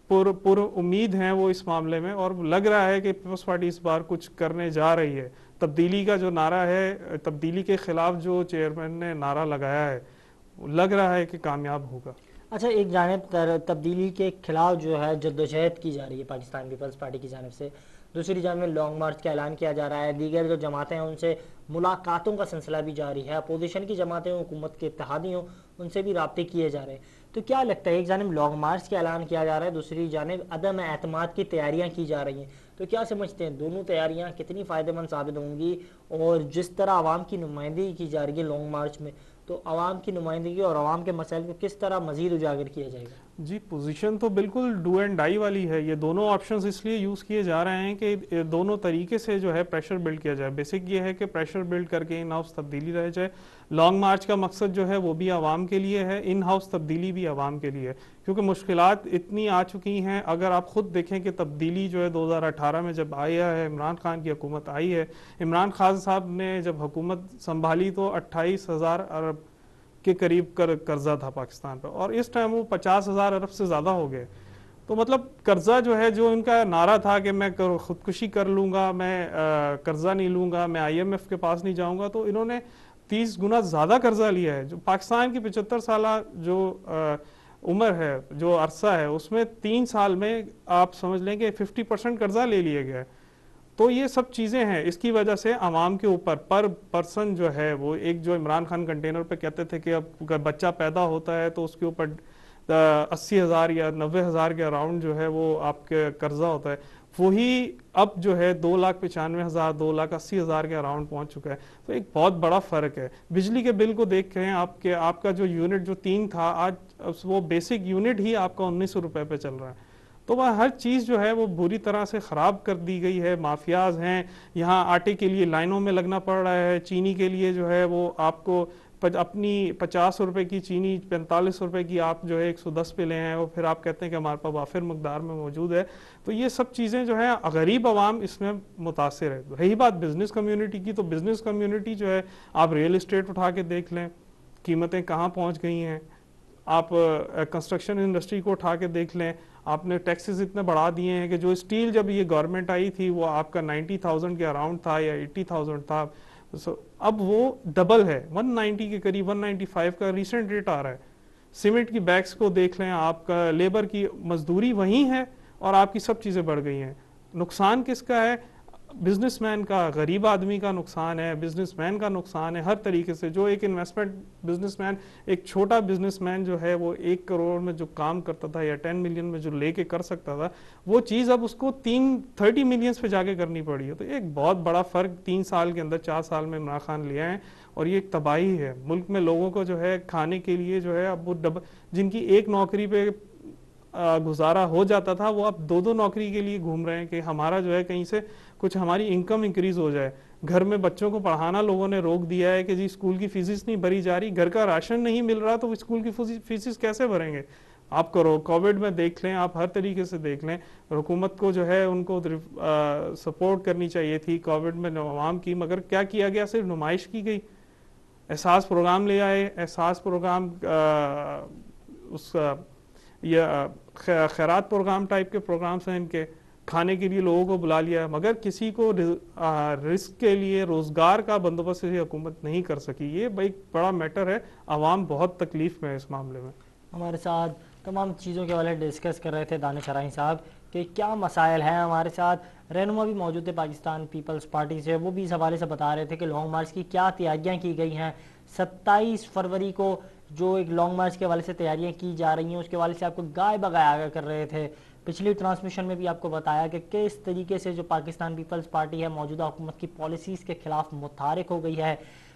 پر امید ہیں وہ اس معاملے میں، اور لگ رہا ہے کہ پیپلز پارٹی اس بار کچھ کرنے جا رہی ہے۔ تبدیلی کا جو نعرہ ہے، تبدیلی کے خلاف جو چیئرمین نے نعرہ لگایا ہے، لگ رہا ہے کہ کامیاب ہوگا۔ اچھا، ایک جانب تبدیلی کے خلاف جو ہے جدوجہد کی جا رہی ہے پاکستان پیپلز پارٹی کی جانب سے، دوسری جانب لانگ مارچ کا اعلان کیا جا رہا ہے، دیگر جو جماعتیں ہیں ان سے ملاقاتوں کا سلسلہ بھی جاری ہے، اپوزیشن کی جماعتیں حکومت کے اتحادی ہوں ان سے بھی رابطے کیے جا رہے ہیں۔ تو کیا لگتا ہے ایک جانب لانگ مارچ کا اعلان کیا جا رہا ہے، دوسری جانب عدم اعتماد کی تیاریاں کی جا رہی ہیں، تو کیا سمجھتے ہیں دونوں تیاریاں کتنی فائدہ مند ثابت ہوں گی؟ اور جس طرح عوام کی نمائندگی کی جا رہی ہے لانگ مارچ میں، تو عوام کی نمائندگی اور عوام کے مسائل کو کس طرح مزید اجاگر کیا جائے گا؟ جی پوزیشن تو بالکل ڈو اینڈ ڈائی والی ہے، یہ دونوں آپشنز اس لیے یوز کیے جا رہے ہیں کہ دونوں طریقے سے جو ہے پریشر بلڈ کیا جائے۔ بیسک یہ ہے کہ پریشر بلڈ کر کے ان ہاؤس تبدیلی رہ جائے۔ لانگ مارچ کا مقصد جو ہے وہ بھی عوام کے لیے ہے، ان ہاؤس تبدیلی بھی عوام کے لیے ہے، کیونکہ مشکلات اتنی آ چکی ہیں۔ اگر آپ خود دیکھیں کہ تبدیلی جو ہے 2018 میں جب آیا ہے، عمران خان کی حکومت آئی ہے، عمران خان صاحب نے جب حکومت سنبھالی تو 28,000 ارب کے قریب قرضہ تھا پاکستان پر، اور اس ٹائم وہ 50,000 ارب سے زیادہ ہو گئے۔ تو مطلب قرضہ جو ہے، جو ان کا نعرہ تھا کہ میں خودکشی کر لوں گا، میں قرضہ نہیں لوں گا، میں IMF کے پاس نہیں جاؤں گا، تو انہوں نے 30 گنا زیادہ قرضہ لیا ہے. جو پاکستان کی 75 سالہ جو عمر ہے، جو عرصہ ہے، اس میں 3 سال میں آپ سمجھ لیں کہ 50% قرضہ لے لیا گیا ہے. تو یہ سب چیزیں ہیں، اس کی وجہ سے عوام کے اوپر پر پرسن جو ہے وہ ایک جو عمران خان کنٹینر پہ کہتے تھے کہ اب بچہ پیدا ہوتا ہے تو اس کے اوپر 80,000 یا 90,000 کے اراؤنڈ جو ہے وہ آپ کے قرضہ ہوتا ہے، وہی اب جو ہے 2,95,000 2,80,000 کے اراؤنڈ پہنچ چکا ہے. تو ایک بہت بڑا فرق ہے. بجلی کے بل کو دیکھ رہے ہیں آپ کا جو یونٹ جو 3 تھا، آج وہ بیسک یونٹ ہی آپ کا 1,900 روپے پہ چل رہا ہے. تو وہ ہر چیز جو ہے وہ بری طرح سے خراب کر دی گئی ہے. مافیاز ہیں، یہاں آٹے کے لیے لائنوں میں لگنا پڑ رہا ہے، چینی کے لیے جو ہے وہ آپ کو اپنی 50 روپے کی چینی 45 روپے کی آپ جو ہے 110 پہ لے ہیں، اور پھر آپ کہتے ہیں کہ ہمارے پاس وافر مقدار میں موجود ہے. تو یہ سب چیزیں جو ہیں غریب عوام اس میں متاثر ہے. رہی بات بزنس کمیونٹی کی، تو بزنس کمیونٹی جو ہے آپ ریل اسٹیٹ اٹھا کے دیکھ لیں، قیمتیں کہاں پہنچ گئی ہیں. آپ کنسٹرکشن انڈسٹری کو اٹھا کے دیکھ لیں، آپ نے ٹیکسز اتنے بڑھا دیے ہیں کہ جو اسٹیل جب یہ گورنمنٹ آئی تھی وہ آپ کا 90,000 کے اراؤنڈ تھا یا 80,000 تھا، اب وہ ڈبل ہے، 190 کے قریب 195 کا ریسنٹ ریٹ آ رہا ہے. سیمنٹ کی بیگز کو دیکھ لیں، آپ کا لیبر کی مزدوری وہی ہے اور آپ کی سب چیزیں بڑھ گئی ہیں. نقصان کس کا ہے؟ بزنس مین کا، غریب آدمی کا نقصان ہے، بزنس مین کا نقصان ہے ہر طریقے سے. جو ایک انویسٹمنٹ بزنس مین، ایک چھوٹا بزنس مین جو ہے وہ 1 کروڑ میں جو کام کرتا تھا یا 10 ملین میں جو لے کے کر سکتا تھا، وہ چیز اب اس کو 30 ملینز پہ جا کے کرنی پڑی ہے. تو ایک بہت بڑا فرق 3 سال کے اندر، 4 سال میں عمران خان لے آئے، اور یہ ایک تباہی ہے. ملک میں لوگوں کو جو ہے کھانے کے لیے جو ہے اب وہ جن کی ایک نوکری پہ گزارا ہو جاتا تھا، وہ اب 2 نوکری کے لیے گھوم رہے ہیں کہ ہمارا جو ہے کہیں سے کچھ ہماری انکم انکریز ہو جائے. گھر میں بچوں کو پڑھانا لوگوں نے روک دیا ہے کہ جی اسکول کی فیسز نہیں بھری جا رہی، گھر کا راشن نہیں مل رہا تو اسکول کی فیسز کیسے بھریں گے. آپ کرو کووڈ میں دیکھ لیں، آپ ہر طریقے سے دیکھ لیں، حکومت کو جو ہے ان کو سپورٹ کرنی چاہیے تھی کووڈ میں عوام کی، مگر کیا کیا گیا؟ صرف نمائش کی گئی. احساس پروگرام لے آئے، احساس پروگرام اس یا خیرات پروگرام ٹائپ کے پروگرامز ہیں ان کے، کھانے کے لیے لوگوں کو بلا لیا، مگر کسی کو رزق کے لیے روزگار کا بندوبست حکومت نہیں کر سکی. یہ ایک بڑا میٹر ہے، عوام بہت تکلیف میں ہے اس معاملے میں. ہمارے ساتھ تمام چیزوں کے والے ڈسکس کر رہے تھے دانش ارائیں صاحب کہ کیا مسائل ہیں. ہمارے ساتھ رہنما بھی موجود تھے پاکستان پیپلز پارٹی سے، وہ بھی اس حوالے سے بتا رہے تھے کہ لانگ مارچ کی کیا تیاریاں کی گئی ہیں. 27 فروری کو جو ایک لانگ مارچ کے حوالے سے تیاریاں کی جا رہی ہیں، اس کے حوالے سے آپ کو گائے بگائے آگاہ کر رہے تھے. پچھلی ٹرانسمیشن میں بھی آپ کو بتایا کہ کس طریقے سے جو پاکستان پیپلز پارٹی ہے موجودہ حکومت کی پالیسیز کے خلاف متحرک ہو گئی ہے.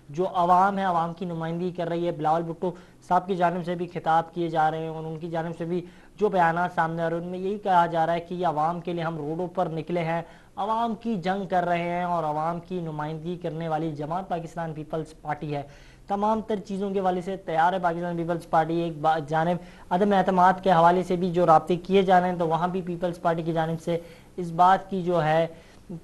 جو عوام ہے، عوام کی نمائندگی کر رہی ہے. بلاول بھٹو صاحب کی جانب سے بھی خطاب کیے جا رہے ہیں اور ان کی جانب سے بھی جو بیانات سامنے آ رہے ہیں ان میں یہی کہا جا رہا ہے کہ یہ عوام کے لیے ہم روڈوں پر نکلے ہیں، عوام کی جنگ کر رہے ہیں، اور عوام کی نمائندگی کرنے والی جماعت پاکستان پیپلز پارٹی ہے. تمام تر چیزوں کے حوالے سے تیار ہے پاکستان پیپلز پارٹی. ایک جانب عدم اعتماد کے حوالے سے بھی جو رابطے کیے جا رہے ہیں تو وہاں بھی پیپلز پارٹی کی جانب سے اس بات کی جو ہے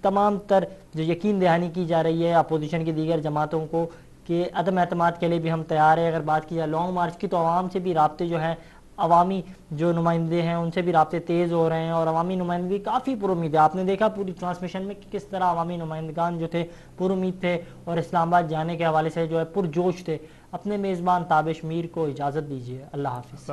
تمام تر جو یقین دہانی کی جا رہی ہے اپوزیشن کی دیگر جماعتوں کو کہ عدم اعتماد کے لیے بھی ہم تیار ہیں. اگر بات کی جائے لانگ مارچ کی تو عوام سے بھی رابطے جو ہیں، عوامی جو نمائندے ہیں ان سے بھی رابطے تیز ہو رہے ہیں اور عوامی نمائندگی کافی پر امید ہے. آپ نے دیکھا پوری ٹرانسمیشن میں کہ کس طرح عوامی نمائندگان جو تھے پر امید تھے اور اسلام آباد جانے کے حوالے سے جو ہے پرجوش تھے. اپنے میزبان تابش میر کو اجازت دیجیے. اللہ حافظ.